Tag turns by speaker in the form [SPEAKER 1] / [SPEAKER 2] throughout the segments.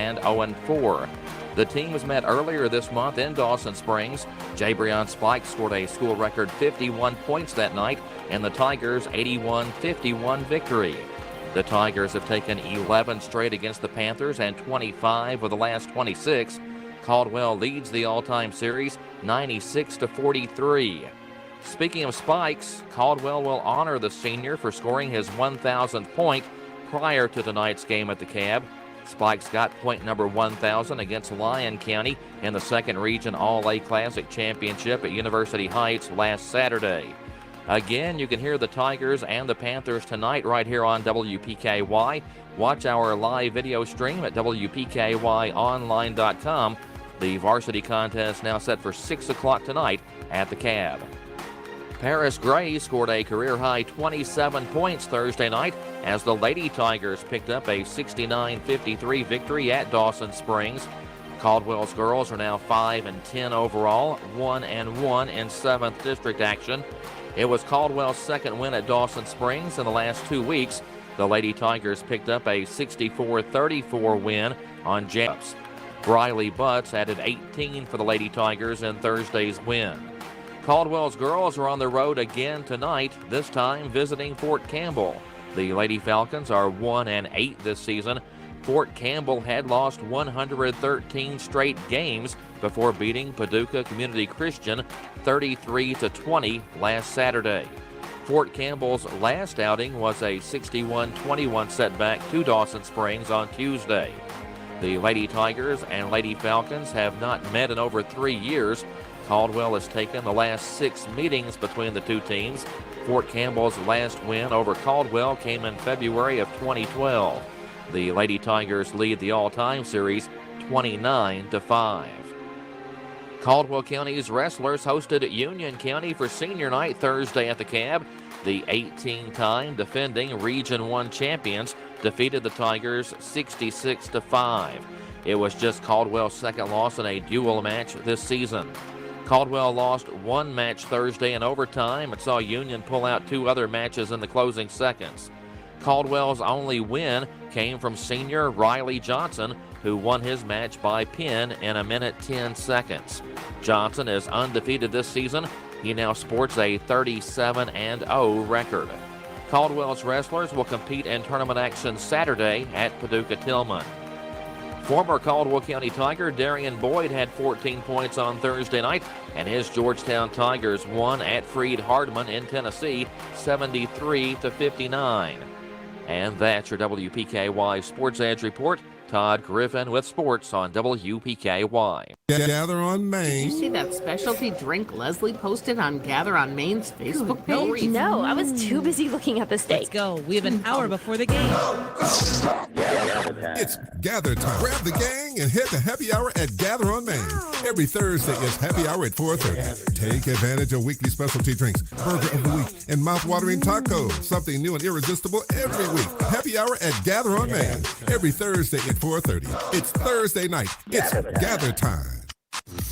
[SPEAKER 1] and 0-4. The teams met earlier this month in Dawson Springs. Jabrian Spikes scored a school record 51 points that night in the Tigers' 81-51 victory. The Tigers have taken 11 straight against the Panthers and 25 of the last 26. Caldwell leads the all-time series 96-43. Speaking of Spikes, Caldwell will honor the senior for scoring his 1,000th point prior to tonight's game at the Cab. Spikes got point number 1,000 against Lyon County in the second region All-A Classic Championship at University Heights last Saturday. Again, you can hear the Tigers and the Panthers tonight right here on WPKY. Watch our live video stream at WPKYonline.com. The varsity contest now set for 6 o'clock tonight at the Cab. Paris Gray scored a career-high 27 points Thursday night as the Lady Tigers picked up a 69-53 victory at Dawson Springs. Caldwell's girls are now 5-10 overall, 1-1 in 7th District action. It was Caldwell's second win at Dawson Springs in the last 2 weeks. The Lady Tigers picked up a 64-34 win on Japs. Briley Butts added 18 for the Lady Tigers in Thursday's win. Caldwell's girls are on the road again tonight, this time visiting Fort Campbell. The Lady Falcons are 1-8 this season. Fort Campbell had lost 113 straight games before beating Paducah Community Christian 33-20 last Saturday. Fort Campbell's last outing was a 61-21 setback to Dawson Springs on Tuesday. The Lady Tigers and Lady Falcons have not met in over 3 years. Caldwell has taken the last 6 meetings between the two teams. Fort Campbell's last win over Caldwell came in February of 2012. The Lady Tigers lead the all-time series 29-5. Caldwell County's wrestlers hosted Union County for senior night Thursday at the Cab. The 18-time defending Region 1 champions defeated the Tigers 66-5. It was just Caldwell's second loss in a dual match this season. Caldwell lost one match Thursday in overtime and saw Union pull out 2 other matches in the closing seconds. Caldwell's only win came from senior Riley Johnson, who won his match by pin in 1:10 seconds. Johnson is undefeated this season. He now sports a 37-0 record. Caldwell's wrestlers will compete in tournament action Saturday at Paducah Tillman. Former Caldwell County Tiger Darian Boyd had 14 points on Thursday night, and his Georgetown Tigers won at Freed Hardman in Tennessee 73-59. And that's your WPKY Sports Edge report. Todd Griffin with sports on WPKY.
[SPEAKER 2] Gather on Main.
[SPEAKER 3] Did you see that specialty drink Leslie posted on Gather on Main's Facebook page?
[SPEAKER 4] No, I was too busy looking at the steak.
[SPEAKER 5] Let's go. We have an hour before the game.
[SPEAKER 2] It's gather time. Grab the gang and head to happy hour at Gather on Main. Every Thursday is happy hour at 4:30. Take advantage of weekly specialty drinks, burger of the week, and mouth-watering tacos. Something new and irresistible every week. Happy hour at Gather on Main. Every Thursday at 4:30. It's Thursday night. It's gather time.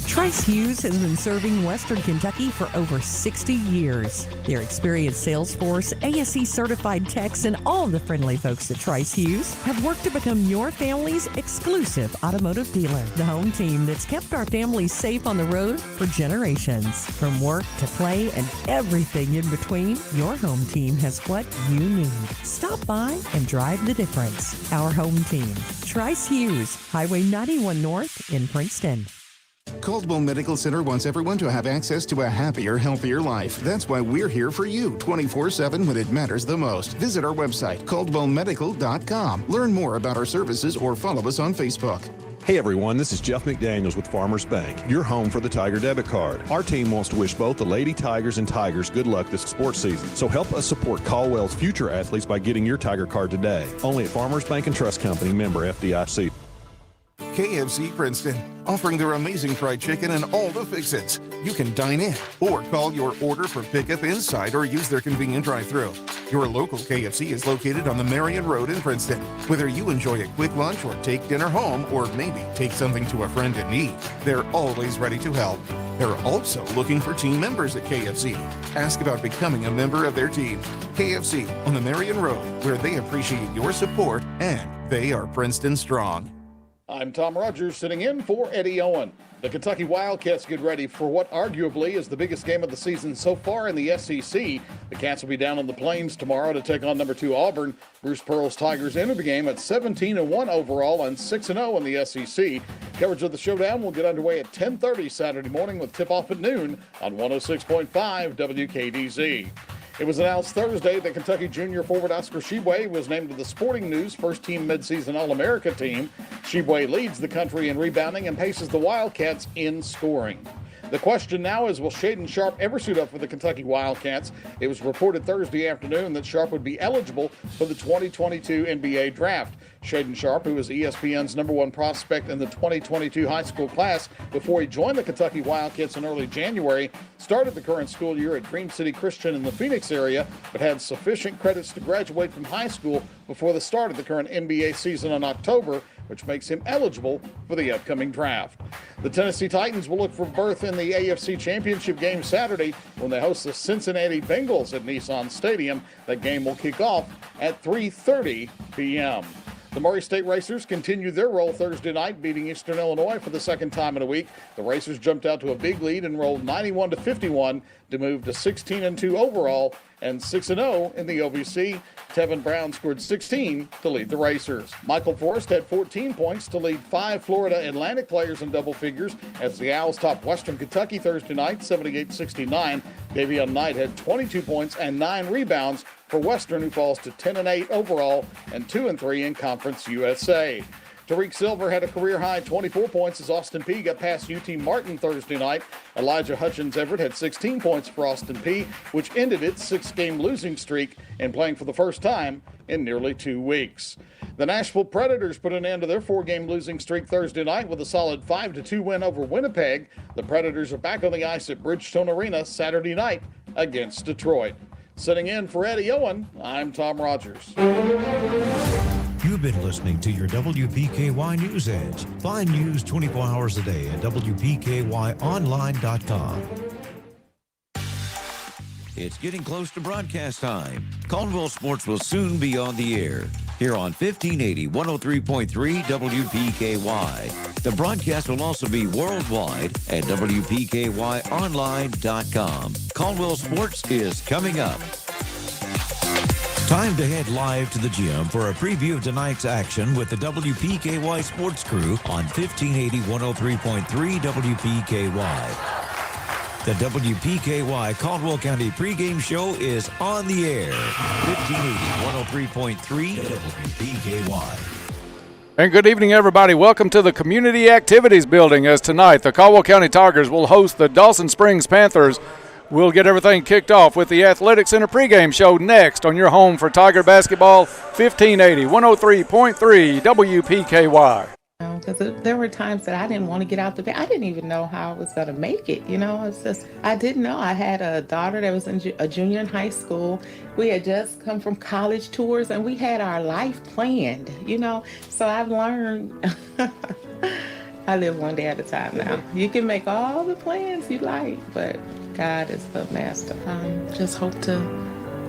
[SPEAKER 6] Trice Hughes has been serving Western Kentucky for over 60 years. Their experienced sales force, ASE certified techs, and all the friendly folks at Trice Hughes have worked to become your family's exclusive automotive dealer. The home team that's kept our families safe on the road for generations. From work to play and everything in between, your home team has what you need. Stop by and drive the difference. Our home team, Trice Hughes, Highway 91 North in Princeton.
[SPEAKER 7] Caldwell Medical Center wants everyone to have access to a happier, healthier life. That's why we're here for you 24/7 when it matters the most. Visit our website, caldwellmedical.com. Learn more about our services or follow us on Facebook.
[SPEAKER 8] Hey everyone, this is Jeff McDaniels with Farmers Bank, your home for the Tiger debit card. Our team wants to wish both the Lady Tigers and Tigers good luck this sports season. So help us support Caldwell's future athletes by getting your Tiger card today. Only at Farmers Bank and Trust Company, member FDIC.
[SPEAKER 7] KFC Princeton, offering their amazing fried chicken and all the fix-its. You can dine in or call your order for pickup inside or use their convenient drive-thru. Your local KFC is located on the Marion Road in Princeton. Whether you enjoy a quick lunch or take dinner home or maybe take something to a friend in need, they're always ready to help. They're also looking for team members at KFC. Ask about becoming a member of their team. KFC on the Marion Road, where they appreciate your support and they are Princeton strong.
[SPEAKER 9] I'm Tom Rogers sitting in for Eddie Owen. The Kentucky Wildcats get ready for what arguably is the biggest game of the season so far in the SEC. The Cats will be down on the Plains tomorrow to take on number 2 Auburn. Bruce Pearl's Tigers enter the game at 17-1 overall and 6-0 in the SEC. Coverage of the showdown will get underway at 10:30 Saturday morning with tip-off at noon on 106.5 WKDZ. It was announced Thursday that Kentucky junior forward Oscar Tshiebwe was named to the Sporting News first-team midseason All-America team. Tshiebwe leads the country in rebounding and paces the Wildcats in scoring. The question now is, will Shaedon Sharpe ever suit up for the Kentucky Wildcats? It was reported Thursday afternoon that Sharpe would be eligible for the 2022 NBA draft. Shaedon Sharpe, who was ESPN's #1 prospect in the 2022 high school class before he joined the Kentucky Wildcats in early January, started the current school year at Dream City Christian in the Phoenix area, but had sufficient credits to graduate from high school before the start of the current NBA season in October, which makes him eligible for the upcoming draft. The Tennessee Titans will look for berth in the AFC Championship game Saturday when they host the Cincinnati Bengals at Nissan Stadium. That game will kick off at 3:30 p.m. The Murray State Racers continue their roll Thursday night, beating Eastern Illinois for the second time in a week. The Racers jumped out to a big lead and rolled 91-51 to move to 16-2 overall and 6-0 in the OVC. Tevin Brown scored 16 to lead the Racers. Michael Forrest had 14 points to lead 5 Florida Atlantic players in double figures as the Owls topped Western Kentucky Thursday night 78-69. Davion Knight had 22 points and 9 rebounds for Western, who falls to 10-8 overall and 2-3 in Conference USA. Tariq Silver had a career-high 24 points as Austin Peay got past UT Martin Thursday night. Elijah Hutchins-Everett had 16 points for Austin Peay, which ended its 6-game losing streak and playing for the first time in nearly 2 weeks. The Nashville Predators put an end to their 4-game losing streak Thursday night with a solid 5-2 win over Winnipeg. The Predators are back on the ice at Bridgestone Arena Saturday night against Detroit. Sitting in for Eddie Owen, I'm Tom Rogers.
[SPEAKER 10] You've been listening to your WPKY News Edge. Find news 24 hours a day at WPKYonline.com.
[SPEAKER 11] It's getting close to broadcast time. Caldwell Sports will soon be on the air here on 1580 103.3 WPKY. The broadcast will also be worldwide at WPKYonline.com. Caldwell Sports is coming up.
[SPEAKER 10] Time to head live to the gym for a preview of tonight's action with the WPKY Sports Crew on 1580 103.3 WPKY. The WPKY Caldwell County pregame show is on the air. 1580 103.3 WPKY.
[SPEAKER 12] And good evening, everybody. Welcome to the Community Activities Building, as tonight the Caldwell County Tigers will host the Dawson Springs Panthers. We'll get everything kicked off with the Athletic Center pregame show next on your home for Tiger basketball, 1580 103.3 WPKY.
[SPEAKER 13] Because there were times that I didn't want to get out the bed. I didn't even know how I was going to make it. It's just, I didn't know. I had a daughter that was a junior in high school. We had just come from college tours and we had our life planned, So I've learned, I live one day at a time now. You can make all the plans you like, but God is the master. Just hope to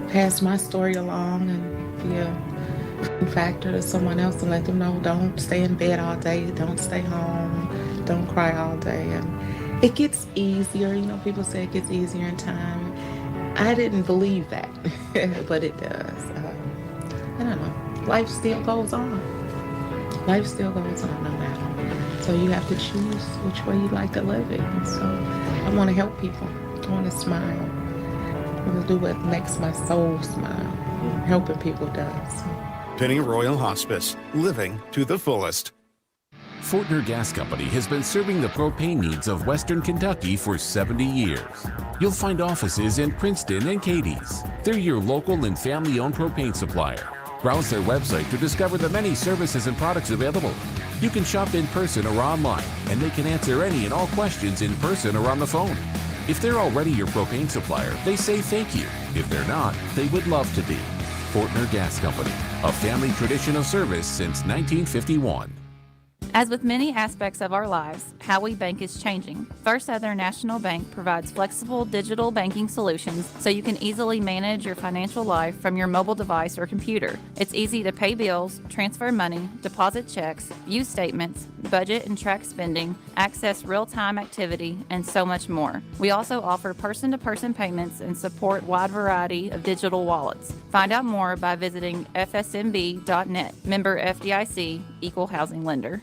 [SPEAKER 13] pass my story along and be a factor to someone else and let them know, don't stay in bed all day, don't stay home, don't cry all day. And it gets easier. People say it gets easier in time. I didn't believe that, but it does. I don't know. Life still goes on. Life still goes on no matter. So you have to choose which way you like to live it. And so I want to help people. I want to smile. I want to do what makes my soul smile. Helping people does.
[SPEAKER 7] Penny Royal Hospice, living to the fullest.
[SPEAKER 14] Fortner Gas Company has been serving the propane needs of Western Kentucky for 70 years. You'll find offices in Princeton and Cadiz. They're your local and family-owned propane supplier. Browse their website to discover the many services and products available. You can shop in person or online, and they can answer any and all questions in person or on the phone. If they're already your propane supplier, they say thank you. If they're not, they would love to be. Fortner Gas Company, a family tradition of service since 1951.
[SPEAKER 15] As with many aspects of our lives, how we bank is changing. First Southern National Bank provides flexible digital banking solutions so you can easily manage your financial life from your mobile device or computer. It's easy to pay bills, transfer money, deposit checks, view statements, budget and track spending, access real-time activity, and so much more. We also offer person-to-person payments and support a wide variety of digital wallets. Find out more by visiting fsmb.net. Member FDIC, Equal Housing Lender.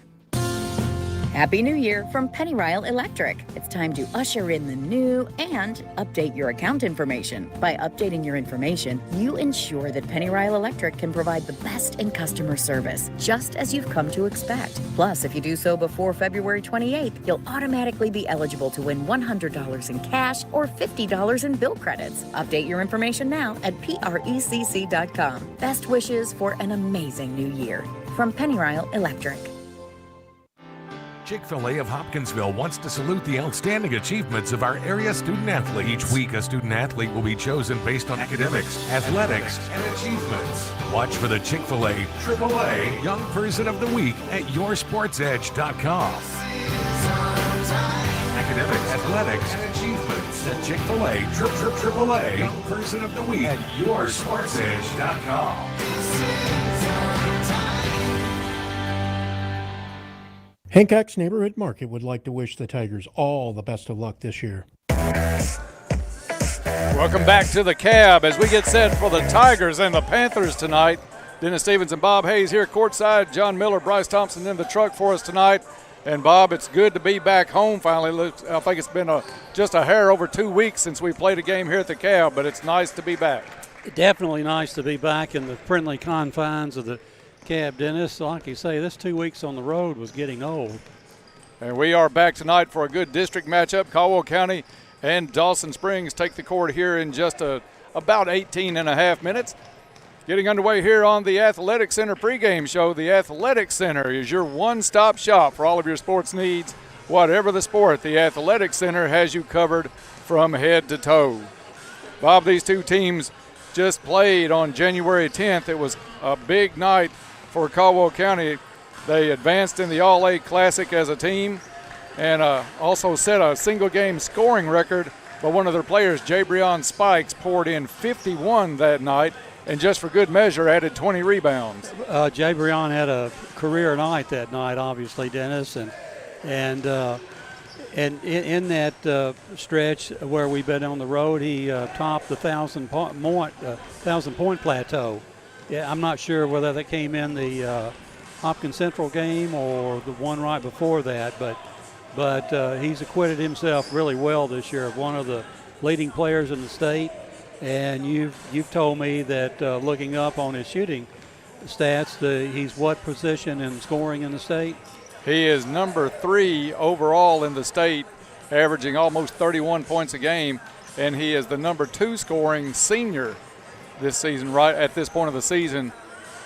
[SPEAKER 16] Happy New Year from Pennyrile Electric. It's time to usher in the new and update your account information. By updating your information, you ensure that Pennyrile Electric can provide the best in customer service, just as you've come to expect. Plus, if you do so before February 28th, you'll automatically be eligible to win $100 in cash or $50 in bill credits. Update your information now at precc.com. Best wishes for an amazing new year from Pennyrile Electric.
[SPEAKER 17] Chick-fil-A of Hopkinsville wants to salute the outstanding achievements of our area student athlete. Each week, a student athlete will be chosen based on academics, athletics, and achievements. Watch for the Chick-fil-A AAA Young Person of the Week at yoursportsedge.com. Academics, athletics, and achievements. The Chick-fil-A AAA Young Person of the Week at yoursportsedge.com.
[SPEAKER 18] Hancock's Neighborhood Market would like to wish the Tigers all the best of luck this year.
[SPEAKER 12] Welcome back to the Cab as we get set for the Tigers and the Panthers tonight. Dennis Stevens and Bob Hayes here courtside. John Miller, Bryce Thompson in the truck for us tonight. And Bob, it's good to be back home finally. I think it's been just a hair over 2 weeks since we played a game here at the Cab, but it's nice to be back.
[SPEAKER 19] Definitely nice to be back in the friendly confines of the Cab, Dennis. Like you say, this 2 weeks on the road was getting old.
[SPEAKER 12] And we are back tonight for a good district matchup. Caldwell County and Dawson Springs take the court here in just about 18 and a half minutes. Getting underway here on the Athletic Center pregame show. The Athletic Center is your one-stop shop for all of your sports needs. Whatever the sport, the Athletic Center has you covered from head to toe. Bob, these two teams just played on January 10th. It was a big night for Caldwell County. They advanced in the All-A Classic as a team and also set a single-game scoring record. But one of their players, Jabrian Spikes, poured in 51 that night and just for good measure added 20 rebounds.
[SPEAKER 19] Jabrian had a career night that night, obviously, Dennis, and in that stretch where we've been on the road, he topped the 1,000-point plateau. Yeah, I'm not sure whether that came in the Hopkins Central game or the one right before that, but he's acquitted himself really well this year. One of the leading players in the state, and you've told me that looking up on his shooting stats, he's what position in scoring in the state?
[SPEAKER 12] He is number 3 overall in the state, averaging almost 31 points a game, and he is the number 2 scoring senior this season, right at this point of the season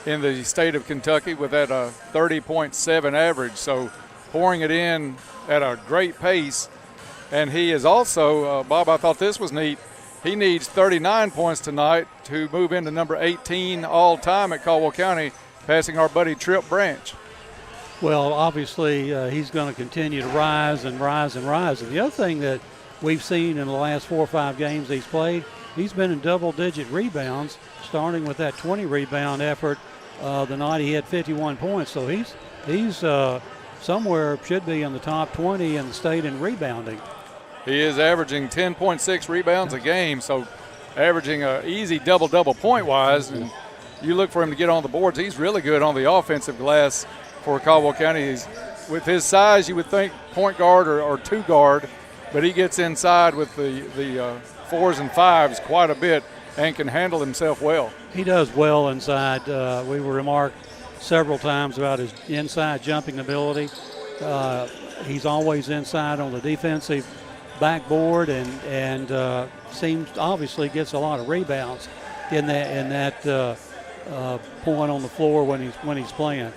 [SPEAKER 12] in the state of Kentucky with that 30.7 average. So pouring it in at a great pace. And he is also, Bob, I thought this was neat, he needs 39 points tonight to move into number 18 all-time at Caldwell County, passing our buddy Trip Branch.
[SPEAKER 19] Well, obviously he's going to continue to rise and rise and rise. And the other thing that we've seen in the last 4 or 5 games he's played, he's been in double-digit rebounds, starting with that 20-rebound effort the night he had 51 points. So he's somewhere should be in the top 20 in the state in rebounding.
[SPEAKER 12] He is averaging 10.6 rebounds a game, so averaging an easy double-double point-wise. And you look for him to get on the boards. He's really good on the offensive glass for Caldwell County. With his size, you would think point guard or two guard, but he gets inside with the 4s and 5s quite a bit and can handle himself well.
[SPEAKER 19] He does well inside. We were remarked several times about his inside jumping ability. He's always inside on the defensive backboard and seems obviously gets a lot of rebounds in that point on the floor when he's playing.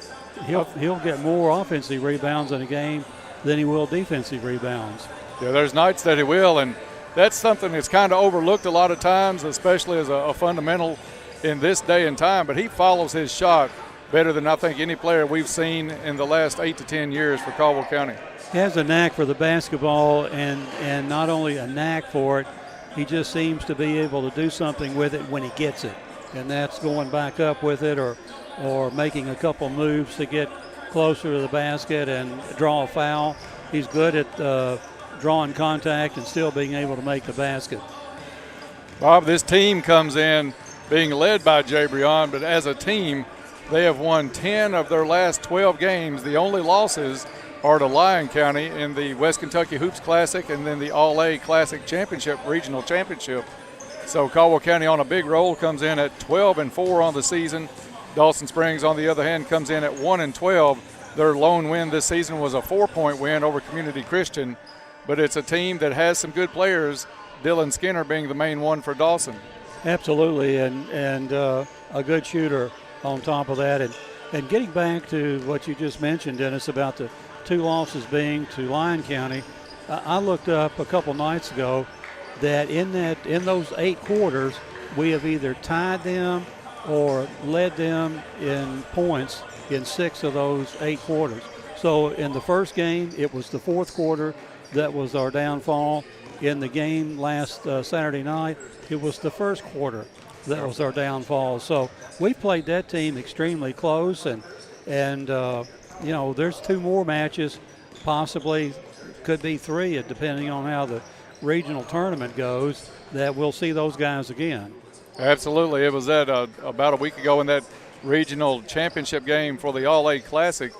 [SPEAKER 19] He'll get more offensive rebounds in a game than he will defensive rebounds.
[SPEAKER 12] Yeah, there's nights that he will, and that's something that's kind of overlooked a lot of times, especially as a fundamental in this day and time. But he follows his shot better than I think any player we've seen in the last 8 to 10 years for Caldwell County.
[SPEAKER 19] He has a knack for the basketball, and not only a knack for it, he just seems to be able to do something with it when he gets it. And that's going back up with it or making a couple moves to get closer to the basket and draw a foul. He's good at drawing contact and still being able to make the basket.
[SPEAKER 12] Bob, this team comes in being led by Jabrian, but as a team, they have won 10 of their last 12 games. The only losses are to Lyon County in the West Kentucky Hoops Classic and then the All-A Classic Championship, Regional Championship. So Caldwell County on a big roll, comes in at 12-4 on the season. Dawson Springs, on the other hand, comes in at 1-12. Their lone win this season was a 4-point win over Community Christian, but it's a team that has some good players, Dylan Skinner being the main one for Dawson.
[SPEAKER 19] Absolutely, and a good shooter on top of that. And getting back to what you just mentioned, Dennis, about the 2 losses being to Lyon County, I looked up a couple nights ago that in those 8 quarters, we have either tied them or led them in points in 6 of those 8 quarters. So in the first game, it was the 4th quarter that was our downfall. In the game last Saturday night, it was the 1st quarter that was our downfall. So we played that team extremely close, and there's 2 more matches, possibly could be 3, depending on how the regional tournament goes, that we'll see those guys again.
[SPEAKER 12] Absolutely. It was about a week ago in that regional championship game for the All-A Classic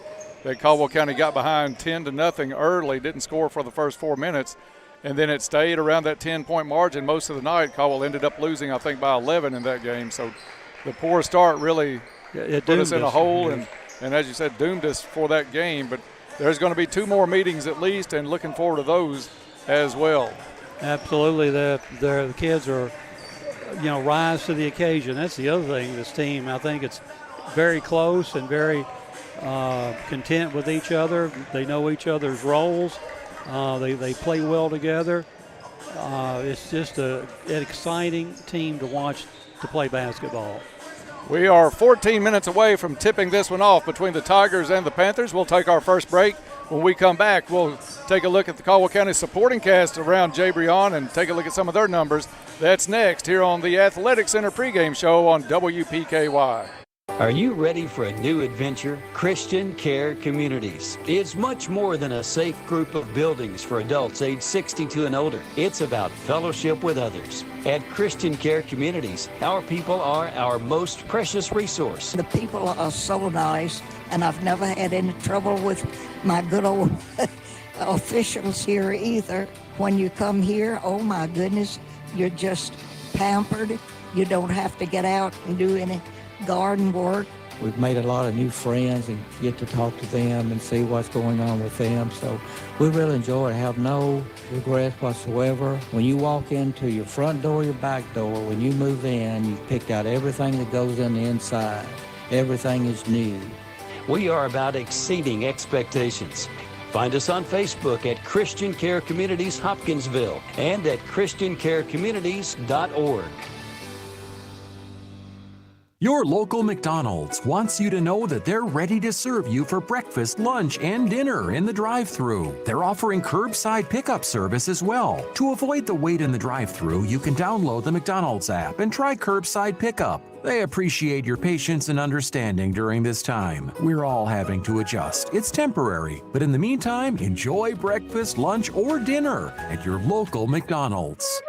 [SPEAKER 12] that Caldwell County got behind 10-0 early, didn't score for the first 4 minutes, and then it stayed around that 10-point margin most of the night. Caldwell ended up losing, I think, by 11 in that game. So the poor start really put us in a hole and, as you said, doomed us for that game. But there's going to be 2 more meetings at least, and looking forward to those as well.
[SPEAKER 19] Absolutely. The kids are, rise to the occasion. That's the other thing, this team. I think it's very close and very content with each other. They know each other's roles. They play well together. It's just an exciting team to watch to play basketball.
[SPEAKER 12] We are 14 minutes away from tipping this one off between the Tigers and the Panthers. We'll take our first break. When we come back, we'll take a look at the Caldwell County supporting cast around Jabrian and take a look at some of their numbers. That's next here on the Athletic Center pregame show on WPKY.
[SPEAKER 20] Are you ready for a new adventure? Christian Care Communities. It's much more than a safe group of buildings for adults age 62 and older. It's about fellowship with others. At Christian Care Communities, our people are our most precious resource.
[SPEAKER 21] The people are so nice, and I've never had any trouble with my good old officials here either. When you come here, oh my goodness, you're just pampered. You don't have to get out and do any garden work.
[SPEAKER 22] We've made a lot of new friends and get to talk to them and see what's going on with them. So we really enjoy it. I have no regrets whatsoever. When you walk into your front door, your back door, when you move in, you picked out everything that goes on the inside. Everything is new.
[SPEAKER 20] We are about exceeding expectations. Find us on Facebook at Christian Care Communities Hopkinsville and at ChristianCareCommunities.org.
[SPEAKER 23] Your local McDonald's wants you to know that they're ready to serve you for breakfast, lunch, and dinner in the drive-thru. They're offering curbside pickup service as well. To avoid the wait in the drive-thru, you can download the McDonald's app and try curbside pickup. They appreciate your patience and understanding during this time. We're all having to adjust. It's temporary, but in the meantime, enjoy breakfast, lunch, or dinner at your local McDonald's.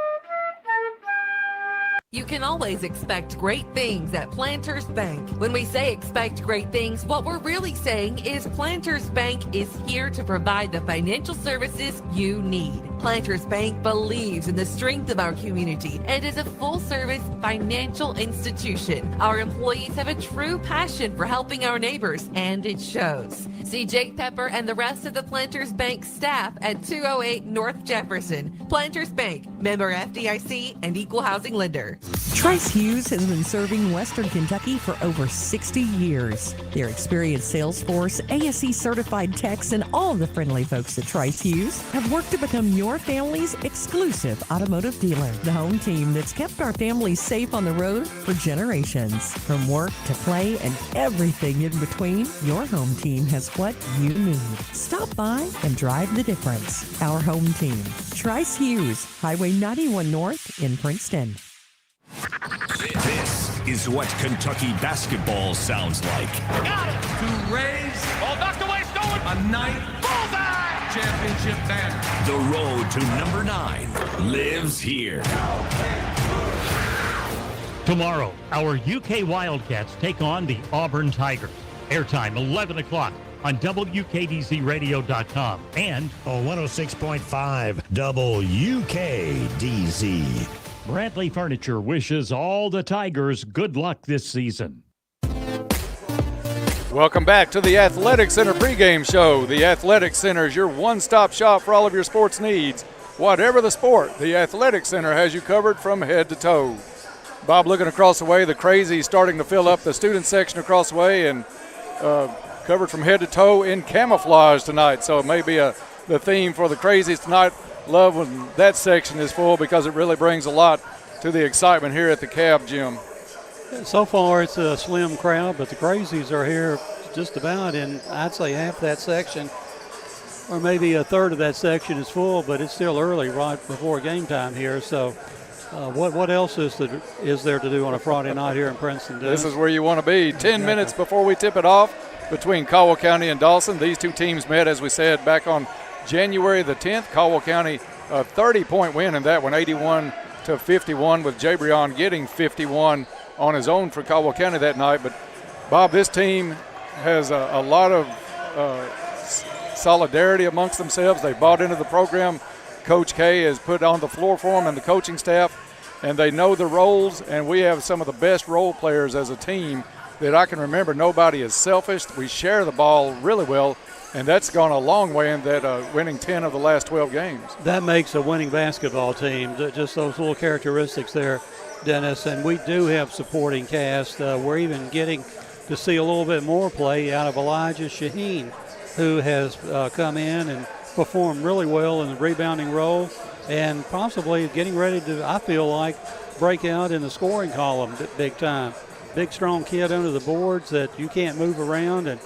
[SPEAKER 24] You can always expect great things at Planters Bank. When we say expect great things, what we're really saying is Planters Bank is here to provide the financial services you need. Planters Bank believes in the strength of our community and is a full-service financial institution. Our employees have a true passion for helping our neighbors, and it shows. See Jake Pepper and the rest of the Planters Bank staff at 208 North Jefferson. Planters Bank, member FDIC and equal housing lender.
[SPEAKER 6] Trice Hughes has been serving Western Kentucky for over 60 years. Their experienced sales force, ASE certified techs, and all the friendly folks at Trice Hughes have worked to become your family's exclusive automotive dealer. The home team that's kept our families safe on the road for generations. From work to play and everything in between, your home team has what you need. Stop by and drive the difference. Our home team, Trice Hughes, Highway 91 North in Princeton.
[SPEAKER 1] This is what Kentucky basketball sounds like.
[SPEAKER 17] Got it. To raise. Ball knocked away, stolen. A night. Bullseye. Championship banner.
[SPEAKER 1] The road to number 9 lives here.
[SPEAKER 3] Tomorrow, our UK Wildcats take on the Auburn Tigers. Airtime 11 o'clock on WKDZRadio.com and
[SPEAKER 4] on 106.5 WKDZ.
[SPEAKER 3] Bradley Furniture wishes all the Tigers good luck this season.
[SPEAKER 12] Welcome back to the Athletic Center pregame show. The Athletic Center is your one-stop shop for all of your sports needs. Whatever the sport, the Athletic Center has you covered from head to toe. Bob, looking across the way, the Crazies starting to fill up the student section across the way and covered from head to toe in camouflage tonight. So it may be the theme for the Crazies tonight. Love when that section is full because it really brings a lot to the excitement here at the Cab Gym.
[SPEAKER 19] So far it's a slim crowd, but the Crazies are here just about in, I'd say, half that section, or maybe a third of that section is full, but it's still early right before game time here. So what else is there to do on a Friday night here in Princeton?
[SPEAKER 12] This is where you want to be. 10 minutes before we tip it off between Caldwell County and Dawson. These two teams met, as we said, back on January the 10th. Caldwell County a 30-point win in that one, 81-51, with Jabrian getting 51 on his own for Caldwell County that night. But, Bob, this team has a lot of solidarity amongst themselves. They bought into the program. Coach K has put on the floor for them and the coaching staff, and they know the roles, and we have some of the best role players as a team that I can remember. Nobody is selfish. We share the ball really well, and that's gone a long way in that winning 10 of the last 12 games.
[SPEAKER 19] That makes a winning basketball team, just those little characteristics there, Dennis. And we do have supporting cast. We're even getting to see a little bit more play out of Elijah Shaheen, who has come in and performed really well in the rebounding role and possibly getting ready to, I feel like, break out in the scoring column big time. Big, strong kid under the boards that you can't move around, and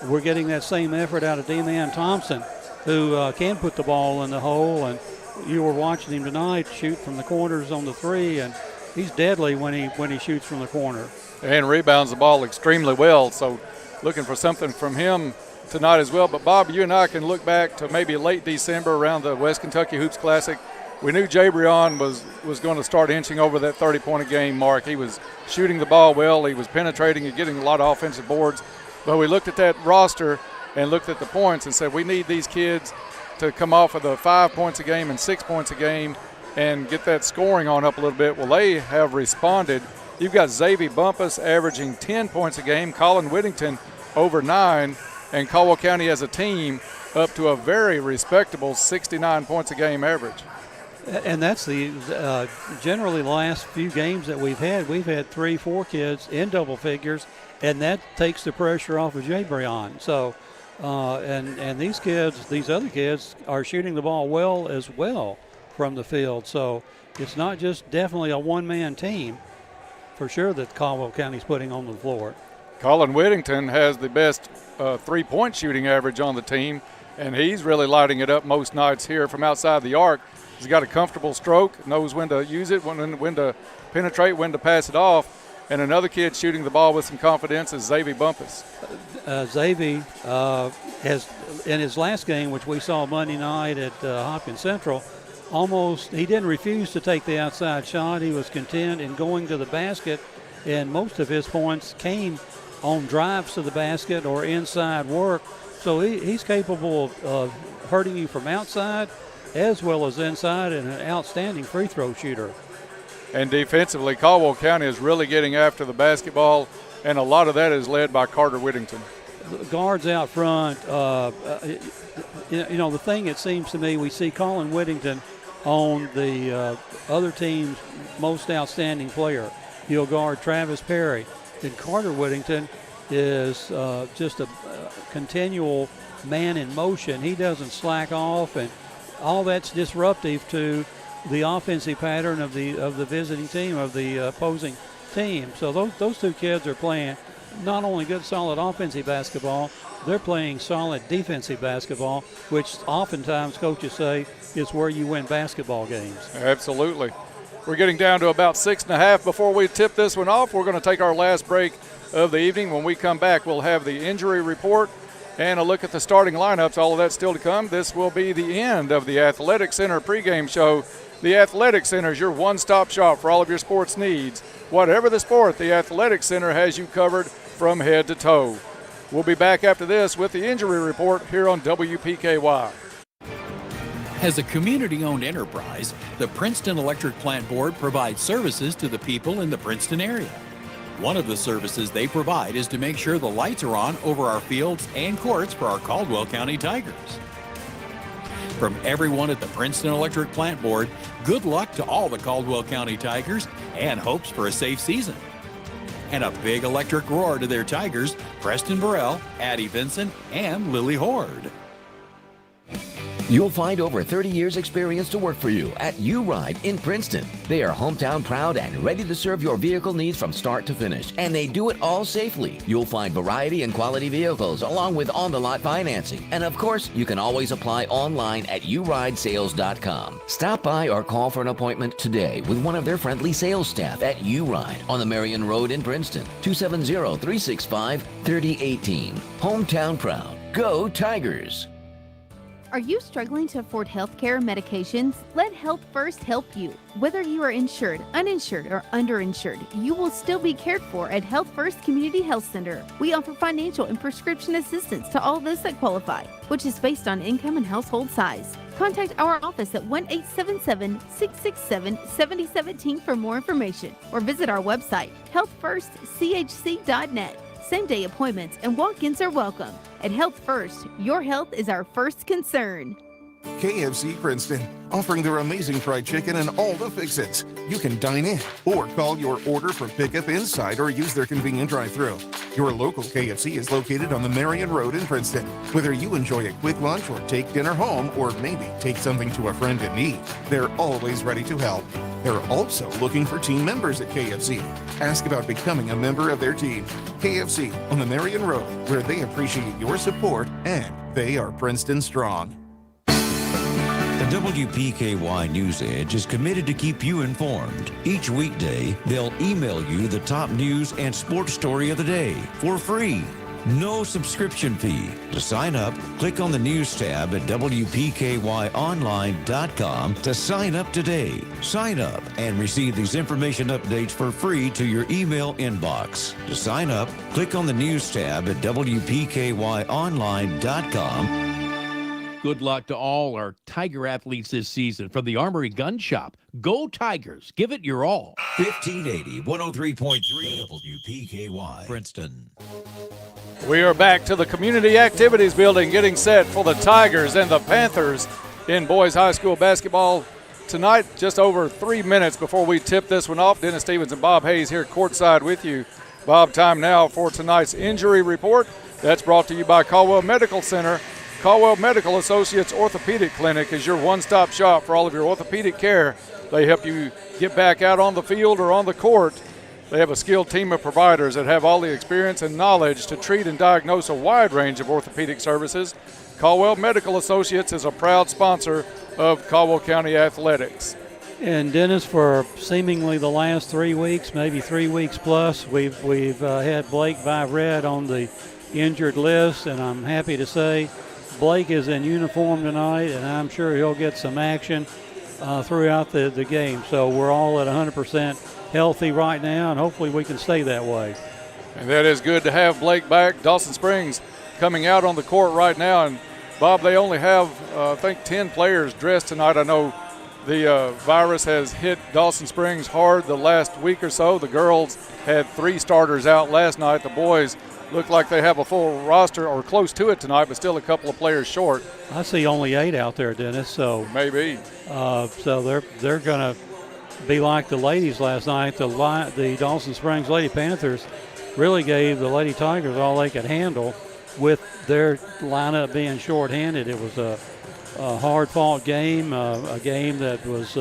[SPEAKER 19] we're getting that same effort out of D-Man Thompson, who can put the ball in the hole, and you were watching him tonight shoot from the corners on the three, and he's deadly when he shoots from the corner.
[SPEAKER 12] And rebounds the ball extremely well, so looking for something from him tonight as well. But, Bob, you and I can look back to maybe late December around the West Kentucky Hoops Classic. We knew Jabrian was going to start inching over that 30-point-a-game mark. He was shooting the ball well. He was penetrating and getting a lot of offensive boards. But we looked at that roster and looked at the points and said we need these kids to come off of the 5 points a game and 6 points a game and get that scoring on up a little bit. Well, they have responded. You've got Xavier Bumpus averaging 10 points a game, Colin Whittington over 9, and Caldwell County as a team up to a very respectable 69 points a game average.
[SPEAKER 19] And that's the generally the last few games that we've had 3-4 kids in double figures, and that takes the pressure off of Jabrian. So, and these other kids are shooting the ball well as well from the field. So it's not just definitely a one-man team for sure that Caldwell County's putting on the floor.
[SPEAKER 12] Colin Whittington has the best three-point shooting average on the team, and he's really lighting it up most nights here from outside the arc. He's got a comfortable stroke, knows when to use it, when to penetrate, when to pass it off. And another kid shooting the ball with some confidence is Xavier Bumpus.
[SPEAKER 19] Xavier has, in his last game, which we saw Monday night at Hopkins Central, he didn't refuse to take the outside shot. He was content in going to the basket, and most of his points came on drives to the basket or inside work. So he's capable of hurting you from outside as well as inside, and an outstanding free throw shooter.
[SPEAKER 12] And defensively, Caldwell County is really getting after the basketball, and a lot of that is led by Carter Whittington.
[SPEAKER 19] Guards out front, the thing it seems to me, we see Colin Whittington on the other team's most outstanding player. He'll guard Travis Perry. And Carter Whittington is just a continual man in motion. He doesn't slack off, and all that's disruptive to the offensive pattern of the visiting team, of the opposing team. So those two kids are playing not only good, solid offensive basketball, they're playing solid defensive basketball, which oftentimes coaches say is where you win basketball games.
[SPEAKER 12] Absolutely. We're getting down to about 6.5 before we tip this one off. We're going to take our last break of the evening. When we come back, we'll have the injury report and a look at the starting lineups. All of that's still to come. This will be the end of the Athletic Center pregame show. The Athletic Center is your one-stop shop for all of your sports needs. Whatever the sport, the Athletic Center has you covered from head to toe. We'll be back after this with the injury report here on WPKY.
[SPEAKER 2] As a community-owned enterprise, the Princeton Electric Plant Board provides services to the people in the Princeton area. One of the services they provide is to make sure the lights are on over our fields and courts for our Caldwell County Tigers. From everyone at the Princeton Electric Plant Board, good luck to all the Caldwell County Tigers and hopes for a safe season. And a big electric roar to their Tigers, Preston Burrell, Addie Vincent, and Lily Horde.
[SPEAKER 5] You'll find over 30 years experience to work for you at U-Ride in Princeton. They are hometown proud and ready to serve your vehicle needs from start to finish, and they do it all safely. You'll find variety and quality vehicles along with on-the-lot financing. And of course, you can always apply online at uridesales.com. Stop by or call for an appointment today with one of their friendly sales staff at U-Ride on the Marion Road in Princeton, 270-365-3018. Hometown proud. Go Tigers!
[SPEAKER 8] Are you struggling to afford health care medications? Let Health First help you. Whether you are insured, uninsured, or underinsured, you will still be cared for at Health First Community Health Center. We offer financial and prescription assistance to all those that qualify, which is based on income and household size. Contact our office at 1-877-667-7017 for more information, or visit our website, healthfirstchc.net. Same-day appointments and walk-ins are welcome. At Health First, your health is our first concern.
[SPEAKER 7] KFC Princeton, offering their amazing fried chicken and all the fix-its. You can dine in or call your order for pickup inside or use their convenient drive-thru. Your local KFC is located on the Marion Road in Princeton. Whether you enjoy a quick lunch or take dinner home or maybe take something to a friend in need, they're always ready to help. They're also looking for team members at KFC. Ask about becoming a member of their team. KFC on the Marion Road, where they appreciate your support and they are Princeton strong.
[SPEAKER 10] The WPKY News Edge is committed to keep you informed. Each weekday, they'll email you the top news and sports story of the day for free. No subscription fee. To sign up, click on the News tab at WPKYOnline.com to sign up today. Sign up and receive these information updates for free to your email inbox. To sign up, click on the News tab at WPKYOnline.com.
[SPEAKER 9] Good luck to all our Tiger athletes this season from the Armory Gun Shop. Go Tigers. Give it your all.
[SPEAKER 10] 1580, 103.3 WPKY, Princeton.
[SPEAKER 12] We are back to the Community Activities Building, getting set for the Tigers and the Panthers in boys high school basketball tonight. Just over 3 minutes before we tip this one off. Dennis Stevens and Bob Hayes here courtside with you. Bob, time now for tonight's injury report. That's brought to you by Caldwell Medical Center. Caldwell Medical Associates Orthopedic Clinic is your one-stop shop for all of your orthopedic care. They help you get back out on the field or on the court. They have a skilled team of providers that have all the experience and knowledge to treat and diagnose a wide range of orthopedic services. Caldwell Medical Associates is a proud sponsor of Caldwell County Athletics.
[SPEAKER 19] And Dennis, for seemingly the last 3 weeks, maybe 3 weeks plus, we've had Blake Vyred on the injured list, and I'm happy to say Blake is in uniform tonight, and I'm sure he'll get some action throughout the game. So we're all at 100% healthy right now, and hopefully we can stay that way.
[SPEAKER 12] And that is good to have Blake back. Dawson Springs coming out on the court right now. And, Bob, they only have, I think, 10 players dressed tonight. I know the virus has hit Dawson Springs hard the last week or so. The girls had 3 starters out last night. The boys look like they have a full roster or close to it tonight, but still a couple of players short.
[SPEAKER 19] I see only 8 out there, Dennis. So
[SPEAKER 12] maybe.
[SPEAKER 19] So they're going to be like the ladies last night. The Dawson Springs Lady Panthers really gave the Lady Tigers all they could handle with their lineup being shorthanded. It was a hard-fought game, a game that was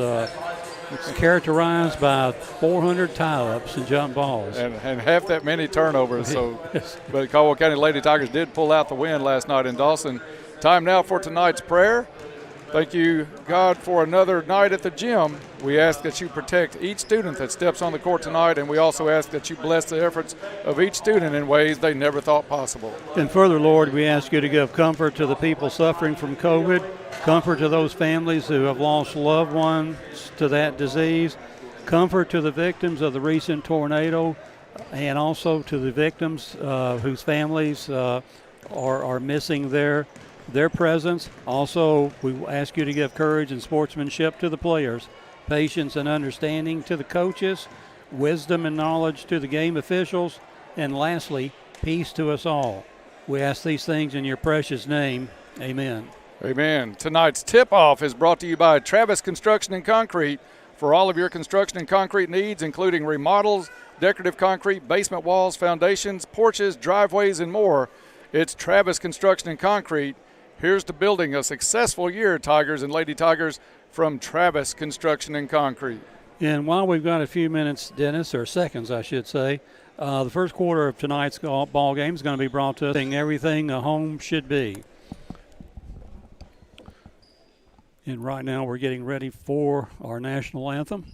[SPEAKER 19] characterized by 400 tie-ups and jump balls.
[SPEAKER 12] And half that many turnovers. So, but Caldwell County Lady Tigers did pull out the win last night in Dawson. Time now for tonight's prayer. Thank you, God, for another night at the gym. We ask that you protect each student that steps on the court tonight, and we also ask that you bless the efforts of each student in ways they never thought possible.
[SPEAKER 19] And further, Lord, we ask you to give comfort to the people suffering from COVID, comfort to those families who have lost loved ones to that disease, comfort to the victims of the recent tornado, and also to the victims whose families are missing their presence. Also, we ask you to give courage and sportsmanship to the players, patience and understanding to the coaches, wisdom and knowledge to the game officials, and lastly, peace to us all. We ask these things in your precious name. Amen.
[SPEAKER 12] Amen. Tonight's tip-off is brought to you by Travis Construction and Concrete. For all of your construction and concrete needs, including remodels, decorative concrete, basement walls, foundations, porches, driveways, and more, it's Travis Construction and Concrete. Here's to building a successful year, Tigers and Lady Tigers, from Travis Construction and Concrete.
[SPEAKER 19] And while we've got a few minutes, Dennis, or seconds, I should say, the first quarter of tonight's ball game is going to be brought to us everything a home should be. And right now we're getting ready for our national anthem.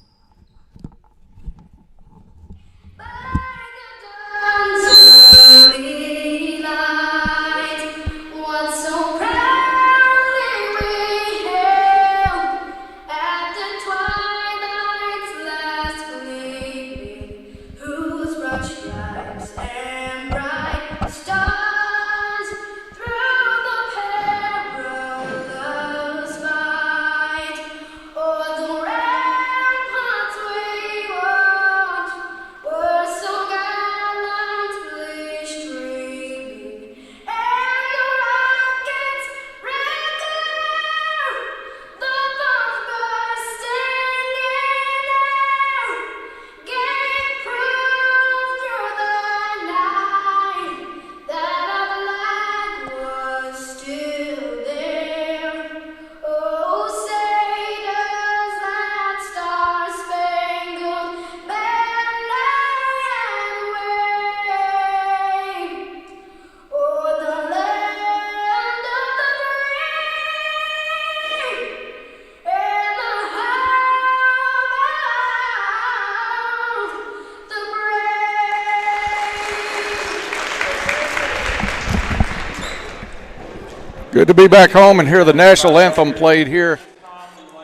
[SPEAKER 12] Good to be back home and hear the national anthem played here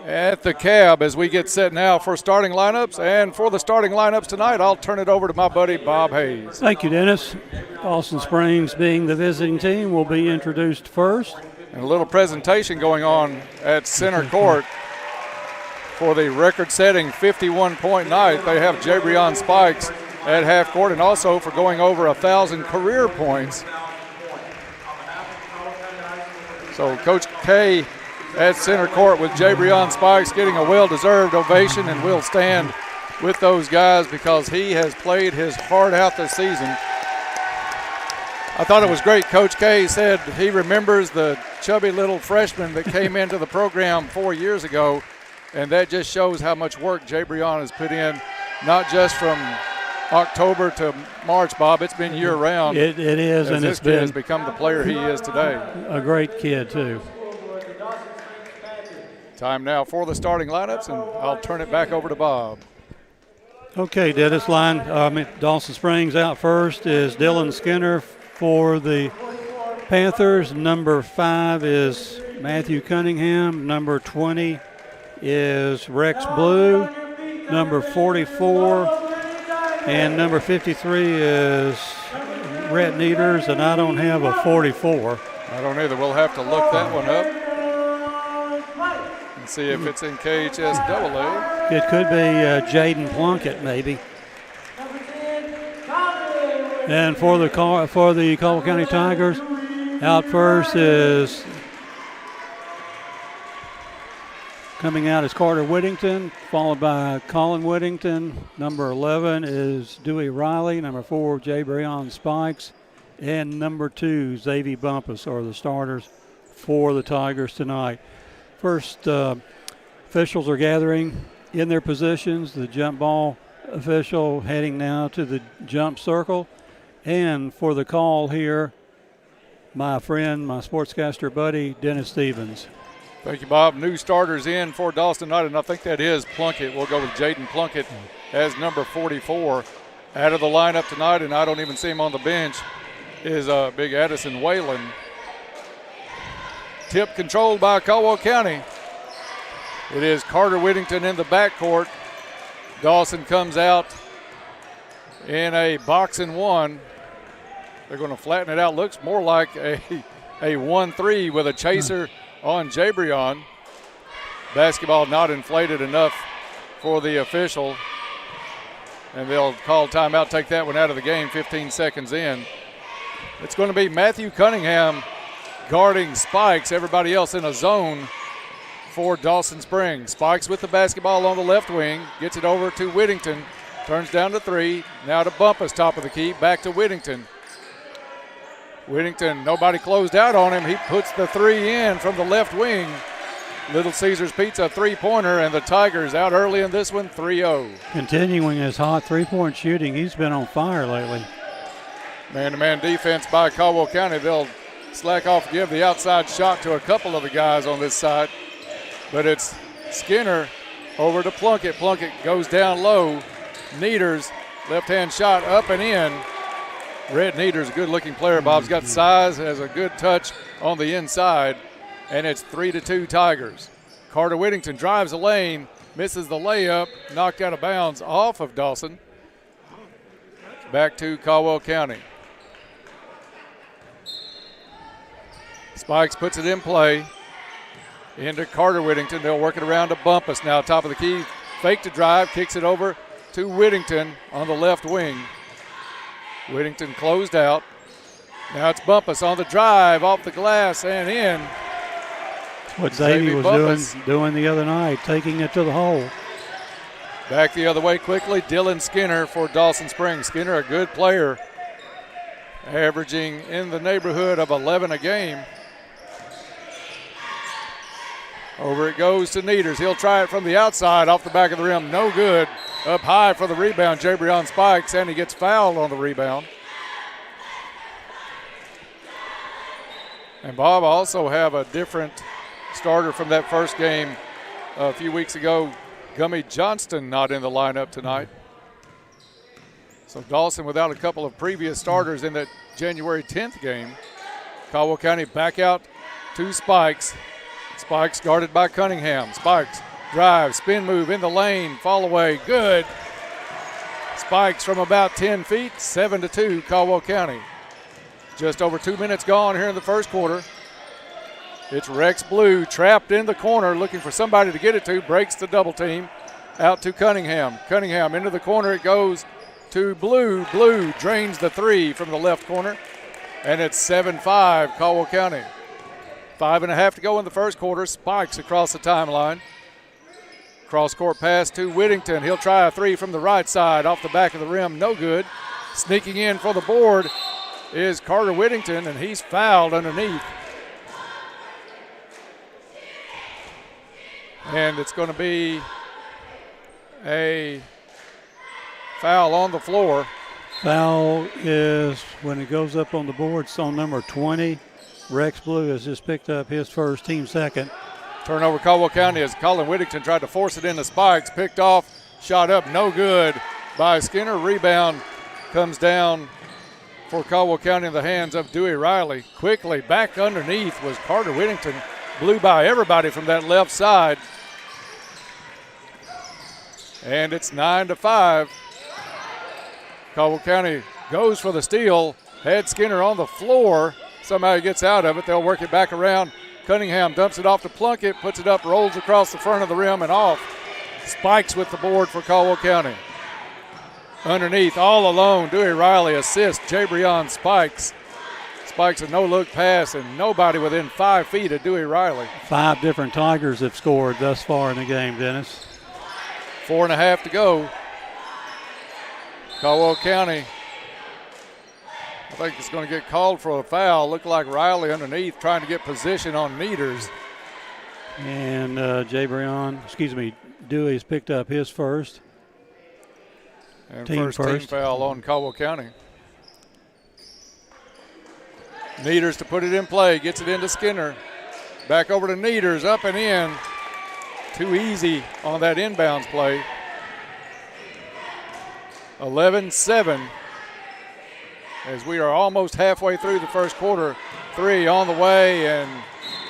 [SPEAKER 12] at the Cab as we get set now for starting lineups. And for the starting lineups tonight, I'll turn it over to my buddy Bob Hayes.
[SPEAKER 19] Thank you, Dennis. Dawson Springs, being the visiting team, will be introduced first.
[SPEAKER 12] And a little presentation going on at center court for the record-setting 51-point night. They have Jabrian Spikes at half court, and also for going over 1,000 career points. So Coach K at center court with Jabrian Spikes getting a well-deserved ovation, and we'll stand with those guys because he has played his heart out this season. I thought it was great. Coach K said he remembers the chubby little freshman that came into the program 4 years ago, and that just shows how much work Jabrian has put in, not just from October to March, Bob. It's been year-round.
[SPEAKER 19] It is, and
[SPEAKER 12] this kid has become the player he is today.
[SPEAKER 19] A great kid, too.
[SPEAKER 12] Time now for the starting lineups, and I'll turn it back over to Bob.
[SPEAKER 19] Okay, Dennis, Dawson Springs out first is Dylan Skinner for the Panthers. Number 5 is Matthew Cunningham. Number 20 is Rex Blue. Number 44 and number 53 is Rhett Needers, and I don't have a 44.
[SPEAKER 12] I don't either. We'll have to look that one up and see if it's in KHSAA.
[SPEAKER 19] It could be Jaden Plunkett, maybe. And for the Caldwell County Tigers, out first is coming out is Carter Whittington, followed by Colin Whittington. Number 11 is Dewey Riley. Number 4, Jabrian Spikes. And number 2, Xavier Bumpus are the starters for the Tigers tonight. First, officials are gathering in their positions. The jump ball official heading now to the jump circle. And for the call here, my friend, my sportscaster buddy, Dennis Stevens.
[SPEAKER 12] Thank you, Bob. New starters in for Dawson tonight, and I think that is Plunkett. We'll go with Jaden Plunkett as number 44. Out of the lineup tonight, and I don't even see him on the bench, is big Addison Whalen. Tip controlled by Caldwell County. It is Carter Whittington in the backcourt. Dawson comes out in a box and one. They're going to flatten it out. Looks more like a 1-3 with a chaser on Jabrian. Basketball not inflated enough for the official. And they'll call timeout, take that one out of the game 15 seconds in. It's going to be Matthew Cunningham guarding Spikes. Everybody else in a zone for Dawson Springs. Spikes with the basketball on the left wing. Gets it over to Whittington. Turns down to 3. Now to Bumpus, top of the key. Back to Whittington. Whittington, nobody closed out on him. He puts the 3 in from the left wing. Little Caesars Pizza three-pointer, and the Tigers out early in this one, 3-0.
[SPEAKER 19] Continuing his hot three-point shooting. He's been on fire lately.
[SPEAKER 12] Man-to-man defense by Caldwell County. They'll slack off, give the outside shot to a couple of the guys on this side. But it's Skinner over to Plunkett. Plunkett goes down low. Needers, left-hand shot up and in. Red Needers, a good-looking player. Bob's got size, has a good touch on the inside, and it's 3-2 Tigers. Carter Whittington drives the lane, misses the layup, knocked out of bounds off of Dawson. Back to Caldwell County. Spikes puts it in play into Carter Whittington. They'll work it around to Bumpus now, top of the key. Fake to drive, kicks it over to Whittington on the left wing. Whittington closed out. Now it's Bumpus on the drive, off the glass and in.
[SPEAKER 19] What Xavier was doing the other night, taking it to the hole.
[SPEAKER 12] Back the other way quickly, Dylan Skinner for Dawson Springs. Skinner, a good player, averaging in the neighborhood of 11 a game. Over it goes to Needers. He'll try it from the outside, off the back of the rim, no good. Up high for the rebound, Jabrian Spikes, and he gets fouled on the rebound. And Bob, also have a different starter from that first game a few weeks ago. Gummy Johnston not in the lineup tonight. So Dawson without a couple of previous starters in that January 10th game. Caldwell County back out to Spikes. Spikes guarded by Cunningham. Spikes drive, spin move in the lane, fall away, good. Spikes from about 10 feet, 7-2 Caldwell County. Just over 2 minutes gone here in the first quarter. It's Rex Blue trapped in the corner looking for somebody to get it to, breaks the double team, out to Cunningham. Cunningham into the corner, it goes to Blue. Blue drains the 3 from the left corner, and it's 7-5 Caldwell County. 5.5 to go in the first quarter. Spikes across the timeline. Cross-court pass to Whittington. He'll try a 3 from the right side, off the back of the rim, no good. Sneaking in for the board is Carter Whittington, and he's fouled underneath. And it's going to be a foul on the floor.
[SPEAKER 19] Foul is when it goes up on the board, it's on number 20. Rex Blue has just picked up his first, team second.
[SPEAKER 12] Turnover Caldwell County as Colin Whittington tried to force it into Spikes. Picked off, shot up, no good by Skinner. Rebound comes down for Caldwell County in the hands of Dewey Riley. Quickly back underneath was Carter Whittington. Blew by everybody from that left side. And it's 9-5. Caldwell County goes for the steal. Had Skinner on the floor. Somehow he gets out of it. They'll work it back around. Cunningham dumps it off to Plunkett, puts it up, rolls across the front of the rim and off. Spikes with the board for Caldwell County. underneath, all alone. Dewey Riley assists Jabrian Spikes. Spikes a no-look pass, and nobody within 5 feet of Dewey Riley.
[SPEAKER 19] 5 different Tigers have scored thus far in the game, Dennis.
[SPEAKER 12] 4.5 to go. Caldwell County, I think it's going to get called for a foul. Looked like Riley underneath trying to get position on Neters.
[SPEAKER 19] And Dewey's picked up his first.
[SPEAKER 12] And team foul on Caldwell County. Neters to put it in play, gets it into Skinner. Back over to Neters, up and in. Too easy on that inbounds play. 11-7 as we are almost halfway through the first quarter. 3 on the way and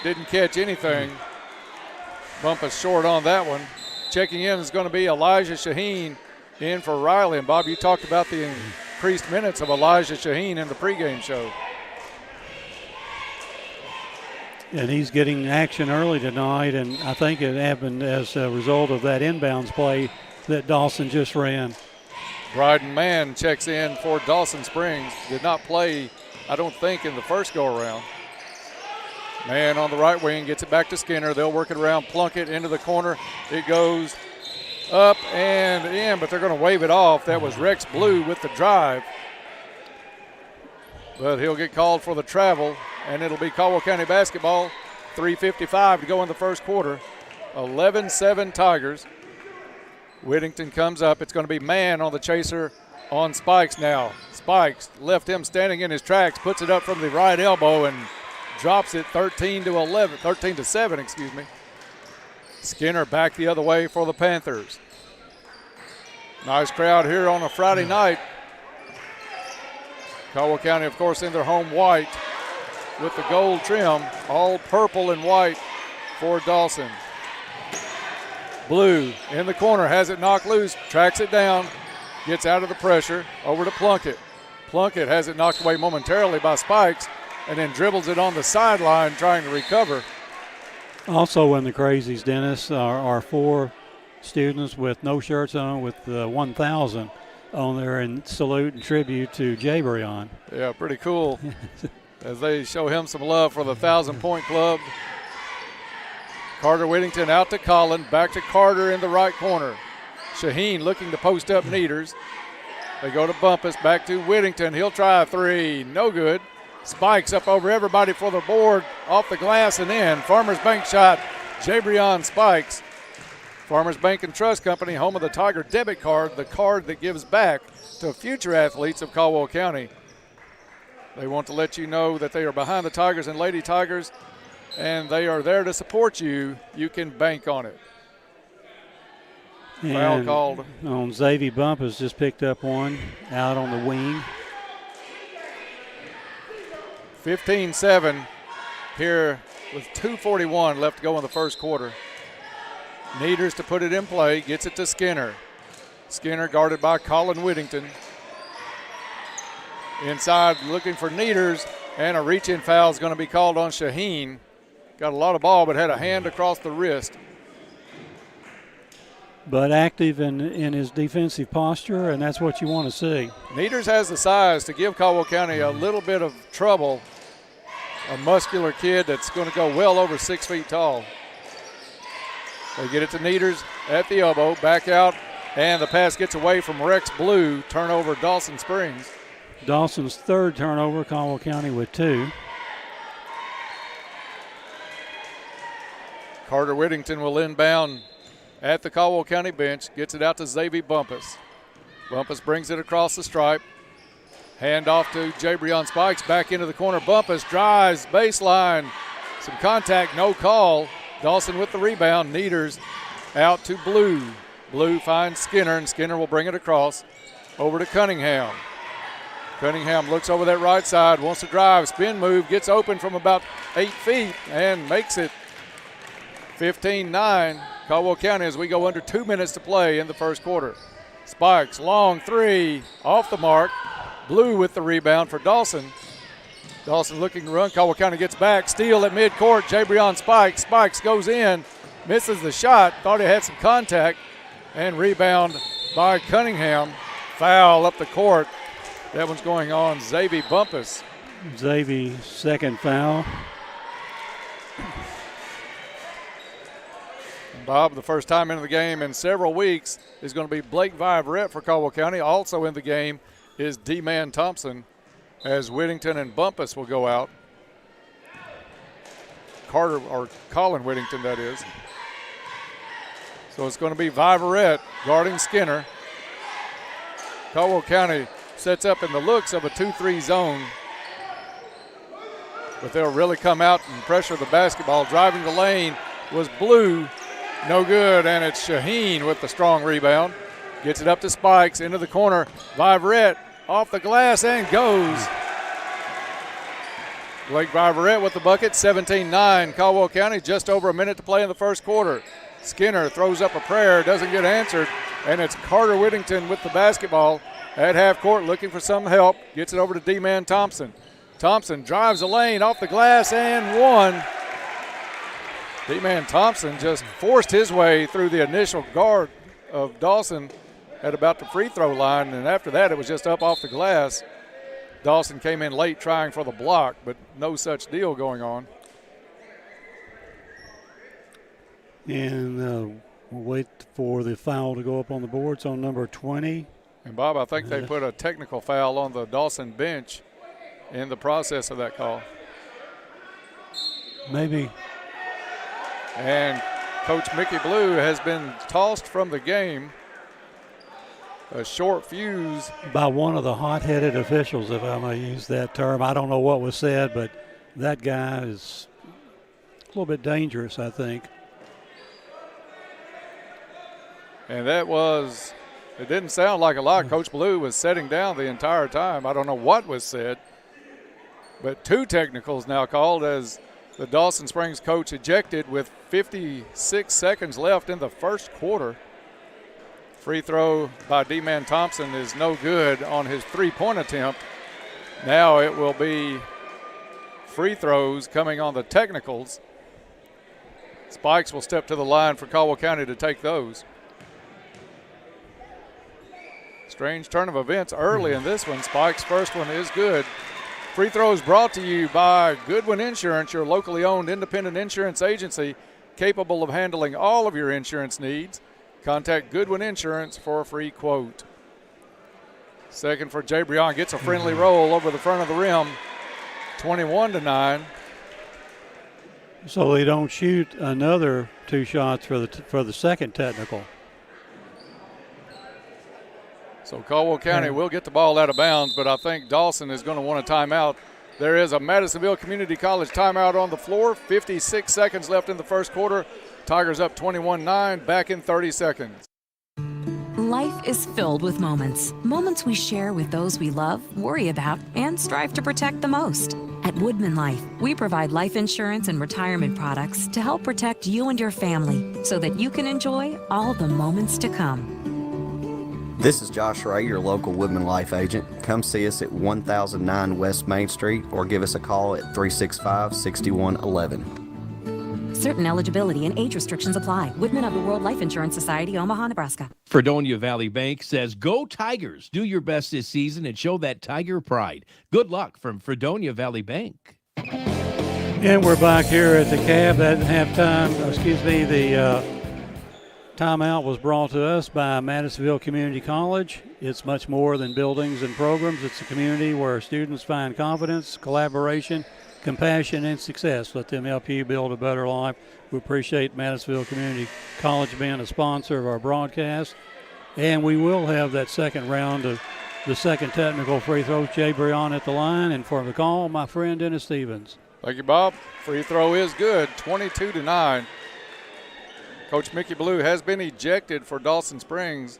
[SPEAKER 12] didn't catch anything. Bumpus short on that one. Checking in is going to be Elijah Shaheen in for Riley. And Bob, you talked about the increased minutes of Elijah Shaheen in the pregame show.
[SPEAKER 19] And he's getting action early tonight, and I think it happened as a result of that inbounds play that Dawson just ran.
[SPEAKER 12] Bryden Mann checks in for Dawson Springs. Did not play, I don't think, in the first go-around. Mann on the right wing gets it back to Skinner. They'll work it around Plunkett into the corner. It goes up and in, but they're going to wave it off. That was Rex Blue with the drive. But he'll get called for the travel, and it'll be Caldwell County basketball. 3:55 to go in the first quarter. 11-7 Tigers. Whittington comes up. It's going to be Mann on the chaser on Spikes now. Spikes left him standing in his tracks, puts it up from the right elbow and drops it 13-7, excuse me. Skinner back the other way for the Panthers. Nice crowd here on a Friday night. Caldwell County, of course, in their home white with the gold trim, all purple and white for Dawson. Blue in the corner, has it knocked loose, tracks it down, gets out of the pressure, over to Plunkett. Plunkett has it knocked away momentarily by Spikes and then dribbles it on the sideline trying to recover.
[SPEAKER 19] Also in the crazies, Dennis, are 4 students with no shirts on with 1,000 on there in salute and tribute to Jabrian.
[SPEAKER 12] Yeah, pretty cool as they show him some love for the 1,000-point club. Carter Whittington out to Collin, back to Carter in the right corner. Shaheen looking to post up Neters. They go to Bumpus, back to Whittington. He'll try a 3, no good. Spikes up over everybody for the board, off the glass and in. Farmers Bank shot, Jabrian Spikes. Farmers Bank and Trust Company, home of the Tiger debit card, the card that gives back to future athletes of Caldwell County. They want to let you know that they are behind the Tigers and Lady Tigers, and they are there to support you. You can bank on it. Foul called
[SPEAKER 19] on Xavier Bumpus, just picked up one out on the wing.
[SPEAKER 12] 15-7 here with 2:41 left to go in the first quarter. Neters to put it in play, gets it to Skinner. Skinner guarded by Colin Whittington. Inside looking for Neters, and a reach-in foul is going to be called on Shaheen. Got a lot of ball, but had a hand across the wrist.
[SPEAKER 19] But active in his defensive posture, and that's what you want to see.
[SPEAKER 12] Neters has the size to give Caldwell County a little bit of trouble. A muscular kid that's going to go well over 6 feet tall. They get it to Neters at the elbow, back out, and the pass gets away from Rex Blue. Turnover, Dawson Springs.
[SPEAKER 19] Dawson's third turnover, Caldwell County with 2.
[SPEAKER 12] Carter Whittington will inbound at the Caldwell County bench, gets it out to Xavier Bumpus. Bumpus brings it across the stripe. Hand off to Jabrian Spikes, back into the corner. Bumpus drives, baseline. Some contact, no call. Dawson with the rebound. Neters out to Blue. Blue finds Skinner, and Skinner will bring it across over to Cunningham. Cunningham looks over that right side, wants to drive, spin move, gets open from about 8 feet and makes it 15-9. Caldwell County as we go under 2 minutes to play in the first quarter. Spikes, long 3, off the mark. Blue with the rebound for Dawson. Dawson looking to run. Caldwell County gets back. Steal at midcourt. Jabrian Spikes. Spikes goes in. Misses the shot. Thought he had some contact. And rebound by Cunningham. foul up the court. That one's going on Xavier Bumpus.
[SPEAKER 19] Xavier's second foul.
[SPEAKER 12] Bob, the first time into the game in several weeks is going to be Blake Viverette for Caldwell County. Also in the game is D-Man Thompson, as Whittington and Bumpus will go out. Colin Whittington, that is. So it's going to be Viverette guarding Skinner. Caldwell County sets up in the looks of a 2-3 zone, but they'll really come out and pressure the basketball. Driving the lane was Blue. No good, and it's Shaheen with the strong rebound. Gets it up to Spikes, into the corner. Viverette off the glass and goes. Blake Viverette with the bucket, 17-9. Caldwell County, just over a minute to play in the first quarter. Skinner throws up a prayer, doesn't get answered, and it's Carter Whittington with the basketball at half court looking for some help. Gets it over to D-Man Thompson. Thompson drives the lane off the glass and one. D-Man Thompson just forced his way through the initial guard of Dawson at about the free throw line, and after that it was just up off the glass. Dawson came in late trying for the block, but no such deal going on.
[SPEAKER 19] And we'll wait for the foul to go up on the boards on number 20.
[SPEAKER 12] And Bob, I think they put a technical foul on the Dawson bench in the process of that call.
[SPEAKER 19] Maybe.
[SPEAKER 12] And Coach Mickey Blue has been tossed from the game. A short fuse.
[SPEAKER 19] By one of the hot-headed officials, if I may use that term. I don't know what was said, but that guy is a little bit dangerous, I think.
[SPEAKER 12] And that was, it didn't sound like a lot. Coach Blue was setting down the entire time. I don't know what was said. But two technicals now called as the Dawson Springs coach ejected with 56 seconds left in the first quarter. Free throw by D-Man Thompson is no good on his three-point attempt. Now it will be free throws coming on the technicals. Spikes will step to the line for Caldwell County to take those. Strange turn of events early in this one. Spike's first one is good. Free throws brought to you by Goodwin Insurance, your locally owned independent insurance agency capable of handling all of your insurance needs. Contact Goodwin Insurance for a free quote. Second for Jabrian, gets a friendly roll over the front of the rim, 21-9.
[SPEAKER 19] So they don't shoot another two shots for the second technical.
[SPEAKER 12] So Caldwell County will get the ball out of bounds, but I think Dawson is going to want a timeout. There is a Madisonville Community College timeout on the floor. 56 seconds left in the first quarter. Tigers up 21-9, back in 30 seconds.
[SPEAKER 11] Life is filled with moments. Moments we share with those we love, worry about, and strive to protect the most. At Woodman Life, we provide life insurance and retirement products to help protect you and your family so that you can enjoy all the moments to come.
[SPEAKER 13] This is Josh Ray, your local Woodman Life agent. Come see us at 1009 West Main Street or give us a call at 365-6111.
[SPEAKER 11] Certain eligibility and age restrictions apply. Woodman of the World Life Insurance Society, Omaha, Nebraska.
[SPEAKER 9] Fredonia Valley Bank says, go Tigers. Do your best this season and show that Tiger pride. Good luck from Fredonia Valley Bank.
[SPEAKER 19] And we're back here at the cab at halftime. The timeout was brought to us by Madisonville Community College. It's much more than buildings and programs. It's a community where students find confidence, collaboration, compassion, and success. Let them help you build a better life. We appreciate Madisonville Community College being a sponsor of our broadcast. And we will have that second round of the second technical free throw. Jabrian at the line, and for the call, my friend Dennis Stevens.
[SPEAKER 12] Thank you, Bob. Free throw is good, 22-9. Coach Mickey Blue has been ejected for Dawson Springs.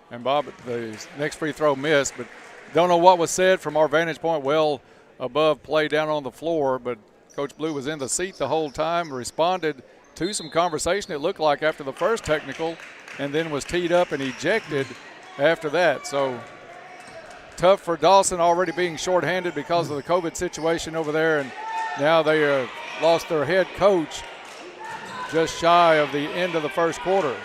[SPEAKER 12] And Bob, the next free throw missed, but don't know what was said from our vantage point, well above play down on the floor, but Coach Blue was in the seat the whole time, responded to some conversation, it looked like, after the first technical, and then was teed up and ejected after that. So tough for Dawson, already being shorthanded because of the COVID situation over there, and now they lost their head coach just shy of the end of the first quarter.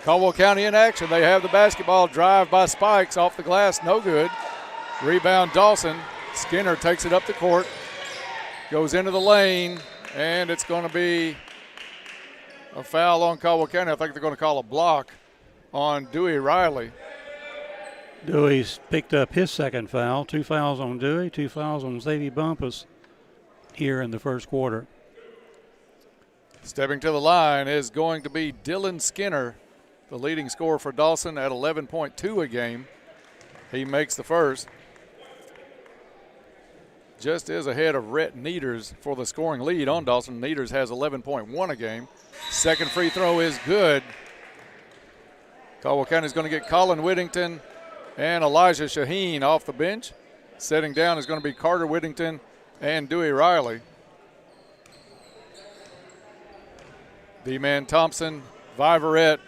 [SPEAKER 12] Caldwell County in action. They have the basketball. Drive by Spikes off the glass, no good. Rebound Dawson. Skinner takes it up the court, goes into the lane, and it's going to be a foul on Caldwell County. I think they're going to call a block on Dewey Riley.
[SPEAKER 19] Dewey's picked up his second foul. 2 fouls on Dewey, 2 fouls on Zadie Bumpus here in the first quarter.
[SPEAKER 12] Stepping to the line is going to be Dylan Skinner, the leading scorer for Dawson at 11.2 a game. He makes the first. Just is ahead of Rhett Needers for the scoring lead on Dawson. Needers has 11.1 a game. Second free throw is good. Caldwell County is going to get Colin Whittington and Elijah Shaheen off the bench. Setting down is going to be Carter Whittington and Dewey Riley. D-Man Thompson, Viverette,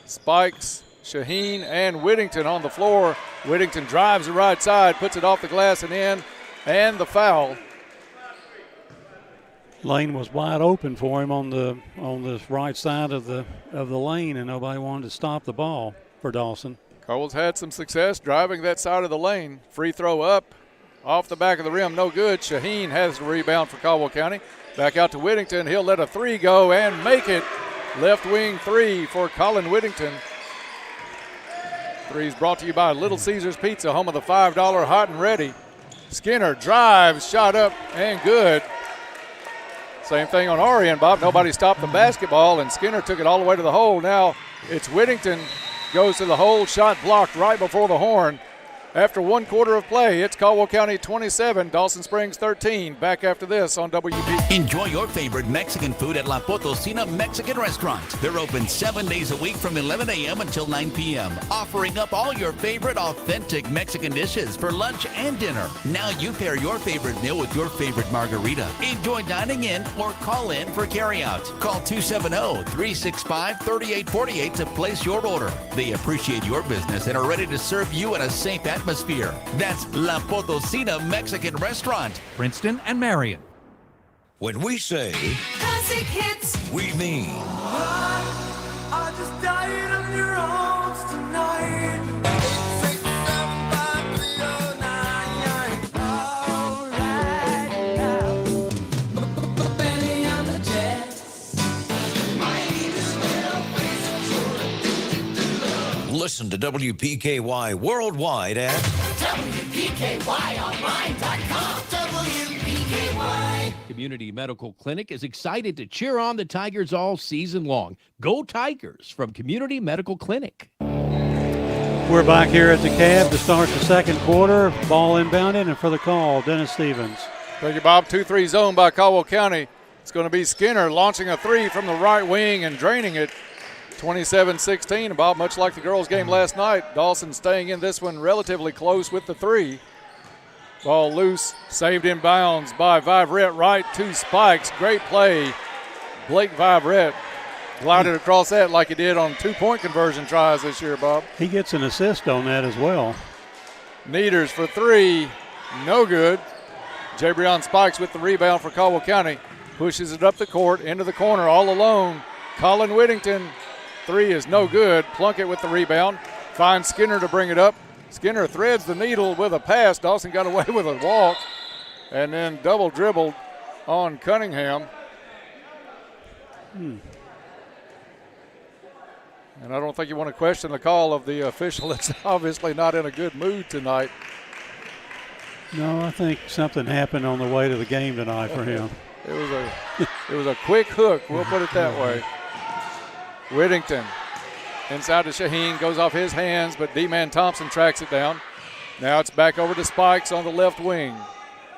[SPEAKER 12] Spikes, Shaheen, and Whittington on the floor. Whittington drives the right side, puts it off the glass and in, and the foul.
[SPEAKER 19] Lane was wide open for him on the right side of the lane, and nobody wanted to stop the ball for Dawson.
[SPEAKER 12] Cole's had some success driving that side of the lane. Free throw up, off the back of the rim, no good. Shaheen has the rebound for Caldwell County. Back out to Whittington. He'll let a three go and make it. Left wing three for Colin Whittington. Three's brought to you by Little Caesars Pizza, home of the $5 hot and ready. Skinner drives, shot up, and good. Same thing on our end, Bob. Nobody stopped the basketball, and Skinner took it all the way to the hole. Now it's Whittington goes to the hole, shot blocked right before the horn. After 1 quarter of play, it's Caldwell County 27, Dawson Springs 13. Back after this on WP.
[SPEAKER 1] Enjoy your favorite Mexican food at La Potosina Mexican Restaurant. They're open 7 days a week from 11 a.m. until 9 p.m., offering up all your favorite authentic Mexican dishes for lunch and dinner. Now you pair your favorite meal with your favorite margarita. Enjoy dining in or call in for carryout. Call 270-365-3848 to place your order. They appreciate your business and are ready to serve you in a safe atmosphere. That's La Potosina Mexican Restaurant,
[SPEAKER 10] Princeton and Marion. When we say
[SPEAKER 14] classic hits,
[SPEAKER 10] we mean
[SPEAKER 14] I just died on your arms tonight. 867-5309. All right now. Benny on the jet.
[SPEAKER 10] listen to WPKY worldwide at
[SPEAKER 14] WPKYonline.com. WPKY.
[SPEAKER 9] Community Medical Clinic is excited to cheer on the Tigers all season long. Go Tigers from Community Medical Clinic.
[SPEAKER 19] We're back here at the Cab to start the second quarter. Ball inbounded, and for the call, Dennis Stevens.
[SPEAKER 12] Thank you, Bob. 2-3 zone by Caldwell County. It's going to be Skinner launching a three from the right wing and draining it. 27-16, Bob, much like the girls' game last night. Dawson staying in this one relatively close with the three. Ball loose, saved in bounds by Viverette, right to Spikes. Great play. Blake Viverette glided across that like he did on 2-point conversion tries this year, Bob.
[SPEAKER 19] He gets an assist on that as well.
[SPEAKER 12] Needers for three, no good. Jabrian Spikes with the rebound for Caldwell County. Pushes it up the court, into the corner, all alone. Colin Whittington, three is no good. Plunkett with the rebound. Finds Skinner to bring it up. Skinner threads the needle with a pass. Dawson got away with a walk. And then double dribbled on Cunningham. And I don't think you want to question the call of the official. It's obviously not in a good mood tonight.
[SPEAKER 19] No, I think something happened on the way to the game tonight for him.
[SPEAKER 12] It was a quick hook, we'll put it that way. Whittington inside to Shaheen, goes off his hands, but D-Man Thompson tracks it down. Now it's back over to Spikes on the left wing.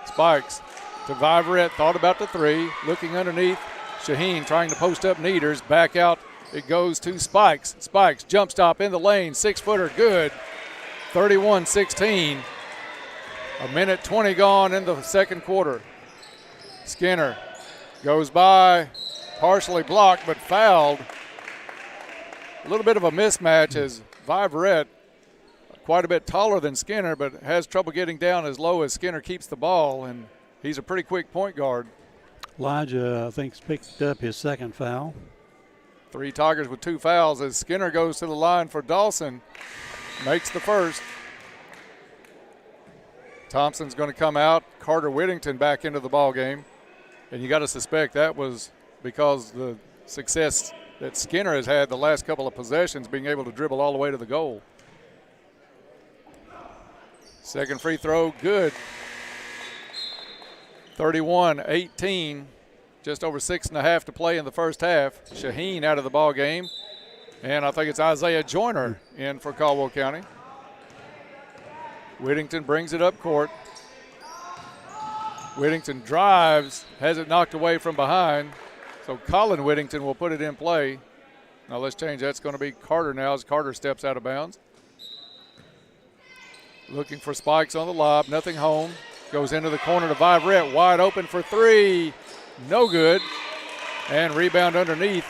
[SPEAKER 12] Spikes to Viverette, thought about the three, looking underneath. Shaheen trying to post up Needers, back out. It goes to Spikes. Spikes jump stop in the lane, 6-footer, good. 31-16. A minute 20 gone in the second quarter. Skinner goes by, partially blocked but fouled. A little bit of a mismatch as Viverette, quite a bit taller than Skinner, but has trouble getting down as low as Skinner keeps the ball, and he's a pretty quick point guard.
[SPEAKER 19] Elijah, I think, picked up his second foul.
[SPEAKER 12] 3 Tigers with 2 fouls as Skinner goes to the line for Dawson. Makes the first. Thompson's going to come out. Carter Whittington back into the ball game. And you got to suspect that was because the success that Skinner has had the last couple of possessions, being able to dribble all the way to the goal. Second free throw, good. 31-18, just over 6.5 to play in the first half. Shaheen out of the ball game. And I think it's Isaiah Joyner in for Caldwell County. Whittington brings it up court. Whittington drives, has it knocked away from behind. So Colin Whittington will put it in play. Now let's change. That's going to be Carter now as Carter steps out of bounds. Looking for spikes on the lob. Nothing home. Goes into the corner to Viverette. Wide open for 3. No good. And rebound underneath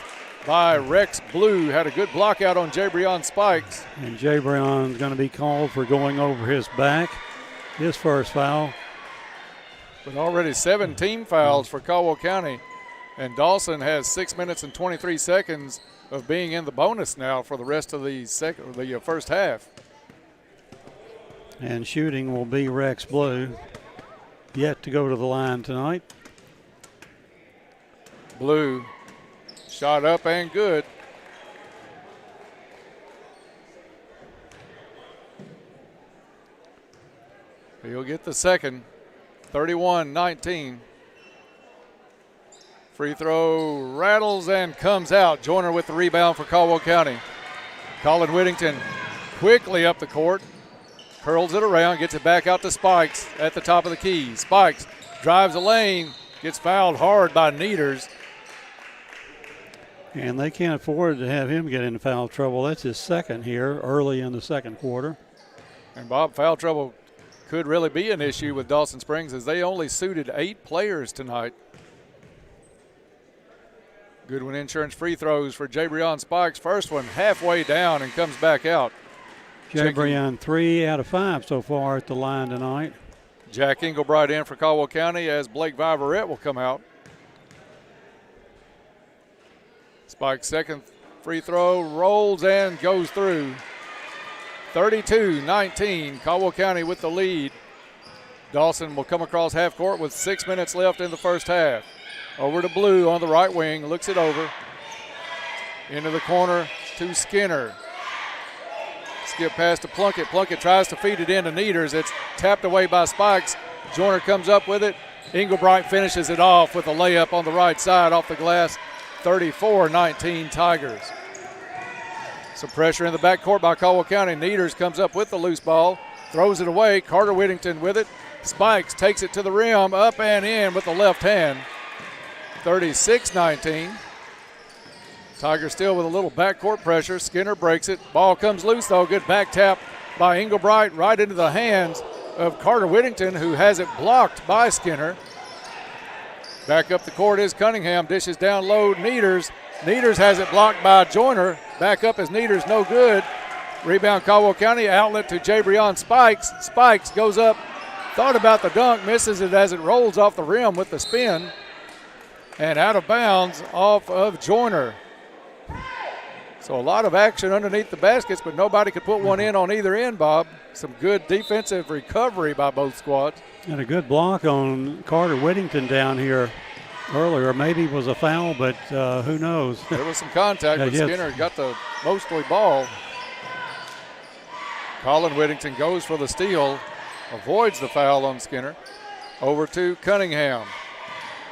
[SPEAKER 12] by Rex Blue. Had a good block out on Jabrian Spikes.
[SPEAKER 19] And Jabrion's going to be called for going over his back. His first foul.
[SPEAKER 12] But already 7 team fouls for Caldwell County. And Dawson has 6 minutes and 23 seconds of being in the bonus now for the rest of the first half.
[SPEAKER 19] And shooting will be Rex Blue. Yet to go to the line tonight.
[SPEAKER 12] Blue shot up and good. He'll get the second. 31-19. Free throw rattles and comes out. Joyner with the rebound for Caldwell County. Colin Whittington quickly up the court. Curls it around, gets it back out to Spikes at the top of the key. Spikes drives a lane, gets fouled hard by Needers.
[SPEAKER 19] And they can't afford to have him get into foul trouble. That's his second here early in the second quarter.
[SPEAKER 12] And Bob, foul trouble could really be an issue with Dawson Springs as they only suited 8 players tonight. Goodwin Insurance free throws for Jabrian Spikes. First one halfway down and comes back out.
[SPEAKER 19] Jabrian 3 out of 5 so far at the line tonight.
[SPEAKER 12] Jack Englebright in for Caldwell County as Blake Viverette will come out. Spike's second free throw rolls and goes through. 32-19, Caldwell County with the lead. Dawson will come across half court with 6 minutes left in the first half. Over to Blue on the right wing, looks it over. Into the corner to Skinner. Skip pass to Plunkett. Plunkett tries to feed it into Needers. It's tapped away by Spikes. Joyner comes up with it. Englebright finishes it off with a layup on the right side off the glass. 34-19 Tigers. Some pressure in the backcourt by Caldwell County. Needers comes up with the loose ball, throws it away. Carter Whittington with it. Spikes takes it to the rim, up and in with the left hand. 36-19. Tigers still with a little backcourt pressure. Skinner breaks it. Ball comes loose though. Good back tap by Englebright right into the hands of Carter Whittington, who has it blocked by Skinner. Back up the court is Cunningham. Dishes down low. Needers has it blocked by Joyner. Back up is Needers, no good. Rebound Caldwell County. Outlet to Jabrian Spikes. Spikes goes up. Thought about the dunk. Misses it as it rolls off the rim with the spin. And out of bounds off of Joyner. So a lot of action underneath the baskets, but nobody could put one in on either end, Bob. Some good defensive recovery by both squads.
[SPEAKER 19] And a good block on Carter Whittington down here earlier. Maybe it was a foul, but who knows?
[SPEAKER 12] There was some contact, but Skinner got the mostly ball. Colin Whittington goes for the steal, avoids the foul on Skinner. Over to Cunningham.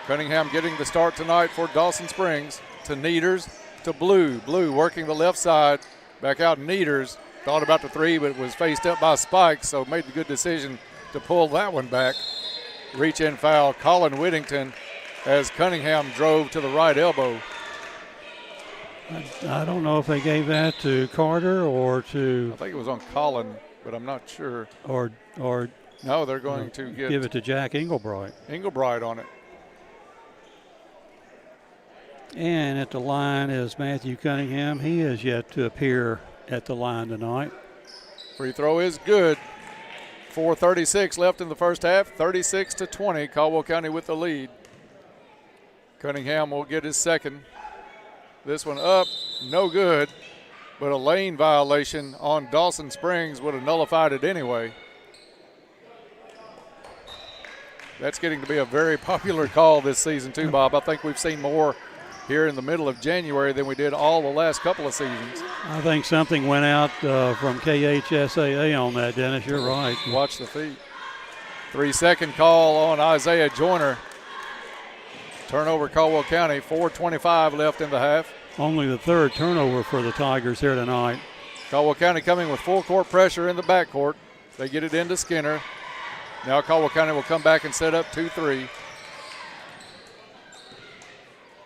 [SPEAKER 12] Cunningham getting the start tonight for Dawson Springs. To Needers, to Blue. Blue working the left side. Back out Needers. Thought about the three, but was faced up by Spikes, so made the good decision to pull that one back. Reach in foul, Colin Whittington, as Cunningham drove to the right elbow.
[SPEAKER 19] I don't know if they gave that to Carter or to.
[SPEAKER 12] I think it was on Colin, but I'm not sure.
[SPEAKER 19] Or
[SPEAKER 12] no, they're going to
[SPEAKER 19] give it to Jack Englebright.
[SPEAKER 12] Englebright on it.
[SPEAKER 19] And at the line is Matthew Cunningham. He is yet to appear at the line tonight.
[SPEAKER 12] Free throw is good. 4:36 left in the first half. 36-20. Caldwell County with the lead. Cunningham will get his second. This one up, no good, but a lane violation on Dawson Springs would have nullified it anyway. That's getting to be a very popular call this season too, Bob. I think we've seen more here in the middle of January than we did all the last couple of seasons.
[SPEAKER 19] I think something went out from KHSAA on that, Dennis. You're right.
[SPEAKER 12] Watch the feet. 3-second call on Isaiah Joyner. Turnover Caldwell County, 4:25 left in the half.
[SPEAKER 19] Only the third turnover for the Tigers here tonight.
[SPEAKER 12] Caldwell County coming with full court pressure in the backcourt. They get it into Skinner. Now Caldwell County will come back and set up 2-3.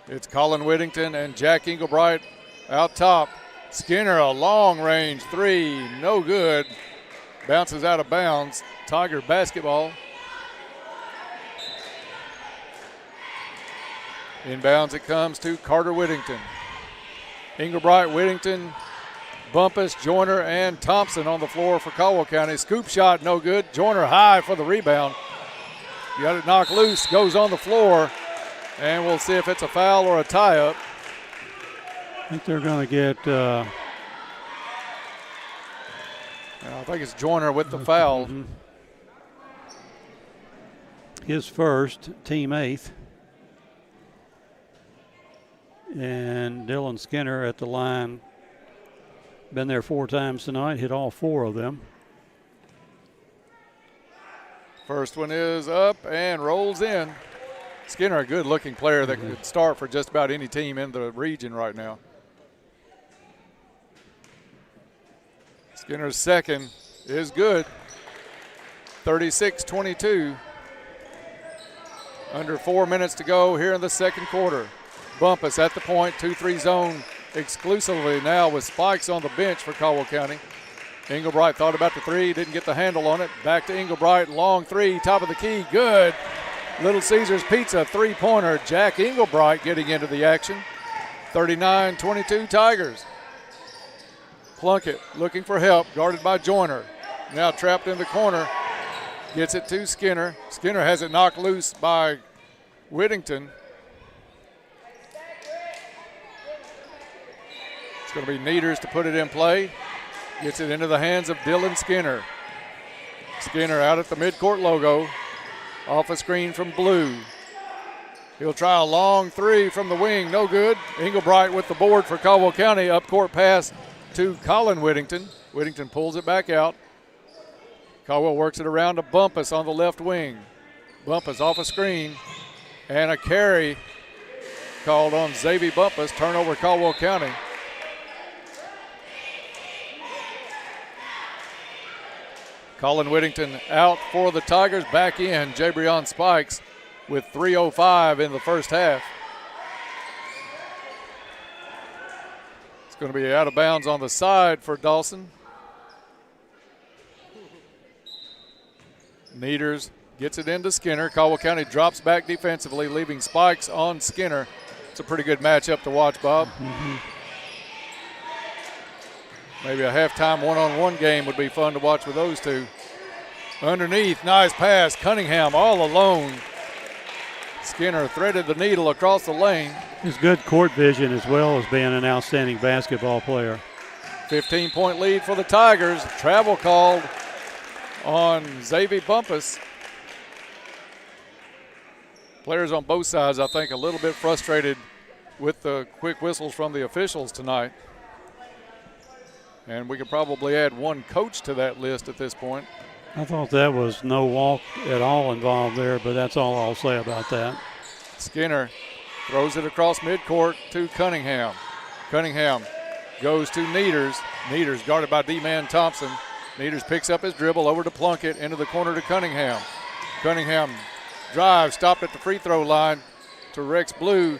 [SPEAKER 12] It's Colin Whittington and Jack Englebright out top. Skinner, a long-range three, no good. Bounces out of bounds. Tiger basketball. Inbounds it comes to Carter Whittington. Englebright, Whittington, Bumpus, Joyner, and Thompson on the floor for Caldwell County. Scoop shot, no good. Joyner high for the rebound. Got it knocked loose, goes on the floor, and we'll see if it's a foul or a tie-up.
[SPEAKER 19] I think they're going to get
[SPEAKER 12] I think it's Joyner with the foul.
[SPEAKER 19] His first, team eighth. And Dylan Skinner at the line. Been there 4 times tonight, hit all 4 of them.
[SPEAKER 12] First one is up and rolls in. Skinner, a good-looking player that could start for just about any team in the region right now. Skinner's second is good. 36-22. Under 4 minutes to go here in the second quarter. Bumpus at the point, 2-3 zone exclusively now with Spikes on the bench for Caldwell County. Englebright thought about the three, didn't get the handle on it. Back to Englebright, long three, top of the key, good. Little Caesars Pizza three-pointer. Jack Englebright getting into the action. 39-22 Tigers. Plunkett looking for help, guarded by Joyner. Now trapped in the corner, gets it to Skinner. Skinner has it knocked loose by Whittington. It's going to be Needers to put it in play. Gets it into the hands of Dylan Skinner. Skinner out at the midcourt logo. Off a screen from Blue. He'll try a long three from the wing. No good. Englebright with the board for Caldwell County. Up court pass to Colin Whittington. Whittington pulls it back out. Caldwell works it around to Bumpus on the left wing. Bumpus off a screen. And a carry called on Xavier Bumpus. Turnover Caldwell County. Colin Whittington out for the Tigers. Back in Jabrian Spikes with 3:05 in the first half. It's going to be out of bounds on the side for Dawson. Needers gets it into Skinner. Caldwell County drops back defensively, leaving Spikes on Skinner. It's a pretty good matchup to watch, Bob. Maybe a halftime one-on-one game would be fun to watch with those two. Underneath, nice pass. Cunningham all alone. Skinner threaded the needle across the lane.
[SPEAKER 19] His good court vision as well as being an outstanding basketball player.
[SPEAKER 12] 15-point lead for the Tigers. Travel called on Xavier Bumpus. Players on both sides, I think, a little bit frustrated with the quick whistles from the officials tonight. And we could probably add one coach to that list at this point.
[SPEAKER 19] I thought that was no walk at all involved there, but that's all I'll say about that.
[SPEAKER 12] Skinner throws it across midcourt to Cunningham. Cunningham goes to Needers. Needers guarded by D-Man Thompson. Needers picks up his dribble over to Plunkett, into the corner to Cunningham. Cunningham drives, stopped at the free throw line to Rex Blue.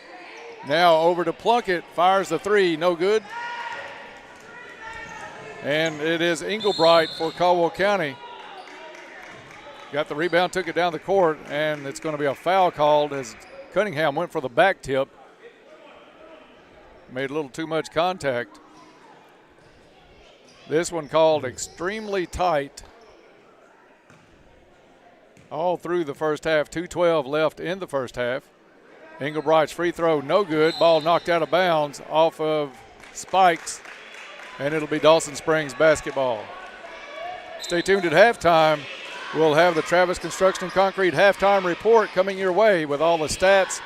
[SPEAKER 12] Now over to Plunkett, fires the three, no good. And it is Englebright for Caldwell County. Got the rebound, took it down the court, and it's going to be a foul called as Cunningham went for the back tip. Made a little too much contact. This one called extremely tight. All through the first half, 2:12 left in the first half. Englebright's free throw, no good. Ball knocked out of bounds off of Spikes, and it'll be Dawson Springs basketball. Stay tuned at halftime. We'll have the Travis Construction and Concrete halftime report coming your way with all the stats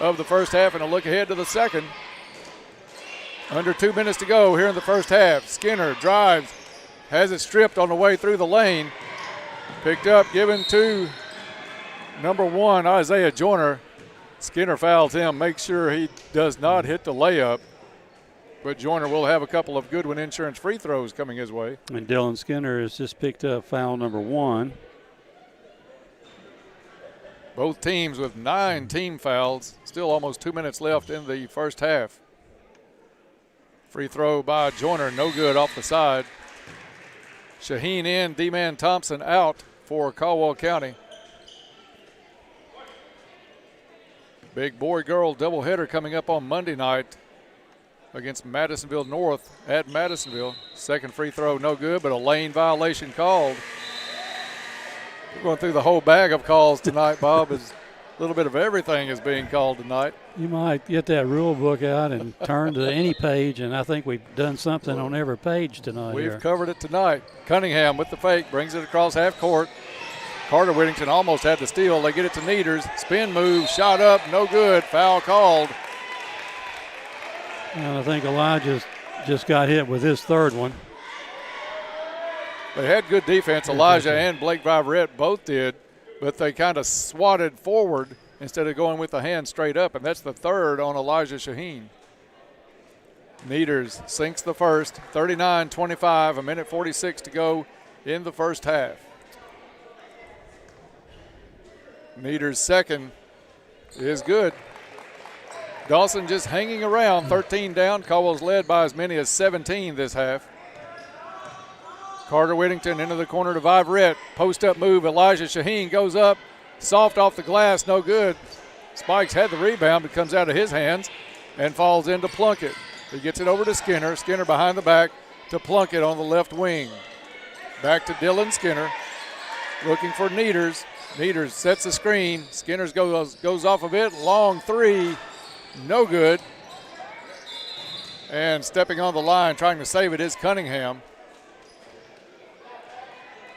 [SPEAKER 12] of the first half and a look ahead to the second. Under 2 minutes to go here in the first half. Skinner drives, has it stripped on the way through the lane. Picked up, given to number 1, Isaiah Joyner. Skinner fouls him, makes sure he does not hit the layup. But Joyner will have a couple of Goodwin Insurance free throws coming his way.
[SPEAKER 19] And Dylan Skinner has just picked up foul number 1.
[SPEAKER 12] Both teams with 9 team fouls. Still almost 2 minutes left in the first half. Free throw by Joyner, no good off the side. Shaheen in, D-Man Thompson out for Caldwell County. Big boy-girl doubleheader coming up on Monday night against Madisonville North at Madisonville. Second free throw, no good, but a lane violation called. We're going through the whole bag of calls tonight, Bob. As a little bit of everything is being called tonight.
[SPEAKER 19] You might get that rule book out and turn to any page, and I think we've done something on every page tonight.
[SPEAKER 12] We've covered it tonight. Cunningham with the fake, brings it across half court. Carter Whittington almost had the steal. They get it to Needers. Spin move, shot up, no good. Foul called.
[SPEAKER 19] And I think Elijah just got hit with his third one.
[SPEAKER 12] They had good defense. Elijah and Blake Viverette both did, but they kind of swatted forward instead of going with the hand straight up, and that's the third on Elijah Shaheen. Needers sinks the first, 39-25, a minute 46 to go in the first half. Needers' second is good. Dawson just hanging around, 13 down. Caldwell's led by as many as 17 this half. Carter Whittington into the corner to Viverette. Post-up move, Elijah Shaheen goes up. Soft off the glass, no good. Spikes had the rebound, but comes out of his hands and falls into Plunkett. He gets it over to Skinner. Skinner behind the back to Plunkett on the left wing. Back to Dylan Skinner. Looking for Needers. Needers sets the screen. Skinner goes off of it. Long three. No good. And stepping on the line, trying to save it, is Cunningham.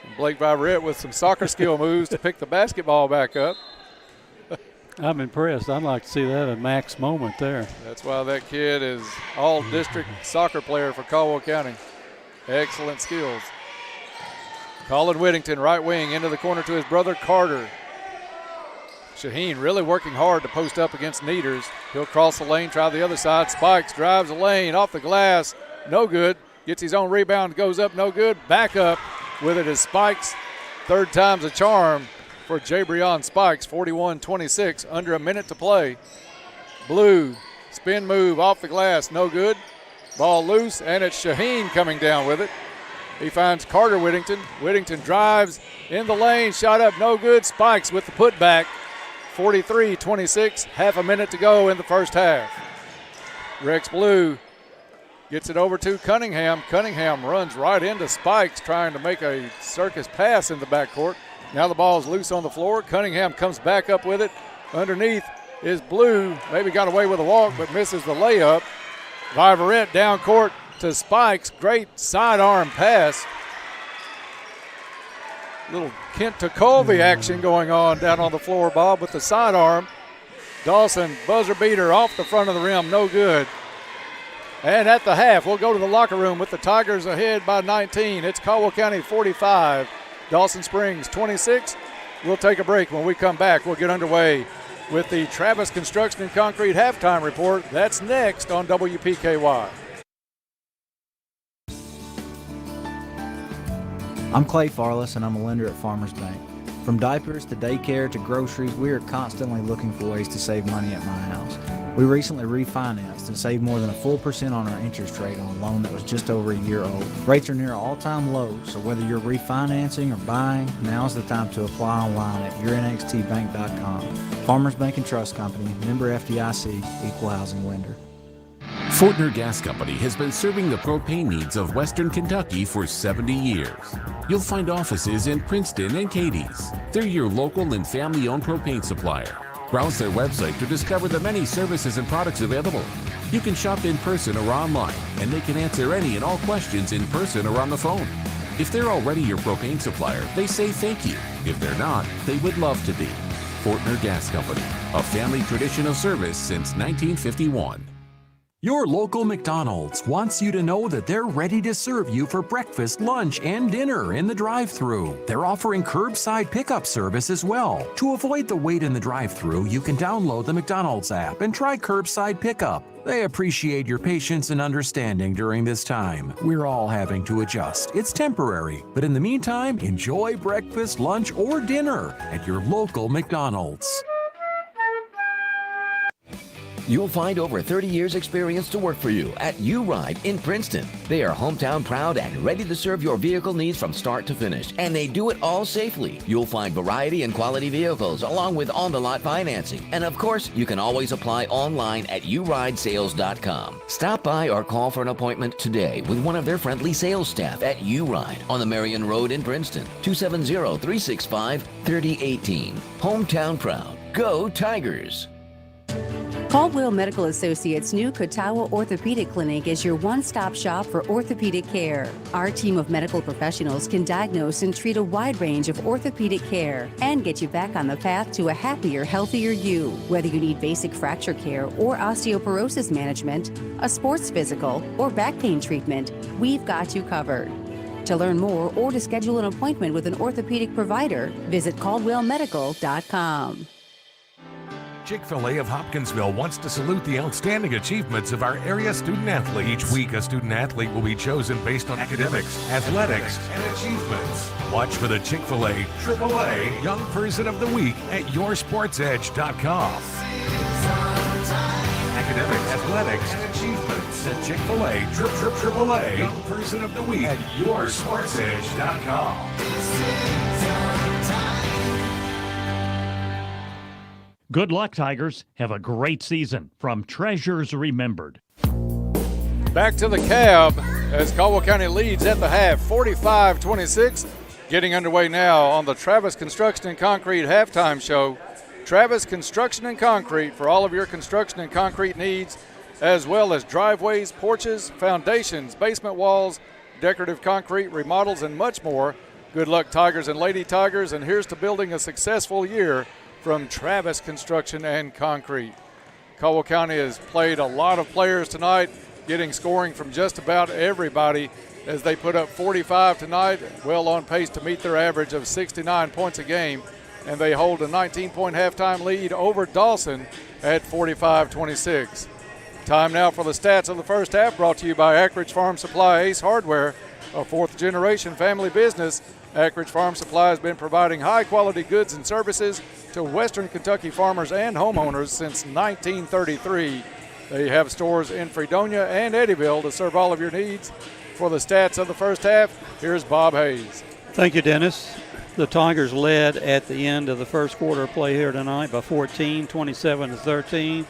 [SPEAKER 12] And Blake Viverette with some soccer skill moves to pick the basketball back up.
[SPEAKER 19] I'm impressed. I'd like to see that a Max moment there.
[SPEAKER 12] That's why that kid is all-district soccer player for Caldwell County. Excellent skills. Colin Whittington, right wing, into the corner to his brother Carter. Shaheen really working hard to post up against Needers. He'll cross the lane, try the other side. Spikes, drives the lane, off the glass, no good. Gets his own rebound, goes up, no good. Back up with it is Spikes. Third time's a charm for Jabrian Spikes, 41-26, under a minute to play. Blue, spin move, off the glass, no good. Ball loose, and it's Shaheen coming down with it. He finds Carter Whittington. Whittington drives in the lane, shot up, no good. Spikes with the putback. 43-26, half a minute to go in the first half. Rex Blue gets it over to Cunningham. Cunningham runs right into Spikes, trying to make a circus pass in the backcourt. Now the ball is loose on the floor. Cunningham comes back up with it. Underneath is Blue. Maybe got away with a walk, but misses the layup. Viverette down court to Spikes. Great sidearm pass. Little Kent Colby action going on down on the floor, Bob, with the sidearm. Dawson, buzzer beater off the front of the rim, no good. And at the half, we'll go to the locker room with the Tigers ahead by 19. It's Caldwell County 45, Dawson Springs 26. We'll take a break. When we come back, we'll get underway with the Travis Construction and Concrete halftime report. That's next on WPKY.
[SPEAKER 15] I'm Clay Farless, and I'm a lender at Farmers Bank. From diapers to daycare to groceries, we are constantly looking for ways to save money at my house. We recently refinanced and saved more than a full % on our interest rate on a loan that was just over a year old. Rates are near all-time lows, so whether you're refinancing or buying, now's the time to apply online at yournxtbank.com. Farmers Bank and Trust Company, member FDIC, equal housing lender.
[SPEAKER 16] Fortner Gas Company has been serving the propane needs of Western Kentucky for 70 years. You'll find offices in Princeton and Cadiz. They're your local and family-owned propane supplier. Browse their website to discover the many services and products available. You can shop in person or online, and they can answer any and all questions in person or on the phone. If they're already your propane supplier, they say thank you. If they're not, they would love to be. Fortner Gas Company, a family tradition of service since 1951.
[SPEAKER 23] Your local McDonald's wants you to know that they're ready to serve you for breakfast, lunch, and dinner in the drive-thru. They're offering curbside pickup service as well. To avoid the wait in the drive-thru, you can download the McDonald's app and try curbside pickup. They appreciate your patience and understanding during this time. We're all having to adjust. It's temporary, but in the meantime, enjoy breakfast, lunch, or dinner at your local McDonald's.
[SPEAKER 5] You'll find over 30 years experience to work for you at U-Ride in Princeton. They are hometown proud and ready to serve your vehicle needs from start to finish, and they do it all safely. You'll find variety and quality vehicles along with on-the-lot financing. And of course, you can always apply online at uridesales.com. Stop by or call for an appointment today with one of their friendly sales staff at U-Ride on the Marion Road in Princeton, 270-365-3018. Hometown proud. Go Tigers!
[SPEAKER 18] Caldwell Medical Associates' new Katawa Orthopedic Clinic is your one-stop shop for orthopedic care. Our team of medical professionals can diagnose and treat a wide range of orthopedic care and get you back on the path to a happier, healthier you. Whether you need basic fracture care or osteoporosis management, a sports physical, or back pain treatment, we've got you covered. To learn more or to schedule an appointment with an orthopedic provider, visit caldwellmedical.com.
[SPEAKER 17] Chick-fil-A of Hopkinsville wants to salute the outstanding achievements of our area student athlete. Each week, a student athlete will be chosen based on academics, athletics, and achievements. Watch for the Chick-fil-A AAA Young Person of the Week at yoursportsedge.com. Academics, athletics, and achievements at Chick-fil-A AAA Young Person of the Week at yoursportsedge.com.
[SPEAKER 3] Good luck, Tigers. Have a great season. From Treasures Remembered.
[SPEAKER 12] Back to the cab as Caldwell County leads at the half, 45-26. Getting underway now on the Travis Construction and Concrete halftime show. Travis Construction and Concrete for all of your construction and concrete needs, as well as driveways, porches, foundations, basement walls, decorative concrete, remodels, and much more. Good luck, Tigers and Lady Tigers, and here's to building a successful year from Travis Construction and Concrete. Caldwell County has played a lot of players tonight, getting scoring from just about everybody as they put up 45 tonight, well on pace to meet their average of 69 points a game, and they hold a 19-point halftime lead over Dawson at 45-26. Time now for the stats of the first half, brought to you by Ackridge Farm Supply Ace Hardware, a fourth-generation family business. Ackridge Farm Supply has been providing high-quality goods and services to Western Kentucky farmers and homeowners since 1933. They have stores in Fredonia and Eddyville to serve all of your needs. For the stats of the first half, here's Bob Hayes.
[SPEAKER 19] Thank you, Dennis. The Tigers led at the end of the first quarter of play here tonight by 14, 27-13.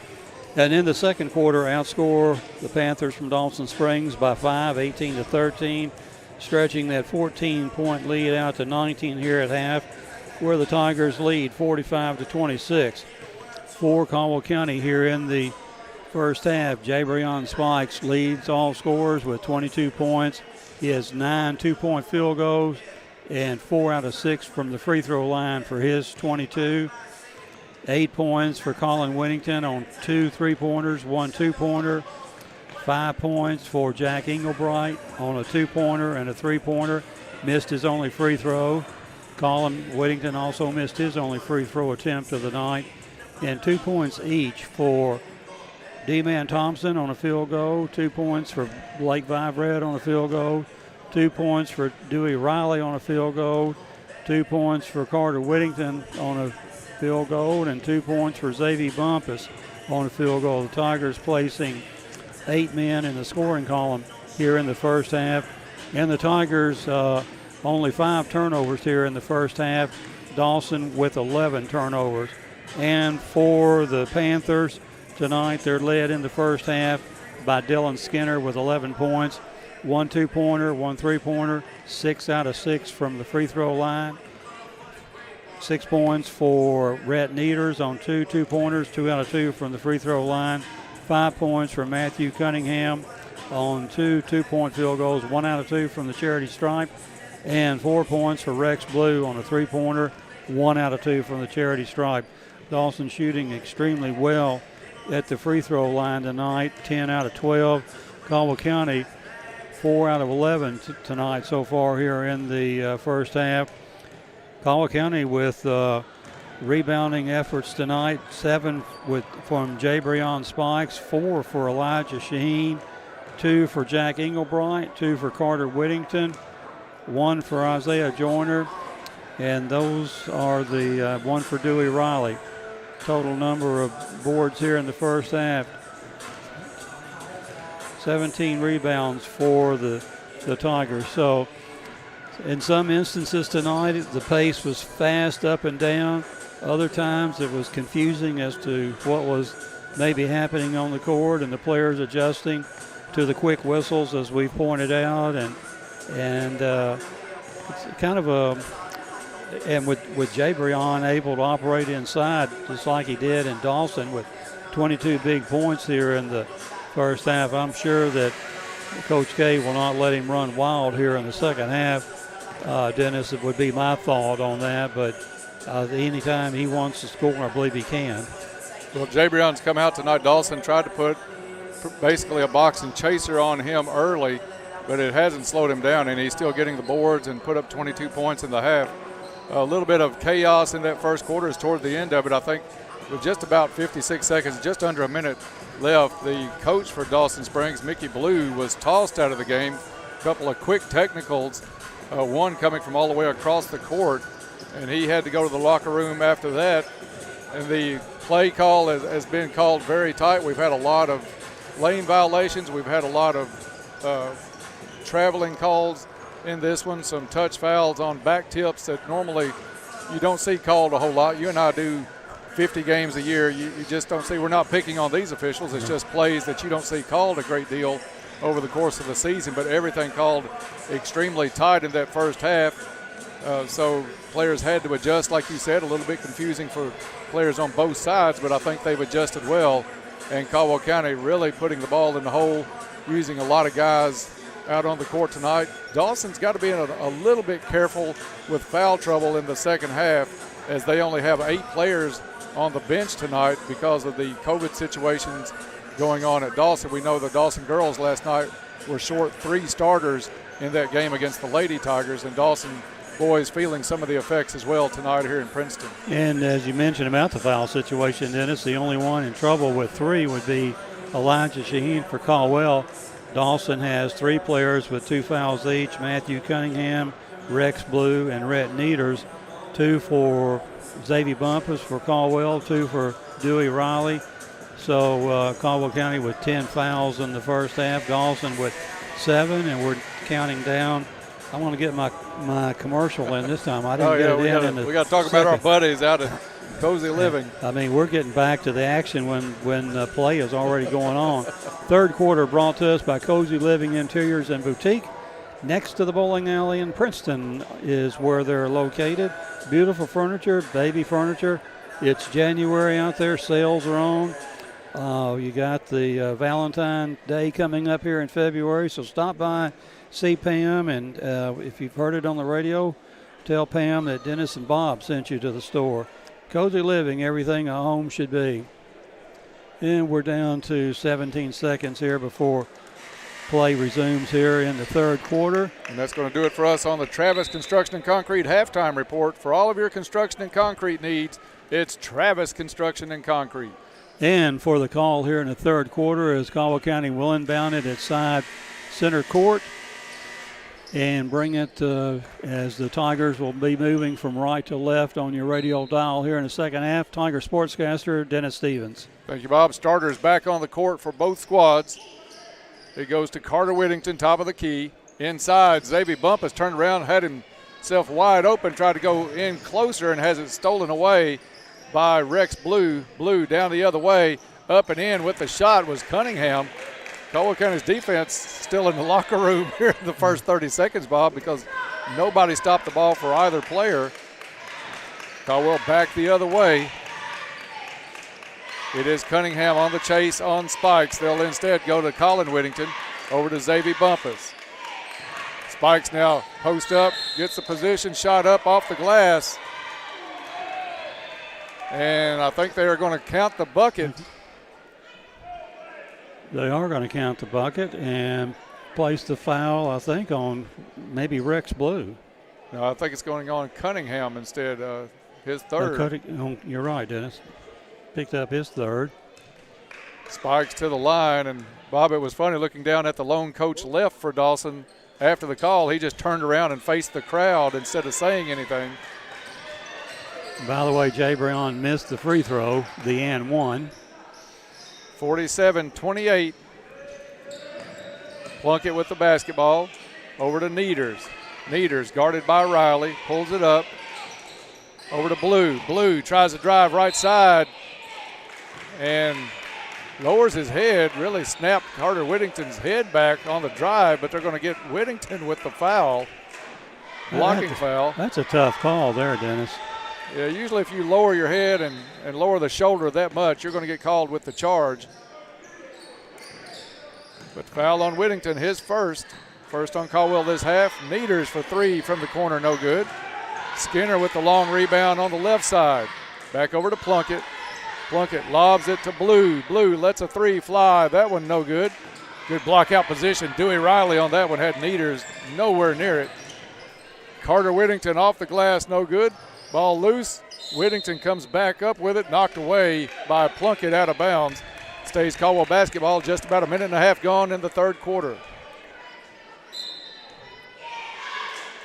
[SPEAKER 19] And in the second quarter, outscore the Panthers from Dawson Springs by 5, 18-13. Stretching that 14-point lead out to 19 here at half, where the Tigers lead 45-26. For Caldwell County here in the first half, Jabrian Spikes leads all scorers with 22 points. He has 9 two-point field goals and 4 out of 6 from the free throw line for his 22. 8 points for Colin Whittington on 2 3-pointers, 1 2-pointer. 5 points for Jack Engelbright on a 2-pointer and a 3-pointer. Missed his only free throw. Colin Whittington also missed his only free throw attempt of the night. And 2 points each for D-Man Thompson on a field goal. 2 points for Blake Vivred on a field goal. 2 points for Dewey Riley on a field goal. 2 points for Carter Whittington on a field goal. And 2 points for Xavier Bumpus on a field goal. The Tigers placing 8 men in the scoring column here in the first half. And the Tigers only 5 turnovers here in the first half. Dawson with 11 turnovers. And for the Panthers tonight, they're led in the first half by Dylan Skinner with 11 points. 1 2-pointer, 1 3-pointer, 6 out of 6 from the free throw line. 6 points for Rhett Nieders on 2 2-pointers, 2 out of 2 from the free throw line. 5 points for Matthew Cunningham on 2 2-point field goals, 1 out of 2 from the charity stripe. And 4 points for Rex Blue on a 3-pointer, 1 out of 2 from the charity stripe. Dawson shooting extremely well at the free throw line tonight, 10 out of 12. Caldwell County, 4 out of 11 tonight so far here in the first half. Caldwell County with rebounding efforts tonight, 7 from Jabrian Spikes, 4 for Elijah Shaheen, 2 for Jack Englebright, 2 for Carter Whittington, 1 for Isaiah Joyner, and those are the 1 for Dewey Riley. Total number of boards here in the first half, 17 rebounds for the Tigers. So in some instances tonight, the pace was fast up and down. Other times it was confusing as to what was maybe happening on the court, and the players adjusting to the quick whistles, as we pointed out, and it's kind of and with Jabrian able to operate inside just like he did in Dawson with 22 big points here in the first half. I'm sure that Coach K will not let him run wild here in the second half. Dennis, it would be my thought on that, but anytime he wants to score, I believe he can.
[SPEAKER 12] Well, Jabrian's come out tonight. Dawson tried to put basically a boxing chaser on him early, but it hasn't slowed him down, and he's still getting the boards and put up 22 points in the half. A little bit of chaos in that first quarter is toward the end of it. I think with just about 56 seconds, just under a minute left, the coach for Dawson Springs, Mickey Blue, was tossed out of the game. A couple of quick technicals, one coming from all the way across the court, and he had to go to the locker room after that. And the play call has been called very tight. We've had a lot of lane violations. We've had a lot of traveling calls in this one, some touch fouls on back tips that normally you don't see called a whole lot. You and I do 50 games a year. You just don't see. We're not picking on these officials. It's just plays that you don't see called a great deal over the course of the season, but everything called extremely tight in that first half. So players had to adjust, like you said, a little bit confusing for players on both sides, but I think they've adjusted well. And Caldwell County really putting the ball in the hole, using a lot of guys out on the court tonight. Dawson's got to be a little bit careful with foul trouble in the second half, as they only have 8 players on the bench tonight because of the COVID situations going on at Dawson. We know the Dawson girls last night were short 3 starters in that game against the Lady Tigers, and Dawson boys feeling some of the effects as well tonight here in Princeton.
[SPEAKER 19] And as you mentioned about the foul situation, Dennis, the only one in trouble with 3 would be Elijah Shaheen for Caldwell. Dawson has 3 players with 2 fouls each: Matthew Cunningham, Rex Blue, and Rhett Nieders. 2 for Xavier Bumpus for Caldwell, 2 for Dewey Riley. So Caldwell County with 10 fouls in the first half, Dawson with 7, and we're counting down. I want to get my commercial in this time. I didn't get it in.
[SPEAKER 12] We got to talk about our buddies out at Cozy Living.
[SPEAKER 19] I mean, we're getting back to the action when play is already going on. Third quarter brought to us by Cozy Living Interiors and Boutique. Next to the bowling alley in Princeton is where they're located. Beautiful furniture, baby furniture. It's January out there. Sales are on. You got the Valentine's Day coming up here in February, so stop by, see Pam, and if you've heard it on the radio, tell Pam that Dennis and Bob sent you to the store. Cozy Living, everything a home should be. And we're down to 17 seconds here before play resumes here in the third quarter.
[SPEAKER 12] And that's going to do it for us on the Travis Construction and Concrete halftime report. For all of your construction and concrete needs, it's Travis Construction and Concrete.
[SPEAKER 19] And for the call here in the third quarter, as Caldwell County will inbound it at side center court and bring it as the Tigers will be moving from right to left on your radio dial here in the second half. Tiger sportscaster Dennis Stevens.
[SPEAKER 12] Thank you, Bob. Starters back on the court for both squads. It goes to Carter Whittington, top of the key. Inside, Xavier Bumpus turned around, had himself wide open, tried to go in closer, and has it stolen away by Rex Blue. Blue down the other way, up and in with the shot was Cunningham. Caldwell County's defense still in the locker room here in the first 30 seconds, Bob, because nobody stopped the ball for either player. Caldwell back the other way. It is Cunningham on the chase on Spikes. They'll instead go to Colin Whittington, over to Xavier Bumpus. Spikes now post up, gets the position shot up off the glass. And I think they are going to count the bucket.
[SPEAKER 19] They are going to count the bucket and place the foul, I think, on maybe Rex Blue.
[SPEAKER 12] No, I think it's going on Cunningham instead, his third.
[SPEAKER 19] You're right, Dennis. Picked up his third.
[SPEAKER 12] Spikes to the line, and Bob, it was funny looking down at the lone coach left for Dawson after the call. He just turned around and faced the crowd instead of saying anything.
[SPEAKER 19] By the way, Jabrian missed the free throw, the and one.
[SPEAKER 12] 47-28. Plunkett with the basketball. Over to Needers. Needers guarded by Riley. Pulls it up. Over to Blue. Blue tries to drive right side and lowers his head. Really snapped Carter Whittington's head back on the drive, but they're going to get Whittington with the foul. Blocking foul.
[SPEAKER 19] That's a tough call there, Dennis.
[SPEAKER 12] Yeah, usually if you lower your head and lower the shoulder that much, you're going to get called with the charge. But foul on Whittington, his first. First on Caldwell this half. Needers for three from the corner, no good. Skinner with the long rebound on the left side. Back over to Plunkett. Plunkett lobs it to Blue. Blue lets a three fly. That one no good. Good block out position. Dewey Riley on that one had Needers nowhere near it. Carter Whittington off the glass, no good. Ball loose. Whittington comes back up with it, knocked away by Plunkett out of bounds. Stays Caldwell basketball, just about a minute and a half gone in the third quarter.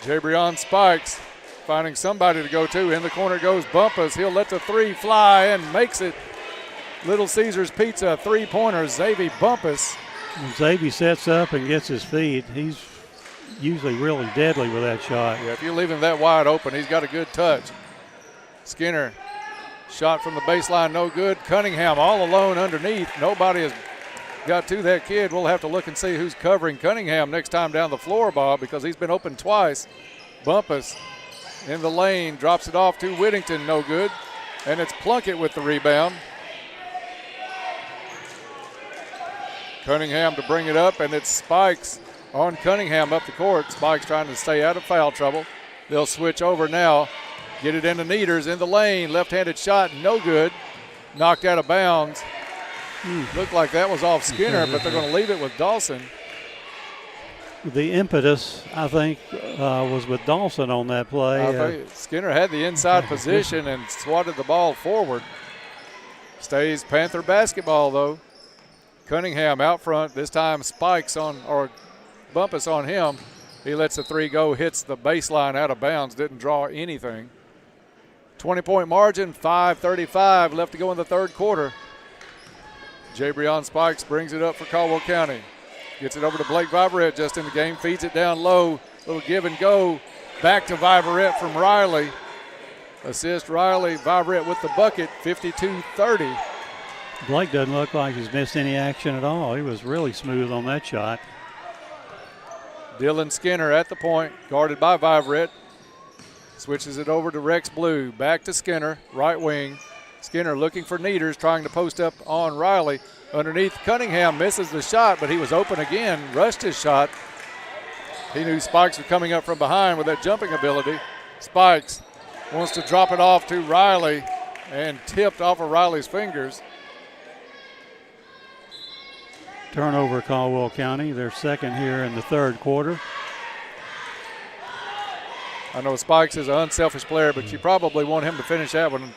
[SPEAKER 12] Jabrian Spikes finding somebody to go to. In the corner goes Bumpus. He'll let the three fly and makes it. Little Caesars Pizza three-pointer, Xavier Bumpus.
[SPEAKER 19] When Xavier sets up and gets his feet, he's usually really deadly with that shot.
[SPEAKER 12] Yeah, if you leave him that wide open, he's got a good touch. Skinner, shot from the baseline, no good. Cunningham all alone underneath. Nobody has got to that kid. We'll have to look and see who's covering Cunningham next time down the floor, Bob, because he's been open twice. Bumpus in the lane, drops it off to Whittington, no good. And it's Plunkett with the rebound. Cunningham to bring it up, and it's Spikes on Cunningham up the court. Spikes trying to stay out of foul trouble. They'll switch over now. Get it into Needers in the lane. Left-handed shot, no good. Knocked out of bounds. Looked like that was off Skinner, but they're going to leave it with Dawson.
[SPEAKER 19] The impetus, I think, was with Dawson on that play.
[SPEAKER 12] I think Skinner had the inside position and swatted the ball forward. Stays Panther basketball, though. Cunningham out front. This time Spikes on, or Bumpus on him. He lets the three go, hits the baseline out of bounds, didn't draw anything. 20-point margin, 5:35 left to go in the third quarter. Jabrian Spikes brings it up for Caldwell County. Gets it over to Blake Viverette just in the game, feeds it down low. Little give and go. Back to Viverette from Riley. Assist Riley, Viverette with the bucket, 52-30.
[SPEAKER 19] Blake doesn't look like he's missed any action at all. He was really smooth on that shot.
[SPEAKER 12] Dylan Skinner at the point, guarded by Viverette. Switches it over to Rex Blue. Back to Skinner, right wing. Skinner looking for Needers, trying to post up on Riley. Underneath, Cunningham misses the shot, but he was open again, rushed his shot. He knew Spikes was coming up from behind with that jumping ability. Spikes wants to drop it off to Riley and tipped off of Riley's fingers.
[SPEAKER 19] Turnover, Caldwell County, their second here in the third quarter.
[SPEAKER 12] I know Spikes is an unselfish player, but you probably want him to finish that one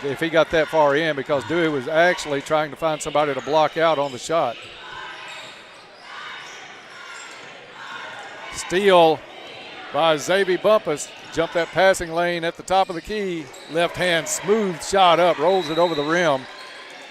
[SPEAKER 12] if he got that far in, because Dewey was actually trying to find somebody to block out on the shot. Steal by Xavier Bumpus. Jumped that passing lane at the top of the key. Left hand, smooth shot up, rolls it over the rim.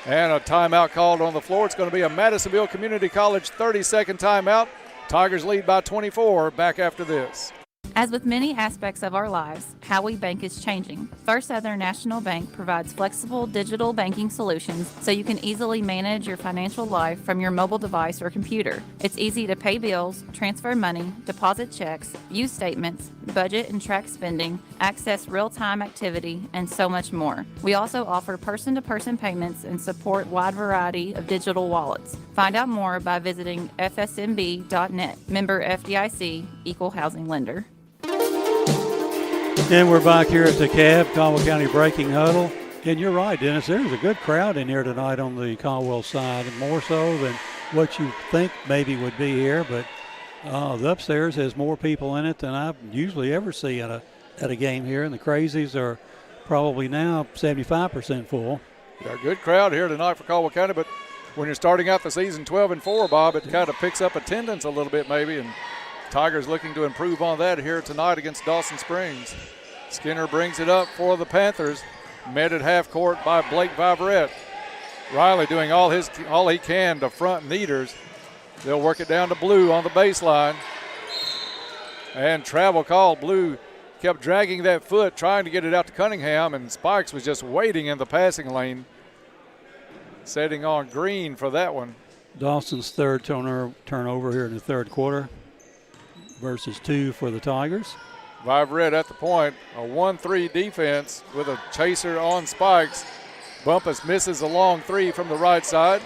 [SPEAKER 12] And a timeout called on the floor. It's going to be a Madisonville Community College 30-second timeout. Tigers lead by 24. Back after this.
[SPEAKER 20] As with many aspects of our lives, how we bank is changing. First Southern National Bank provides flexible digital banking solutions so you can easily manage your financial life from your mobile device or computer. It's easy to pay bills, transfer money, deposit checks, view statements, budget and track spending, access real-time activity, and so much more. We also offer person-to-person payments and support a wide variety of digital wallets. Find out more by visiting fsmb.net. Member FDIC, Equal Housing Lender.
[SPEAKER 19] And we're back here at the CAB, Caldwell County Breaking Huddle. And you're right, Dennis, there's a good crowd in here tonight on the Caldwell side, more so than what you think maybe would be here. But the upstairs has more people in it than I usually ever see at a game here. And the Crazies are probably now 75% full.
[SPEAKER 12] Yeah, a good crowd here tonight for Caldwell County, but when you're starting out the season 12-4, Bob, it kind of picks up attendance a little bit maybe, and Tigers looking to improve on that here tonight against Dawson Springs. Skinner brings it up for the Panthers, met at half court by Blake Viverette. Riley doing all he can to front Neaters. They'll work it down to Blue on the baseline. And travel call. Blue kept dragging that foot, trying to get it out to Cunningham, and Spikes was just waiting in the passing lane, setting on Green for that one.
[SPEAKER 19] Dawson's third turnover here in the third quarter versus 2 for the Tigers.
[SPEAKER 12] Viverette at the point, a 1-3 defense with a chaser on Spikes. Bumpus misses a long 3 from the right side.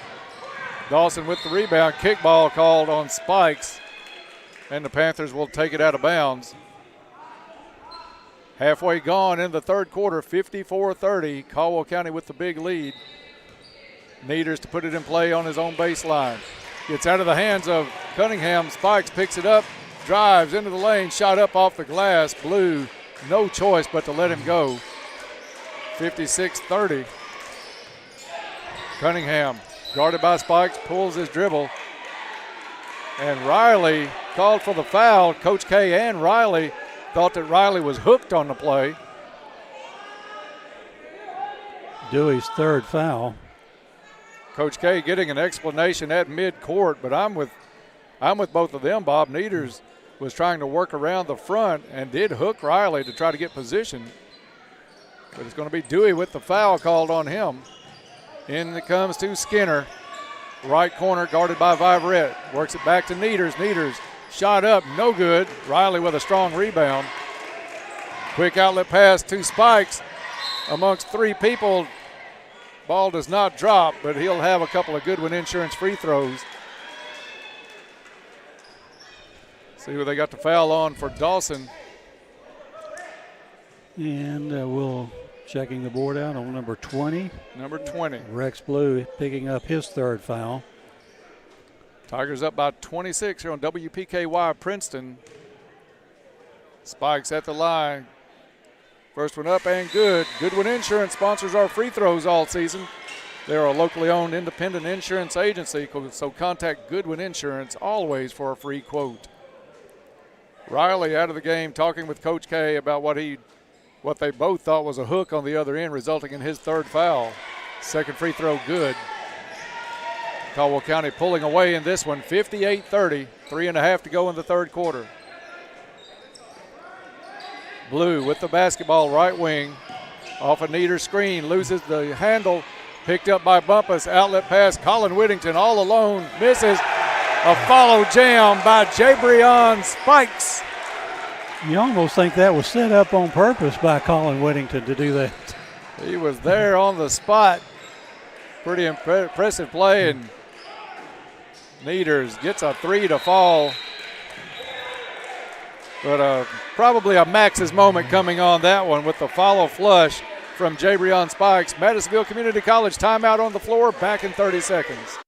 [SPEAKER 12] Dawson with the rebound, kickball called on Spikes, and the Panthers will take it out of bounds. Halfway gone in the third quarter, 54-30. Caldwell County with the big lead. Neaters to put it in play on his own baseline. Gets out of the hands of Cunningham. Spikes picks it up, drives into the lane, shot up off the glass. Blue, no choice but to let him go. 56-30. Cunningham, guarded by Spikes, pulls his dribble. And Riley called for the foul. Coach K and Riley thought that Riley was hooked on the play.
[SPEAKER 19] Dewey's third foul.
[SPEAKER 12] Coach K getting an explanation at midcourt, but I'm with both of them. Bob Neaters was trying to work around the front and did hook Riley to try to get position. But it's going to be Dewey with the foul called on him. In it comes to Skinner. Right corner guarded by Viverette. Works it back to Neaters. Neaters shot up, no good. Riley with a strong rebound. Quick outlet pass to Spikes. Amongst 3 people, ball does not drop, but he'll have a couple of Goodwin Insurance free throws. See who they got the foul on for Dawson.
[SPEAKER 19] And we'll checking the board out on number 20.
[SPEAKER 12] Number 20.
[SPEAKER 19] Rex Blue picking up his third foul.
[SPEAKER 12] Tigers up by 26 here on WPKY Princeton. Spikes at the line. First one up and good. Goodwin Insurance sponsors our free throws all season. They're a locally owned independent insurance agency, so contact Goodwin Insurance always for a free quote. Riley out of the game talking with Coach K about what they both thought was a hook on the other end, resulting in his third foul. Second free throw good. Caldwell County pulling away in this one, 58-30, 3.5 to go in the third quarter. Blue with the basketball, right wing. Off a Neater screen, loses the handle. Picked up by Bumpus, outlet pass. Colin Whittington all alone, misses. A follow jam by Jabrian Spikes.
[SPEAKER 19] You almost think that was set up on purpose by Colin Whittington to do that.
[SPEAKER 12] He was there on the spot. Pretty impressive play, and Neaters gets a 3 to fall. But probably a Max's moment coming on that one with the follow flush from Jabrian Spikes. Madisonville Community College timeout on the floor, back in 30 seconds.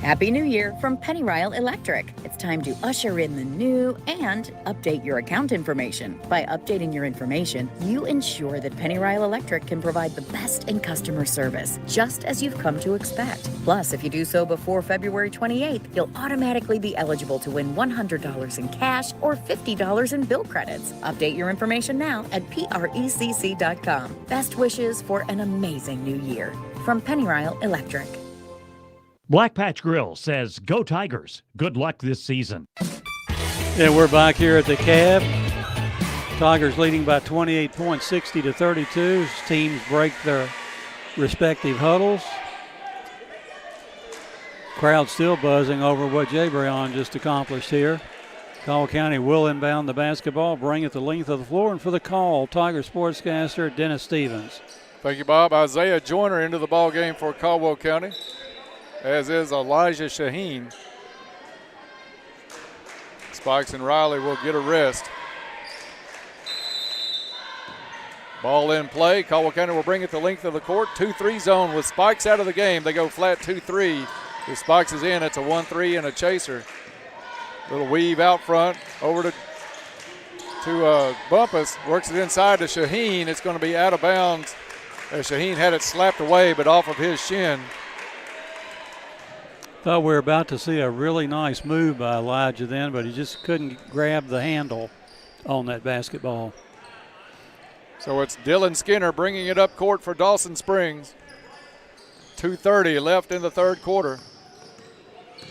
[SPEAKER 21] Happy New Year from Pennyrile Electric. It's time to usher in the new and update your account information. By updating your information, you ensure that Pennyrile Electric can provide the best in customer service, just as you've come to expect. Plus, if you do so before February 28th, you'll automatically be eligible to win $100 in cash or $50 in bill credits. Update your information now at precc.com. Best wishes for an amazing new year from Pennyrile Electric.
[SPEAKER 3] Black Patch Grill says, "Go Tigers. Good luck this season."
[SPEAKER 19] And we're back here at the CAB. Tigers leading by 28 points, 60-32. As teams break their respective huddles. Crowd still buzzing over what Jabrian just accomplished here. Caldwell County will inbound the basketball, bring it the length of the floor, and for the call, Tiger sportscaster Dennis Stevens.
[SPEAKER 12] Thank you, Bob. Isaiah Joyner into the ball game for Caldwell County, as is Elijah Shaheen. Spikes and Riley will get a rest. Ball in play. Caldwell County will bring it the length of the court. 2-3 zone with Spikes out of the game. They go flat 2-3. If Spikes is in, it's a 1-3 and a chaser. Little weave out front over to Bumpus. Works it inside to Shaheen. It's going to be out of bounds. Shaheen had it slapped away, but off of his shin.
[SPEAKER 19] Thought we were about to see a really nice move by Elijah then, but he just couldn't grab the handle on that basketball.
[SPEAKER 12] So it's Dylan Skinner bringing it up court for Dawson Springs. 2:30 left in the third quarter.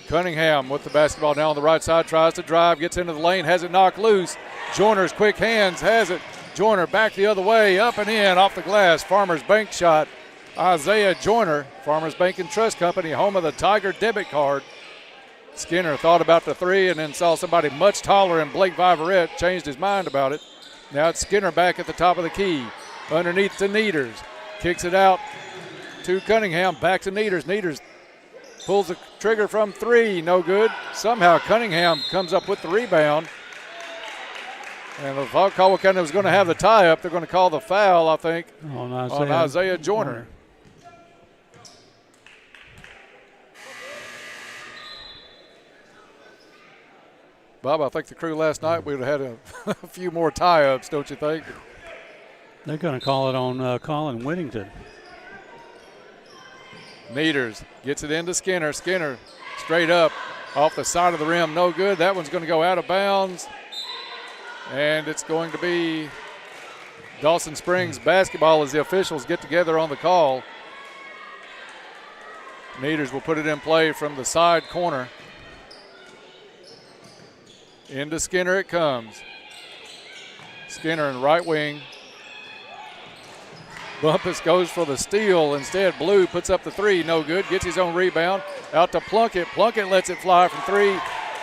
[SPEAKER 12] Cunningham with the basketball now on the right side, tries to drive, gets into the lane, has it knocked loose. Joyner's quick hands has it. Joyner back the other way, up and in, off the glass. Farmers Bank shot. Isaiah Joyner, Farmers Bank and Trust Company, home of the Tiger debit card. Skinner thought about the three and then saw somebody much taller in Blake Viverette, changed his mind about it. Now it's Skinner back at the top of the key. Underneath to Needers. Kicks it out to Cunningham. Back to Needers. Needers pulls the trigger from three. No good. Somehow Cunningham comes up with the rebound. And if Caldwell County was going to have the tie-up, they're going to call the foul, I think, on Isaiah Joyner. Bob, I think the crew last night we would have had a few more tie-ups, don't you think?
[SPEAKER 19] They're going to call it on Colin Whittington.
[SPEAKER 12] Needers gets it into Skinner. Skinner straight up off the side of the rim. No good. That one's going to go out of bounds. And it's going to be Dawson Springs basketball as the officials get together on the call. Needers will put it in play from the side corner. Into Skinner it comes. Skinner in right wing. Bumpus goes for the steal. Instead, Blue puts up the three. No good. Gets his own rebound. Out to Plunkett. Plunkett lets it fly from three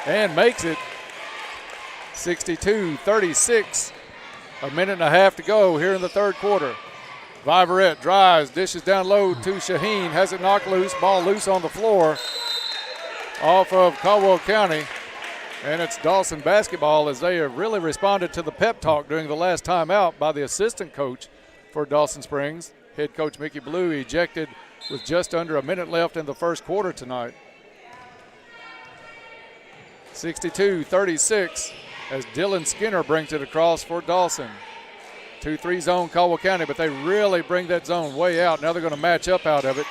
[SPEAKER 12] and makes it. 62-36. A minute and a half to go here in the third quarter. Viverette drives, dishes down low to Shaheen. Has it knocked loose. Ball loose on the floor. Off of Caldwell County. And it's Dawson basketball as they have really responded to the pep talk during the last timeout by the assistant coach for Dawson Springs. Head coach Mickey Blue ejected with just under a minute left in the first quarter tonight. 62-36 as Dylan Skinner brings it across for Dawson. 2-3 zone Caldwell County, but they really bring that zone way out. Now they're going to match up out of it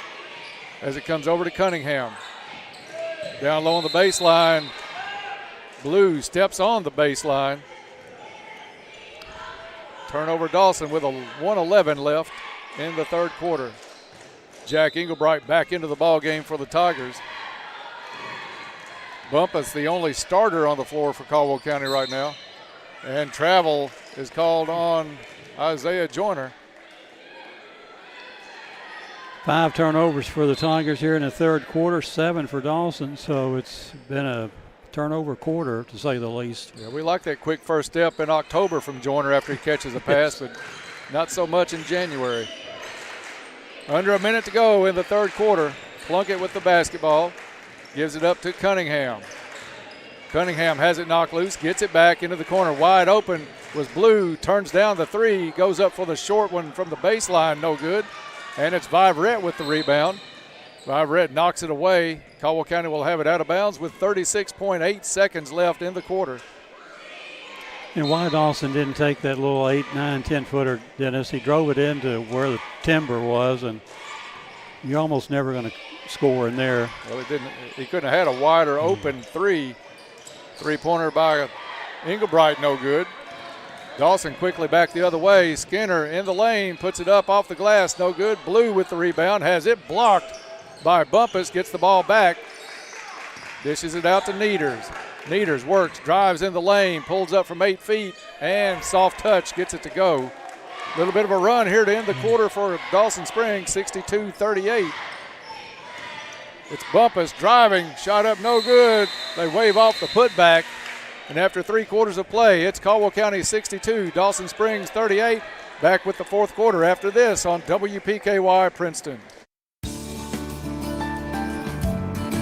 [SPEAKER 12] as it comes over to Cunningham. Down low on the baseline. Blue steps on the baseline. Turnover Dawson with a 1:11 left in the third quarter. Jack Englebright back into the ball game for the Tigers. Bumpus the only starter on the floor for Caldwell County right now. And travel is called on Isaiah Joyner.
[SPEAKER 19] 5 turnovers for the Tigers here in the third quarter, 7 for Dawson. So it's been a turnover quarter, to say the least.
[SPEAKER 12] Yeah, we like that quick first step in October from Joyner after he catches a pass, but not so much in January. Under a minute to go in the third quarter. Plunkett with the basketball. Gives it up to Cunningham. Cunningham has it knocked loose, gets it back into the corner. Wide open was Blue, turns down the three, goes up for the short one from the baseline, no good. And it's Viverette with the rebound. Viverette knocks it away. Caldwell County will have it out of bounds with 36.8 seconds left in the quarter.
[SPEAKER 19] And why Dawson didn't take that little 8, 9, 10-footer, Dennis, he drove it into where the timber was, and you're almost never going to score in there.
[SPEAKER 12] Well, he didn't. He couldn't have had a wider open three-pointer by Englebright, no good. Dawson quickly back the other way. Skinner in the lane, puts it up off the glass, no good. Blue with the rebound, has it blocked by Bumpus, gets the ball back. Dishes it out to Needers. Needers works, drives in the lane, pulls up from 8 feet, and soft touch gets it to go. A little bit of a run here to end the quarter for Dawson Springs, 62-38. It's Bumpus driving, shot up no good. They wave off the putback. And after 3 quarters of play, it's Caldwell County 62, Dawson Springs 38. Back with the fourth quarter after this on WPKY Princeton.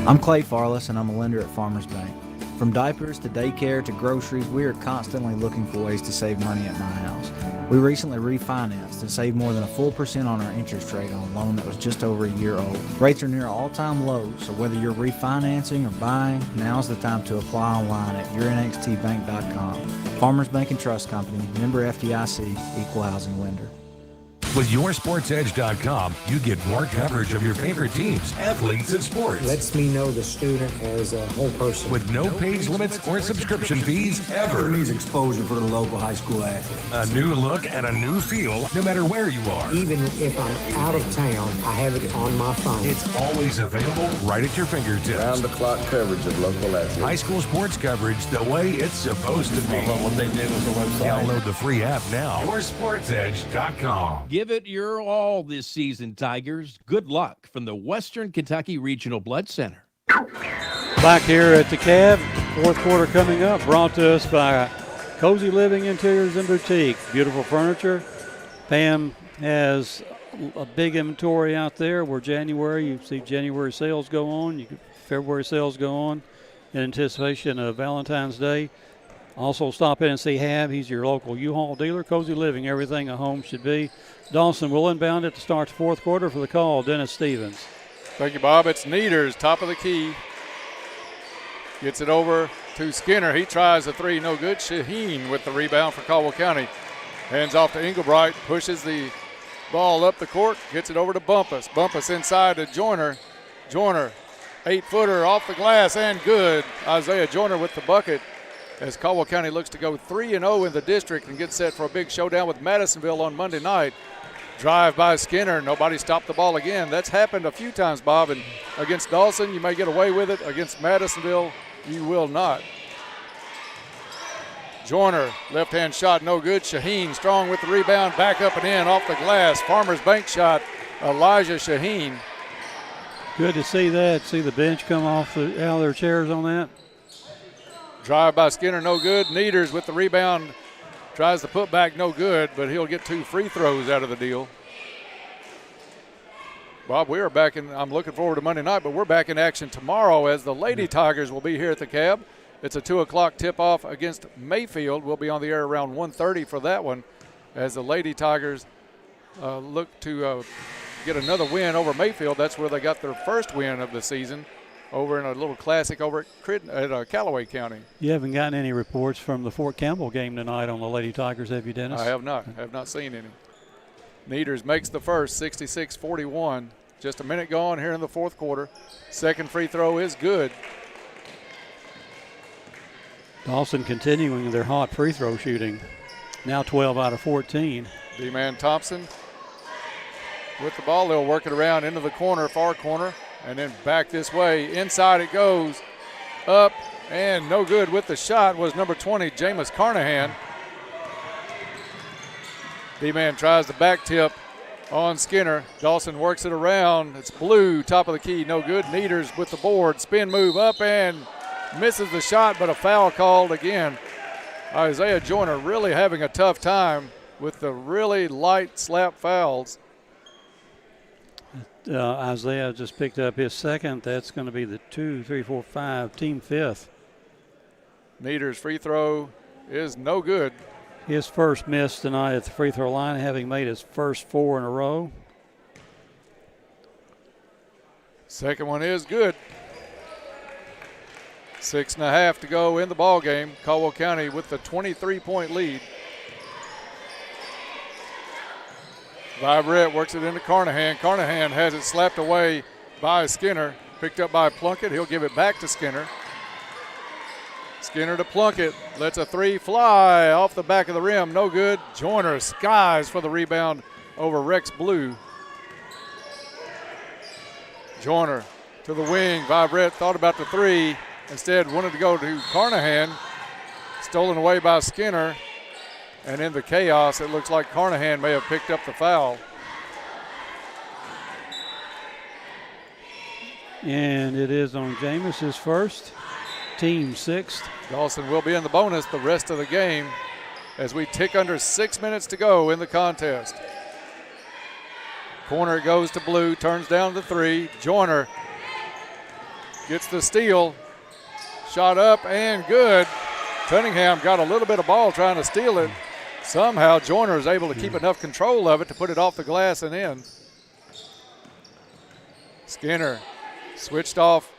[SPEAKER 15] I'm Clay Farless, and I'm a lender at Farmers Bank. From diapers to daycare to groceries, we are constantly looking for ways to save money at my house. We recently refinanced and saved more than a full percent on our interest rate on a loan that was just over a year old. Rates are near all-time lows, so whether you're refinancing or buying, now's the time to apply online at yournxtbank.com. Farmers Bank and Trust Company, member FDIC, equal housing lender.
[SPEAKER 17] With YourSportsEdge.com, you get more coverage of your favorite teams, athletes, and sports.
[SPEAKER 4] Lets me know the student as a whole person.
[SPEAKER 17] With no page limits or subscription fees ever.
[SPEAKER 4] It needs exposure for the local high school athlete.
[SPEAKER 17] A new look and a new feel, no matter where you are.
[SPEAKER 4] Even if I'm out of town, I have it on my phone.
[SPEAKER 17] It's always available right at your fingertips.
[SPEAKER 6] Round-the-clock coverage of local athletes.
[SPEAKER 17] High school sports coverage the way it's supposed to be.
[SPEAKER 6] I love what they did with the website.
[SPEAKER 17] Download the free app now. YourSportsEdge.com.
[SPEAKER 9] Give it your all this season, Tigers. Good luck from the Western Kentucky Regional Blood Center.
[SPEAKER 19] Back here at the Cab, fourth quarter coming up, brought to us by Cozy Living Interiors and Boutique. Beautiful furniture. Pam has a big inventory out there where January, you see January sales go on, February sales go on in anticipation of Valentine's Day. Also stop in and see Hab. He's your local U-Haul dealer. Cozy Living, everything a home should be. Dawson will inbound it to start the fourth quarter. For the call, Dennis Stevens.
[SPEAKER 12] Thank you, Bob. It's Needers, top of the key. Gets it over to Skinner. He tries a three, no good. Shaheen with the rebound for Caldwell County. Hands off to Englebright, pushes the ball up the court, gets it over to Bumpus. Bumpus inside to Joyner. Joyner, 8-footer off the glass and good. Isaiah Joyner with the bucket, as Caldwell County looks to go 3-0 in the district and get set for a big showdown with Madisonville on Monday night. Drive by Skinner. Nobody stopped the ball again. That's happened a few times, Bob. And against Dawson, you may get away with it. Against Madisonville, you will not. Joyner, left-hand shot, no good. Shaheen strong with the rebound, back up and in off the glass. Farmers Bank shot, Elijah Shaheen.
[SPEAKER 19] Good to see that. See the bench come out of their chairs on that.
[SPEAKER 12] Drive by Skinner, no good. Needers with the rebound, tries to put back, no good, but he'll get 2 free throws out of the deal. Bob, we are back in, I'm looking forward to Monday night, but we're back in action tomorrow as the Lady Tigers will be here at the Cab. It's a 2 o'clock tip-off against Mayfield. We'll be on the air around 1:30 for that one as the Lady Tigers look to get another win over Mayfield. That's where they got their first win of the season, over in a little classic over at Callaway County.
[SPEAKER 19] You haven't gotten any reports from the Fort Campbell game tonight on the Lady Tigers, have you, Dennis?
[SPEAKER 12] I have not. I have not seen any. Needers makes the first, 66-41. Just a minute gone here in the fourth quarter. Second free throw is good.
[SPEAKER 19] Dawson continuing their hot free throw shooting. Now 12 out of 14.
[SPEAKER 12] D-Man Thompson with the ball. They'll work it around into the corner, far corner, and then back this way. Inside it goes. Up and no good with the shot was number 20, Jameis Carnahan. D-Man tries the back tip on Skinner. Dawson works it around. It's Blue, top of the key, no good. Needers with the board. Spin move up and misses the shot, but a foul called again. Isaiah Joyner really having a tough time with the really light slap fouls.
[SPEAKER 19] Isaiah just picked up his second. That's going to be the 2, 3, 4, 5, team fifth.
[SPEAKER 12] Needers free throw is no good.
[SPEAKER 19] His first miss tonight at the free throw line, having made his first 4 in a row.
[SPEAKER 12] Second one is good. 6.5 to go in the ball game. Caldwell County with the 23-point lead. Vibrett works it into Carnahan. Carnahan has it slapped away by Skinner. Picked up by Plunkett. He'll give it back to Skinner. Skinner to Plunkett. Lets a three fly off the back of the rim. No good. Joyner skies for the rebound over Rex Blue. Joyner to the wing. Vibrett thought about the three. Instead wanted to go to Carnahan. Stolen away by Skinner. And in the chaos, it looks like Carnahan may have picked up the foul.
[SPEAKER 19] And it is on Jameis's first, team sixth.
[SPEAKER 12] Dawson will be in the bonus the rest of the game as we tick under 6 minutes to go in the contest. Corner goes to Blue, turns down the three. Joyner gets the steal. Shot up and good. Cunningham got a little bit of ball trying to steal it. Somehow Joyner is able to keep enough control of it to put it off the glass and in. Skinner switched off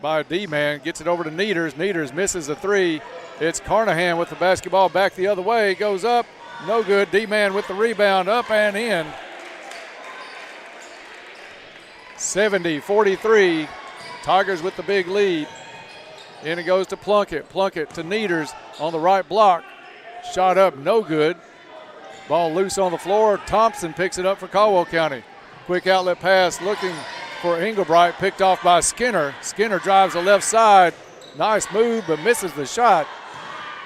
[SPEAKER 12] by D-Man, gets it over to Neters. Neters misses a three. It's Carnahan with the basketball back the other way. Goes up, no good. D-Man with the rebound, up and in. 70-43. Tigers with the big lead. In it goes to Plunkett. Plunkett to Neters on the right block. Shot up, no good. Ball loose on the floor. Thompson picks it up for Caldwell County. Quick outlet pass looking for Englebright, picked off by Skinner. Skinner drives the left side. Nice move, but misses the shot.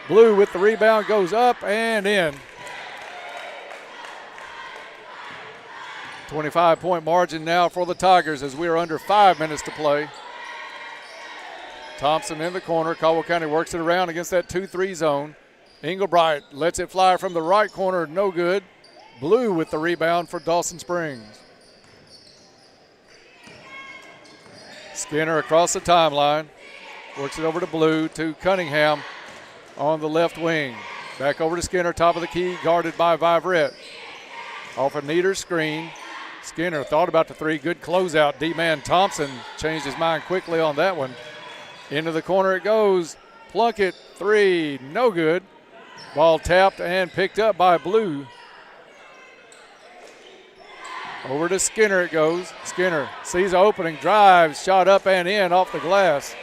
[SPEAKER 12] Blue with the rebound, goes up and in. 25-point margin now for the Tigers as we are under 5 minutes to play. Thompson in the corner. Caldwell County works it around against that 2-3 zone. Englebright lets it fly from the right corner, no good. Blue with the rebound for Dawson Springs. Skinner across the timeline. Works it over to Blue, to Cunningham on the left wing. Back over to Skinner, top of the key, guarded by Viverette. Off a Neters screen. Skinner thought about the three. Good closeout. D-Man Thompson changed his mind quickly on that one. Into the corner it goes. Plunkett, three, no good. Ball tapped and picked up by Blue. Over to Skinner it goes. Skinner sees an opening, drives, shot up and in off the glass.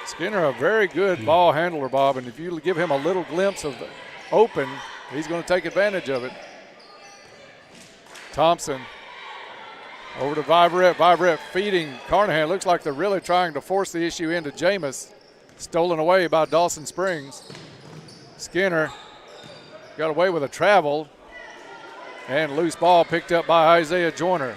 [SPEAKER 12] Skinner, a very good ball handler, Bob, and if you give him a little glimpse of the open, he's going to take advantage of it. Thompson over to Viverette. Viverette feeding Carnahan. Looks like they're really trying to force the issue into Jameis. Stolen away by Dawson Springs. Skinner got away with a travel. And loose ball picked up by Isaiah Joyner.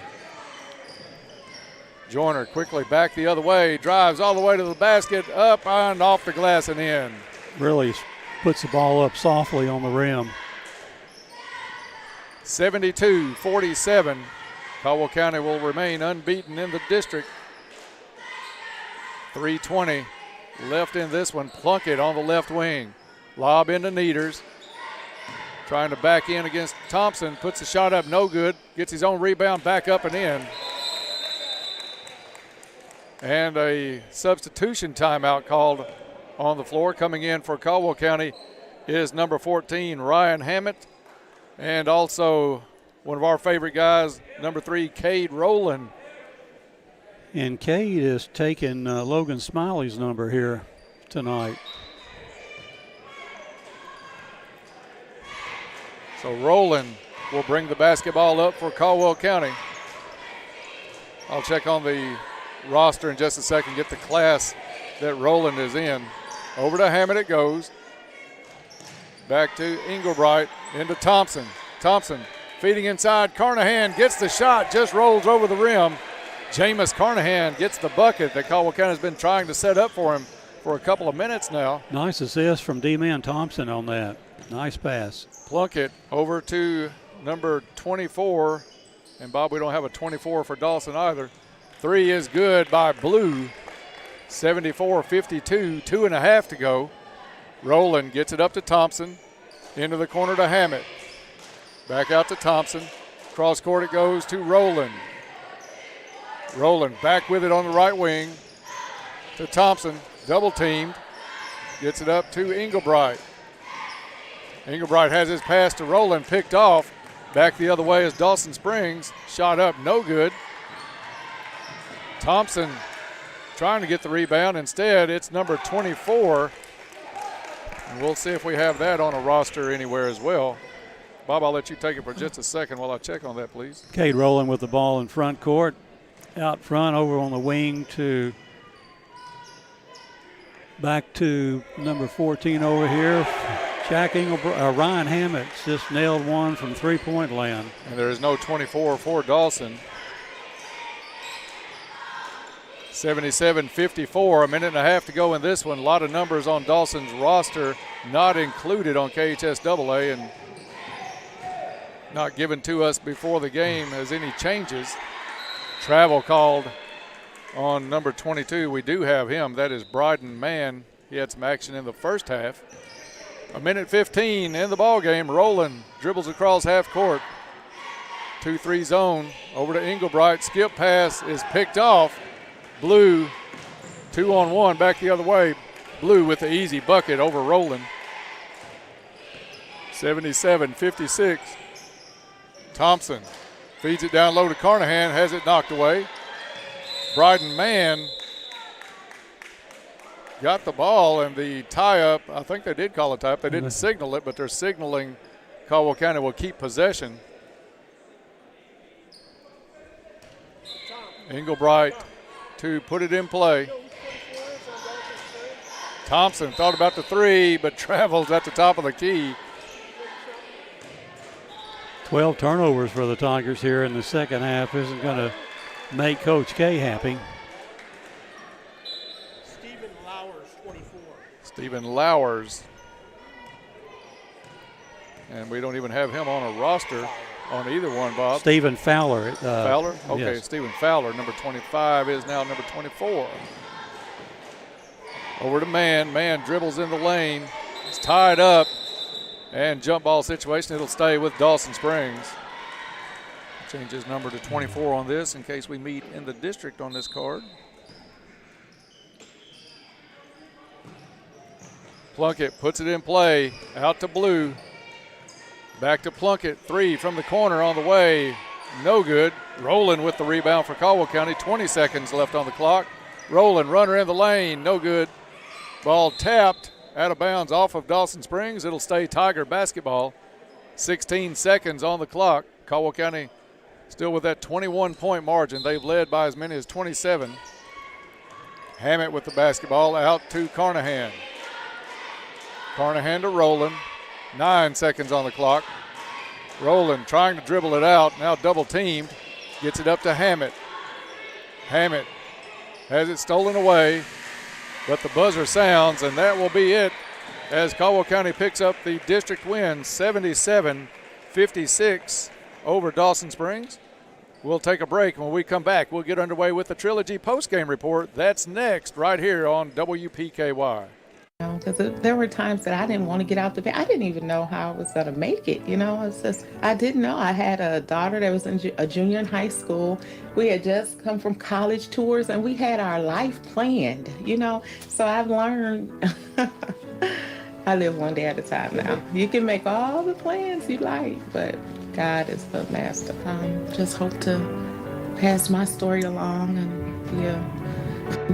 [SPEAKER 12] Joyner quickly back the other way. Drives all the way to the basket. Up and off the glass and in.
[SPEAKER 19] Really puts the ball up softly on the rim.
[SPEAKER 12] 72-47. Caldwell County will remain unbeaten in the district. 3:20 left in this one. Plunkett on the left wing. Lob into Neters. Trying to back in against Thompson. Puts the shot up, no good. Gets his own rebound back up and in. And a substitution timeout called on the floor. Coming in for Caldwell County is number 14, Ryan Hammett. And also one of our favorite guys, number 3, Cade Rowland.
[SPEAKER 19] And Cade is taking Logan Smiley's number here tonight.
[SPEAKER 12] So Rowland will bring the basketball up for Caldwell County. I'll check on the roster in just a second, get the class that Rowland is in. Over to Hammett it goes. Back to Englebright, into Thompson. Thompson feeding inside. Carnahan gets the shot, just rolls over the rim. Jameis Carnahan gets the bucket that Caldwell County has been trying to set up for him for a couple of minutes now.
[SPEAKER 19] Nice assist from D-Man Thompson on that. Nice pass.
[SPEAKER 12] Plunkett over to number 24. And, Bob, we don't have a 24 for Dawson either. Three is good by Blue. 74-52, 2.5 to go. Rowland gets it up to Thompson. Into the corner to Hammett. Back out to Thompson. Cross court it goes to Rowland. Rowland back with it on the right wing to Thompson. Double teamed. Gets it up to Englebright. Englebright has his pass to Rowland, picked off. Back the other way is Dawson Springs. Shot up, no good. Thompson trying to get the rebound. Instead, it's number 24. And we'll see if we have that on a roster anywhere as well. Bob, I'll let you take it for just a second while I check on that, please.
[SPEAKER 19] Cade Rowland with the ball in front court. Out front, over on the wing to back to number 14 over here. Ryan Hammett's just nailed one from three-point land.
[SPEAKER 12] And there is no 24 for Dawson. 77-54, a minute and a half to go in this one. A lot of numbers on Dawson's roster not included on KHSAA and not given to us before the game as any changes. Travel called on number 22. We do have him. That is Bryden Mann. He had some action in the first half. A minute 15 in the ball game. Rowland dribbles across half court. 2-3 zone over to Englebright. Skip pass is picked off. Blue 2-on-1 back the other way. Blue with the easy bucket over Rowland. 77-56. Thompson feeds it down low to Carnahan, has it knocked away. Bryden Mann got the ball, and the tie-up, I think they did call a tie-up. They didn't signal it, but they're signaling Caldwell County will keep possession. Englebright to put it in play. Thompson thought about the three, but travels at the top of the key.
[SPEAKER 19] 12 turnovers for the Tigers here in the second half isn't going to make Coach K happy.
[SPEAKER 2] Stephen Lowers, 24.
[SPEAKER 12] Stephen Lowers. And we don't even have him on a roster on either one, Bob.
[SPEAKER 19] Stephen Fowler.
[SPEAKER 12] Fowler? Okay,
[SPEAKER 19] yes.
[SPEAKER 12] Stephen Fowler, number 25, is now number 24. Over to Mann. Mann dribbles in the lane. It's tied up. And jump ball situation. It'll stay with Dawson Springs. Change his number to 24 on this in case we meet in the district on this card. Plunkett puts it in play. Out to Blue. Back to Plunkett. Three from the corner on the way. No good. Rowland with the rebound for Caldwell County. 20 seconds left on the clock. Rowland, runner in the lane. No good. Ball tapped. Out of bounds off of Dawson Springs. It'll stay Tiger basketball. 16 seconds on the clock. Caldwell County still with that 21-point margin. They've led by as many as 27. Hammett with the basketball out to Carnahan. Carnahan to Rowland. 9 seconds on the clock. Rowland trying to dribble it out. Now double teamed. Gets it up to Hammett. Hammett has it stolen away. But the buzzer sounds, and that will be it as Caldwell County picks up the district win, 77-56 over Dawson Springs. We'll take a break. When we come back, we'll get underway with the Trilogy postgame report. That's next right here on WPKY.
[SPEAKER 8] Because there were times that I didn't want to get out the bed. I didn't even know how I was going to make it. It's just, I didn't know. I had a daughter that was a junior in high school. We had just come from college tours, and we had our life planned, So I've learned I live one day at a time now. You can make all the plans you like, but God is the master. Just hope to pass my story along and be a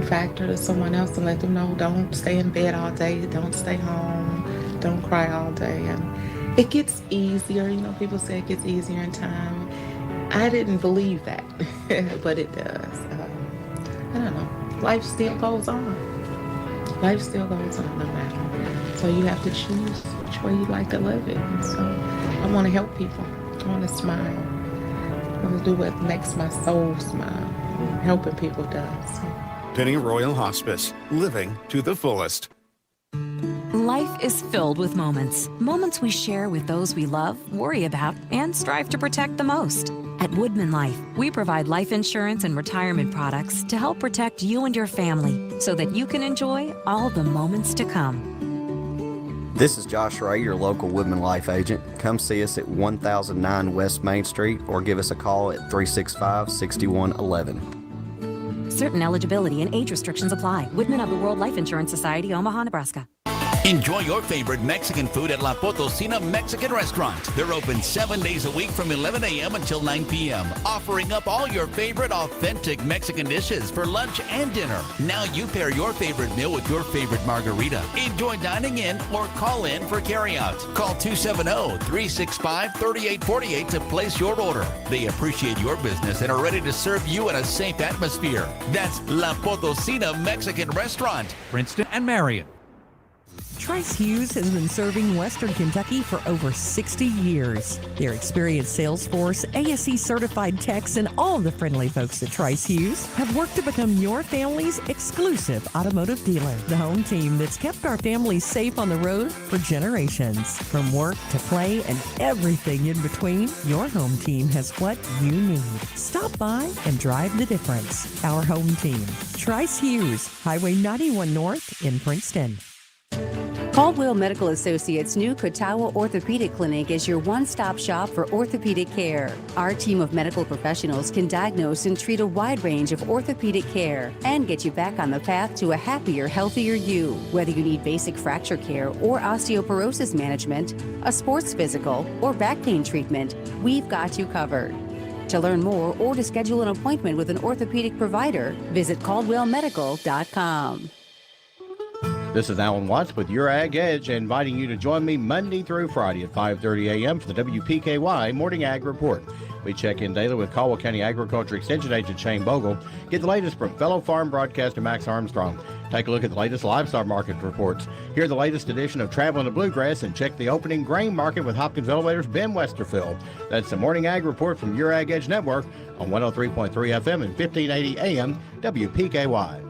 [SPEAKER 8] factor to someone else and let them know, don't stay in bed all day, don't stay home, don't cry all day. And it gets easier. People say it gets easier in time. I didn't believe that, but it does. I don't know. Life still goes on. Life still goes on no matter. So you have to choose which way you like to live it. And so I want to help people. I want to smile. I want to do what makes my soul smile. Helping people does. So.
[SPEAKER 7] Penny Royal Hospice, living to the fullest.
[SPEAKER 11] Life is filled with moments. Moments we share with those we love, worry about, and strive to protect the most. At Woodman Life, we provide life insurance and retirement products to help protect you and your family so that you can enjoy all the moments to come.
[SPEAKER 13] This is Josh Ray, your local Woodman Life agent. Come see us at 1009 West Main Street or give us a call at 365-6111.
[SPEAKER 11] Certain eligibility and age restrictions apply. Woodman of the World Life Insurance Society, Omaha, Nebraska.
[SPEAKER 1] Enjoy your favorite Mexican food at La Potosina Mexican Restaurant. They're open 7 days a week from 11 a.m. until 9 p.m., offering up all your favorite authentic Mexican dishes for lunch and dinner. Now you pair your favorite meal with your favorite margarita. Enjoy dining in or call in for carryout. Call 270-365-3848 to place your order. They appreciate your business and are ready to serve you in a safe atmosphere. That's La Potosina Mexican Restaurant.
[SPEAKER 3] Princeton and Marion.
[SPEAKER 10] Trice Hughes has been serving Western Kentucky for over 60 years. Their experienced Salesforce, ASE certified techs, and all the friendly folks at Trice Hughes have worked to become your family's exclusive automotive dealer. The home team that's kept our families safe on the road for generations. From work to play and everything in between, your home team has what you need. Stop by and drive the difference. Our home team. Trice Hughes, Highway 91 North in Princeton.
[SPEAKER 18] Caldwell Medical Associates' new Catawba Orthopedic Clinic is your one-stop shop for orthopedic care. Our team of medical professionals can diagnose and treat a wide range of orthopedic care and get you back on the path to a happier, healthier you. Whether you need basic fracture care or osteoporosis management, a sports physical, or back pain treatment, we've got you covered. To learn more or to schedule an appointment with an orthopedic provider, visit caldwellmedical.com.
[SPEAKER 14] This is Alan Watts with Your Ag Edge, inviting you to join me Monday through Friday at 5:30 a.m. for the WPKY Morning Ag Report. We check in daily with Caldwell County Agriculture Extension Agent Shane Bogle, get the latest from fellow farm broadcaster Max Armstrong, take a look at the latest livestock market reports, hear the latest edition of Traveling the Bluegrass, and check the opening grain market with Hopkins Elevator's Ben Westerfield. That's the Morning Ag Report from Your Ag Edge Network on 103.3 FM and 1580 AM WPKY.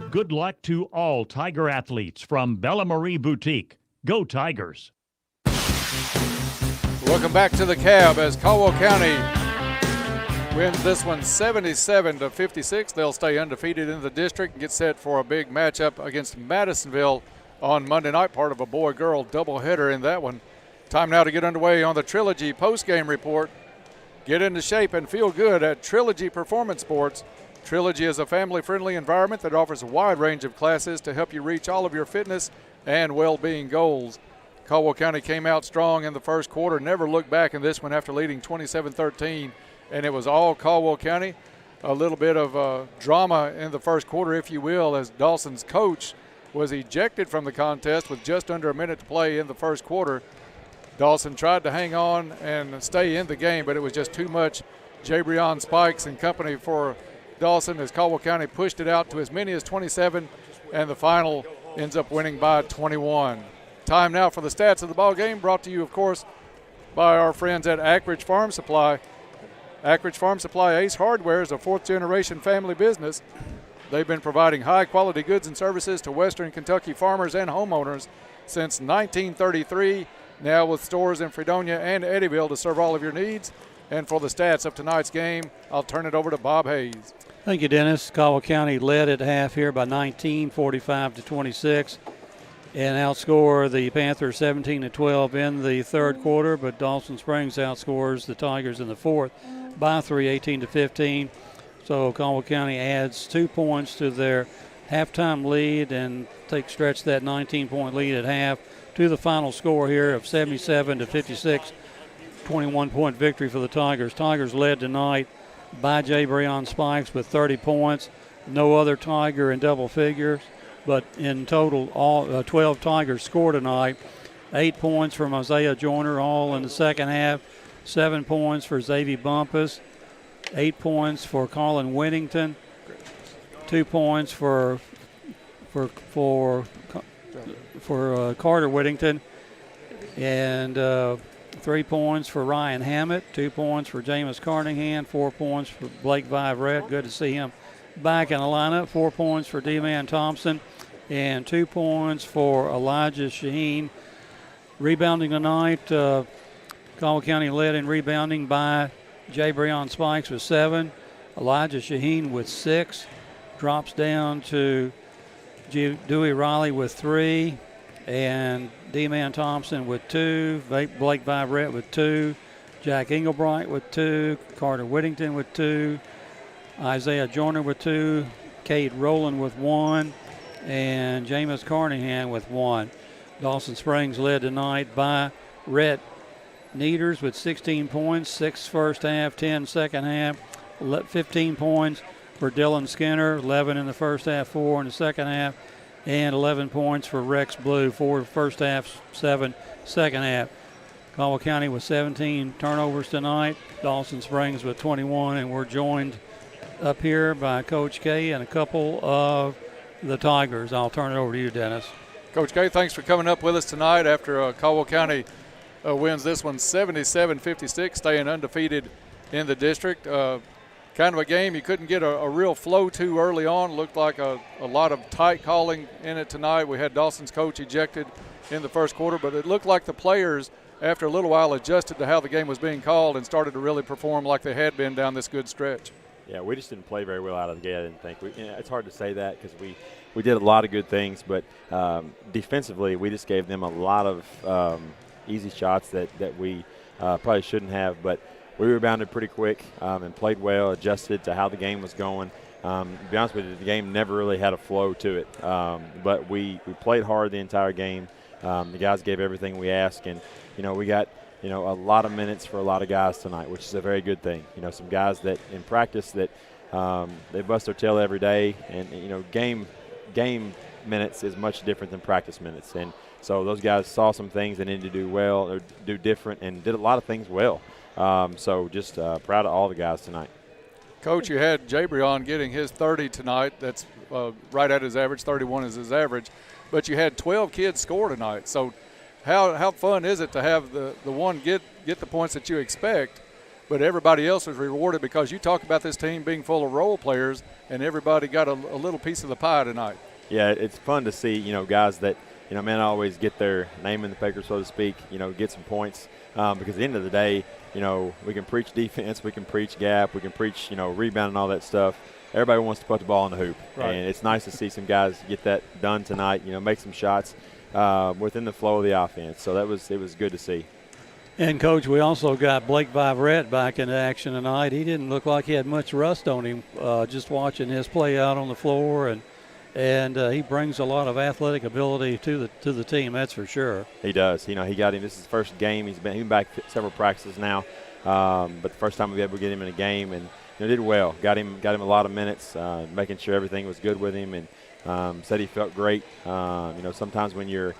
[SPEAKER 3] Good luck to all Tiger athletes from Bella Marie Boutique. Go Tigers!
[SPEAKER 12] Welcome back to the Cab as Caldwell County wins this one 77-56. They'll stay undefeated in the district and get set for a big matchup against Madisonville on Monday night, part of a boy-girl doubleheader in that one. Time now to get underway on the Trilogy postgame report. Get into shape and feel good at Trilogy Performance Sports. Trilogy is a family-friendly environment that offers a wide range of classes to help you reach all of your fitness and well-being goals. Caldwell County came out strong in the first quarter, never looked back in this one after leading 27-13, and it was all Caldwell County. A little bit of drama in the first quarter, if you will, as Dawson's coach was ejected from the contest with just under a minute to play in the first quarter. Dawson tried to hang on and stay in the game, but it was just too much Jabrian Spikes and company for Dawson as Caldwell County pushed it out to as many as 27, and the final ends up winning by 21. Time now for the stats of the ball game, brought to you, of course, by our friends at Ackridge Farm Supply. Ackridge Farm Supply Ace Hardware is a fourth-generation family business. They've been providing high-quality goods and services to Western Kentucky farmers and homeowners since 1933, now with stores in Fredonia and Eddyville to serve all of your needs. And for the stats of tonight's game, I'll turn it over to Bob Hayes.
[SPEAKER 19] Thank you, Dennis. Caldwell County led at half here by 19, 45-26, and outscore the Panthers 17-12 in the third quarter, but Dawson Springs outscores the Tigers in the fourth by 3, 18-15. So Caldwell County adds 2 points to their halftime lead and stretch that 19-point lead at half to the final score here of 77-56. 21-point victory for the Tigers. Tigers led tonight by Jabrian Spikes with 30 points. No other Tiger in double figures, but in total, all 12 Tigers scored tonight. 8 points from Isaiah Joyner, all in the second half. 7 points for Xavier Bumpus. 8 points for Colin Whittington. 2 points for Carter Whittington, and 3 points for Ryan Hammett, 2 points for Jameis Carnahan, 4 points for Blake Viverette. Good to see him back in the lineup. 4 points for D-Man Thompson, and 2 points for Elijah Shaheen. Rebounding tonight, Caldwell County led in rebounding by Jabrian Spikes with 7, Elijah Shaheen with 6, drops down to Dewey Riley with 3, and D-Man Thompson with 2, Blake Viverette with 2, Jack Engelbright with 2, Carter Whittington with 2, Isaiah Joyner with 2, Cade Rowland with 1, and Jameis Carnahan with 1. Dawson Springs led tonight by Rhett Needers with 16 points, 6 first half, 10 second half, 15 points for Dylan Skinner, 11 in the first half, 4 in the second half, and 11 points for Rex Blue, 4 first half, 7 second half. Caldwell County with 17 turnovers tonight, Dawson Springs with 21, and we're joined up here by Coach K and a couple of the Tigers. I'll turn it over to you, Dennis.
[SPEAKER 12] Coach K, thanks for coming up with us tonight after Caldwell County wins this one 77-56, staying undefeated in the district. Kind of a game you couldn't get a real flow to early on. Looked like a lot of tight calling in it tonight. We had Dawson's coach ejected in the first quarter, but it looked like the players, after a little while, adjusted to how the game was being called and started to really perform like they had been down this good stretch.
[SPEAKER 16] Yeah, we just didn't play very well out of the gate, I didn't think. It's hard to say that because we did a lot of good things, but defensively we just gave them a lot of easy shots that we probably shouldn't have, but we rebounded pretty quick and played well, adjusted to how the game was going. To be honest with you, the game never really had a flow to it, but we played hard the entire game. The guys gave everything we asked, and we got a lot of minutes for a lot of guys tonight, which is a very good thing. Some guys that in practice that they bust their tail every day, and game minutes is much different than practice minutes, and so those guys saw some things they needed to do well or do different, and did a lot of things well. So just proud of all the guys tonight.
[SPEAKER 12] Coach, you had Jabrian getting his 30 tonight. That's right at his average. 31 is his average. But you had 12 kids score tonight. So how fun is it to have the one get the points that you expect, but everybody else was rewarded because you talk about this team being full of role players and everybody got a little piece of the pie tonight.
[SPEAKER 16] Yeah, it's fun to see, guys that, may not always get their name in the paper, so to speak, get some points. Because at the end of the day, we can preach defense, we can preach gap, we can preach, rebound and all that stuff. Everybody wants to put the ball in the hoop. Right. And it's nice to see some guys get that done tonight, make some shots within the flow of the offense. So it was good to see.
[SPEAKER 19] And, Coach, we also got Blake Viverette back into action tonight. He didn't look like he had much rust on him just watching his play out on the floor, and he brings a lot of athletic ability to the team, that's for sure.
[SPEAKER 16] He does. He got him. This is his first game. He's been back several practices now, but the first time we were able to get him in a game, and did well. Got him a lot of minutes, making sure everything was good with him, and said he felt great. Sometimes when you're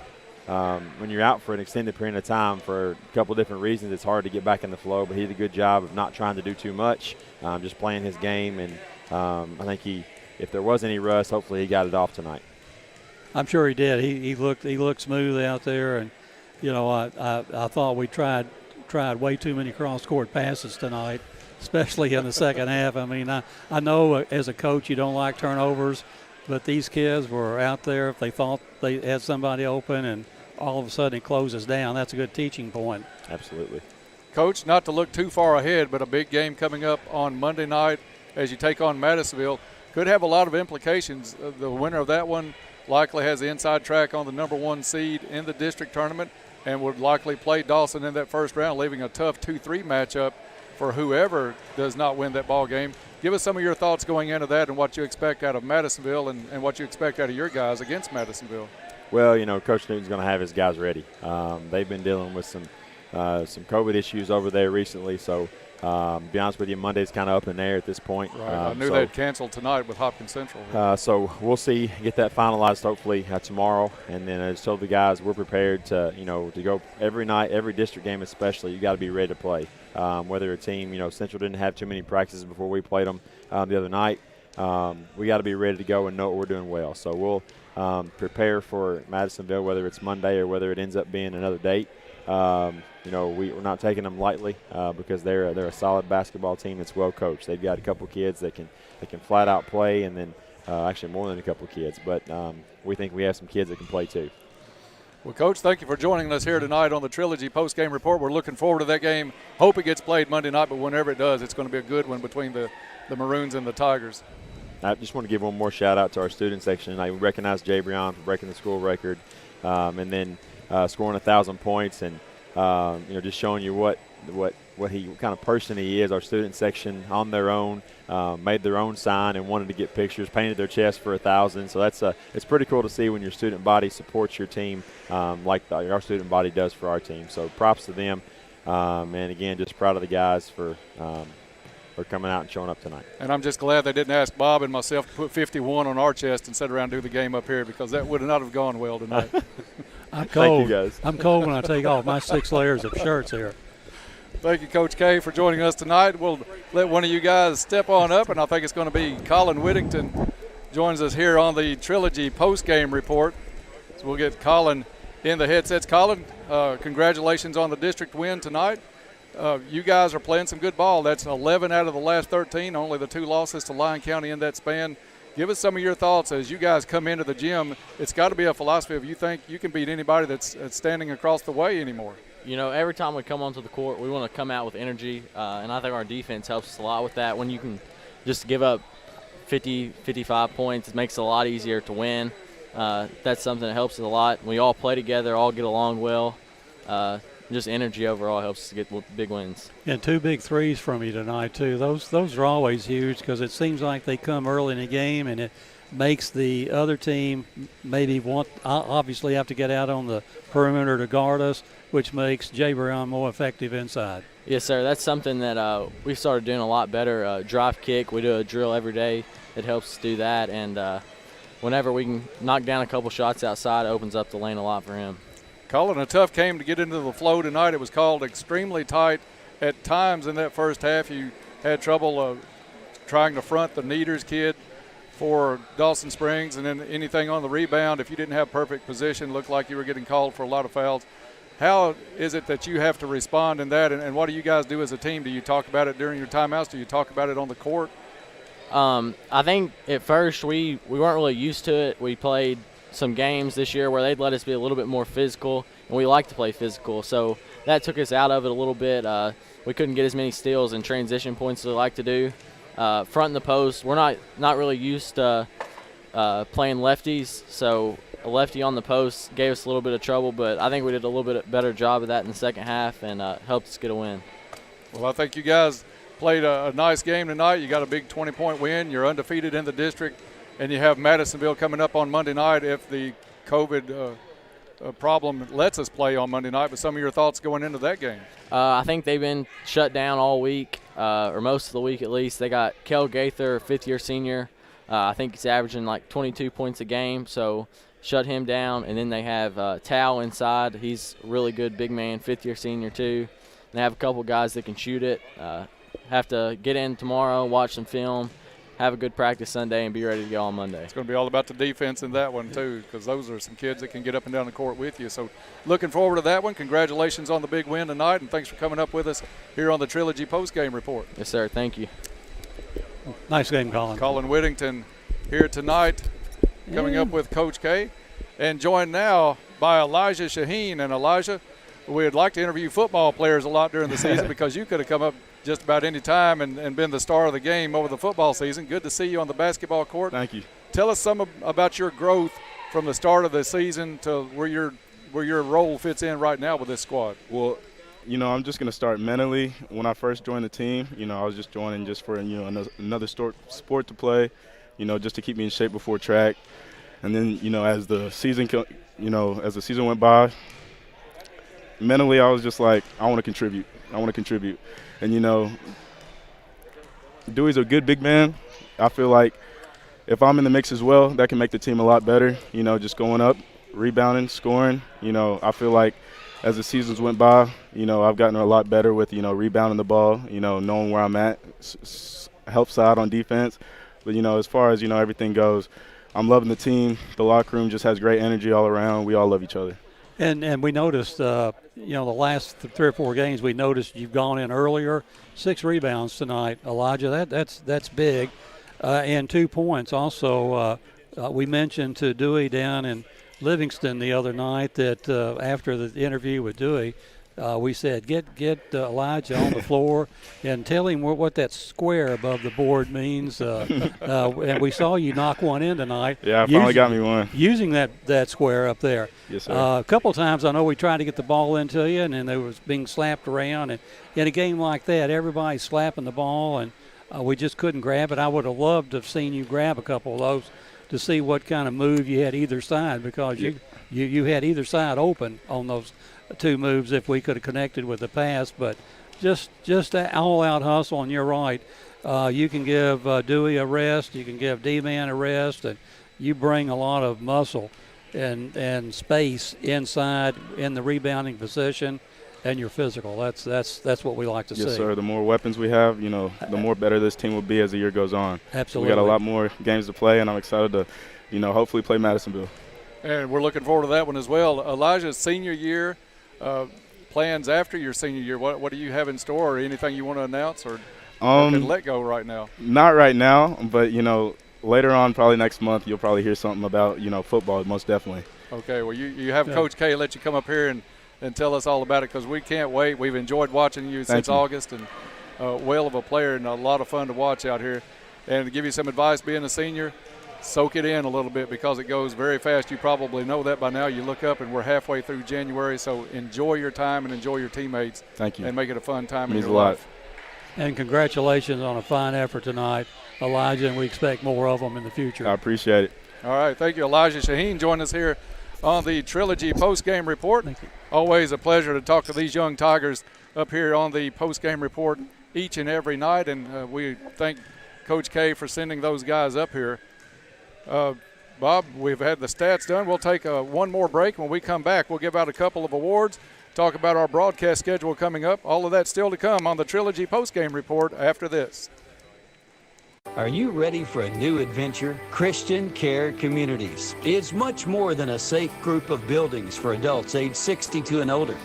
[SPEAKER 16] out for an extended period of time for a couple of different reasons, it's hard to get back in the flow, but he did a good job of not trying to do too much, just playing his game, and I think if there was any rust, hopefully he got it off tonight.
[SPEAKER 19] I'm sure he did. He looked smooth out there, and I thought we tried way too many cross-court passes tonight, especially in the second half. I mean, I know as a coach you don't like turnovers, but these kids were out there. If they thought they had somebody open and all of a sudden it closes down, that's a good teaching point.
[SPEAKER 16] Absolutely.
[SPEAKER 12] Coach, not to look too far ahead, but a big game coming up on Monday night as you take on Madisonville. Could have a lot of implications. The winner of that one likely has the inside track on the number 1 seed in the district tournament and would likely play Dawson in that first round, leaving a tough 2-3 matchup for whoever does not win that ball game. Give us some of your thoughts going into that and what you expect out of Madisonville and what you expect out of your guys against Madisonville.
[SPEAKER 16] Well, Coach Newton's going to have his guys ready. They've been dealing with some COVID issues over there recently, so to be honest with you, Monday's kind of up in the air at this point.
[SPEAKER 12] Right. I knew they'd canceled tonight with Hopkins Central.
[SPEAKER 16] So we'll see, get that finalized hopefully tomorrow. And then I just told the guys we're prepared to go every night, every district game especially. You got to be ready to play. Whether a team, Central didn't have too many practices before we played them the other night. We got to be ready to go and know what we're doing well. So we'll prepare for Madisonville, whether it's Monday or whether it ends up being another date. We're not taking them lightly because they're a solid basketball team that's well coached. They've got a couple kids that can flat out play, and then actually more than a couple kids. But we think we have some kids that can play too.
[SPEAKER 12] Well, Coach, thank you for joining us here tonight on the Trilogy postgame report. We're looking forward to that game. Hope it gets played Monday night, but whenever it does, it's going to be a good one between the Maroons and the Tigers.
[SPEAKER 16] I just want to give one more shout out to our student section tonight. We recognize Jabrian for breaking the school record, and then scoring 1,000 points, and just showing you what he kind of person he is. Our student section on their own made their own sign and wanted to get pictures, painted their chest for 1,000. So it's pretty cool to see when your student body supports your team like our student body does for our team. So props to them, and again, just proud of the guys for coming out and showing up tonight.
[SPEAKER 12] And I'm just glad they didn't ask Bob and myself to put 51 on our chest and sit around and do the game up here, because that would not have gone well tonight.
[SPEAKER 19] I'm cold.
[SPEAKER 16] Thank you, guys.
[SPEAKER 19] I'm cold when I take off my 6 layers of shirts here.
[SPEAKER 12] Thank you, Coach K, for joining us tonight. We'll let one of you guys step on up, and I think it's going to be Colin Whittington joins us here on the Trilogy post-game report. So we'll get Colin in the headsets. Colin, congratulations on the district win tonight. You guys are playing some good ball. That's 11 out of the last 13, only the 2 losses to Lyon County in that span. Give us some of your thoughts as you guys come into the gym. It's got to be a philosophy of you think you can beat anybody that's standing across the way anymore.
[SPEAKER 5] You know, every time we come onto the court, we want to come out with energy, and I think our defense helps us a lot with that. When you can just give up 50, 55 points, it makes it a lot easier to win. That's something that helps us a lot. We all play together, all get along well. Just energy overall helps us to get big wins.
[SPEAKER 19] And 2 big threes from you tonight, too. Those are always huge because it seems like they come early in the game, and it makes the other team maybe obviously have to get out on the perimeter to guard us, which makes Jabrian more effective inside.
[SPEAKER 5] Yes, sir. That's something that we started doing a lot better. Drive kick, we do a drill every day that helps us do that. And whenever we can knock down a couple shots outside, it opens up the lane a lot for him.
[SPEAKER 12] Colin, a tough game to get into the flow tonight. It was called extremely tight at times in that first half. You had trouble trying to front the Neaters kid for Dawson Springs, and then anything on the rebound, if you didn't have perfect position, looked like you were getting called for a lot of fouls. How is it that you have to respond in that, and what do you guys do as a team? Do you talk about it during your timeouts? Do you talk about it on the court?
[SPEAKER 5] I think at first we weren't really used to it. We played some games this year where they'd let us be a little bit more physical, and we like to play physical. So that took us out of it a little bit. We couldn't get as many steals and transition points as we like to do. Front in the post, we're not really used to playing lefties, so a lefty on the post gave us a little bit of trouble, but I think we did a little bit better job of that in the second half and helped us get a win.
[SPEAKER 12] Well, I think you guys played a nice game tonight. You got a big 20-point win. You're undefeated in the district, and you have Madisonville coming up on Monday night if the COVID problem lets us play on Monday night. But some of your thoughts going into that game?
[SPEAKER 5] I think they've been shut down all week, or most of the week at least. They got Kel Gaither, fifth-year senior. I think he's averaging like 22 points a game, so shut him down. And then they have Tao inside. He's a really good big man, fifth-year senior too. And they have a couple guys that can shoot it. Have to get in tomorrow, watch some film, have a good practice Sunday, and be ready to go on Monday.
[SPEAKER 12] It's going to be all about the defense in that one too, because those are some kids that can get up and down the court with you. So looking forward to that one. Congratulations on the big win tonight, and thanks for coming up with us here on the Trilogy Postgame Report.
[SPEAKER 5] Yes, sir. Thank you.
[SPEAKER 19] Nice game, Colin.
[SPEAKER 12] Colin Whittington here tonight, coming up with Coach K, and joined now by Elijah Shaheen. And Elijah, we'd like to interview football players a lot during the season because you could have come up just about any time and been the star of the game over the football season. Good to see you on the basketball court.
[SPEAKER 22] Thank you.
[SPEAKER 12] Tell us some about your growth from the start of the season to where your role fits in right now with this squad.
[SPEAKER 22] Well, you know, I'm just going to start mentally. When I first joined the team, you know, I was just joining just for, you know, another sport to play, you know, just to keep me in shape before track. And then, you know, as the season went by, mentally I was just like, I want to contribute. And, you know, Dewey's a good big man. I feel like if I'm in the mix as well, that can make the team a lot better, you know, just going up, rebounding, scoring. You know, I feel like as the seasons went by, you know, I've gotten a lot better with, you know, rebounding the ball, you know, knowing where I'm at, help side on defense. But, you know, as far as, you know, everything goes, I'm loving the team. The locker room just has great energy all around. We all love each other.
[SPEAKER 19] And we noticed, you know, the last 3 or 4 games, we noticed you've gone in earlier. 6 rebounds tonight, Elijah. That's big. And 2 points. Also, we mentioned to Dewey down in Livingston the other night that after the interview with Dewey, we said, get Elijah on the floor and tell him what that square above the board means. And we saw you knock one in tonight.
[SPEAKER 22] Yeah, I finally got me one.
[SPEAKER 19] Using that square up there.
[SPEAKER 22] Yes, sir.
[SPEAKER 19] A couple of times I know we tried to get the ball into you, and then they was being slapped around. And in a game like that, everybody's slapping the ball, and we just couldn't grab it. I would have loved to have seen you grab a couple of those to see what kind of move you had either side, because you had either side open on those 2 moves if we could have connected with the pass. But just that all-out hustle, and you're right. You can give Dewey a rest. You can give D-Man a rest, and you bring a lot of muscle and space inside in the rebounding position, and you're physical. That's what we like to see.
[SPEAKER 22] Yes, sir. The more weapons we have, you know, the more better this team will be as the year goes on.
[SPEAKER 19] Absolutely.
[SPEAKER 22] We got a lot more games to play, and I'm excited to, you know, hopefully play Madisonville.
[SPEAKER 12] And we're looking forward to that one as well. Elijah's senior year, plans after your senior year, what do you have in store, or anything you want to announce, or can let go right now?
[SPEAKER 22] Not right now, but, later on, probably next month, you'll probably hear something about, football, most definitely.
[SPEAKER 12] Okay, well, you have Coach K let you come up here and tell us all about it, because we can't wait. We've enjoyed watching you since August, and whale of a player and a lot of fun to watch out here. And to give you some advice, being a senior, soak it in a little bit because it goes very fast. You probably know that by now. You look up and we're halfway through January, so enjoy your time and enjoy your teammates.
[SPEAKER 22] Thank you.
[SPEAKER 12] And make it a fun time in
[SPEAKER 22] Means
[SPEAKER 12] your
[SPEAKER 22] a lot.
[SPEAKER 12] life.
[SPEAKER 19] And congratulations on a fine effort tonight, Elijah, and we expect more of them in the future.
[SPEAKER 22] I appreciate it.
[SPEAKER 12] All right, thank you, Elijah Shaheen. Join us here on the Trilogy Post-Game Report. Always a pleasure to talk to these young Tigers up here on the Post-Game Report each and every night, and we thank Coach K for sending those guys up here. Bob, we've had the stats done. We'll take one more break. When we come back, we'll give out a couple of awards, talk about our broadcast schedule coming up. All of that still to come on the Trilogy Post-Game Report after this.
[SPEAKER 20] Are you ready for a new adventure? Christian Care Communities is much more than a safe group of buildings for adults age 62 and older.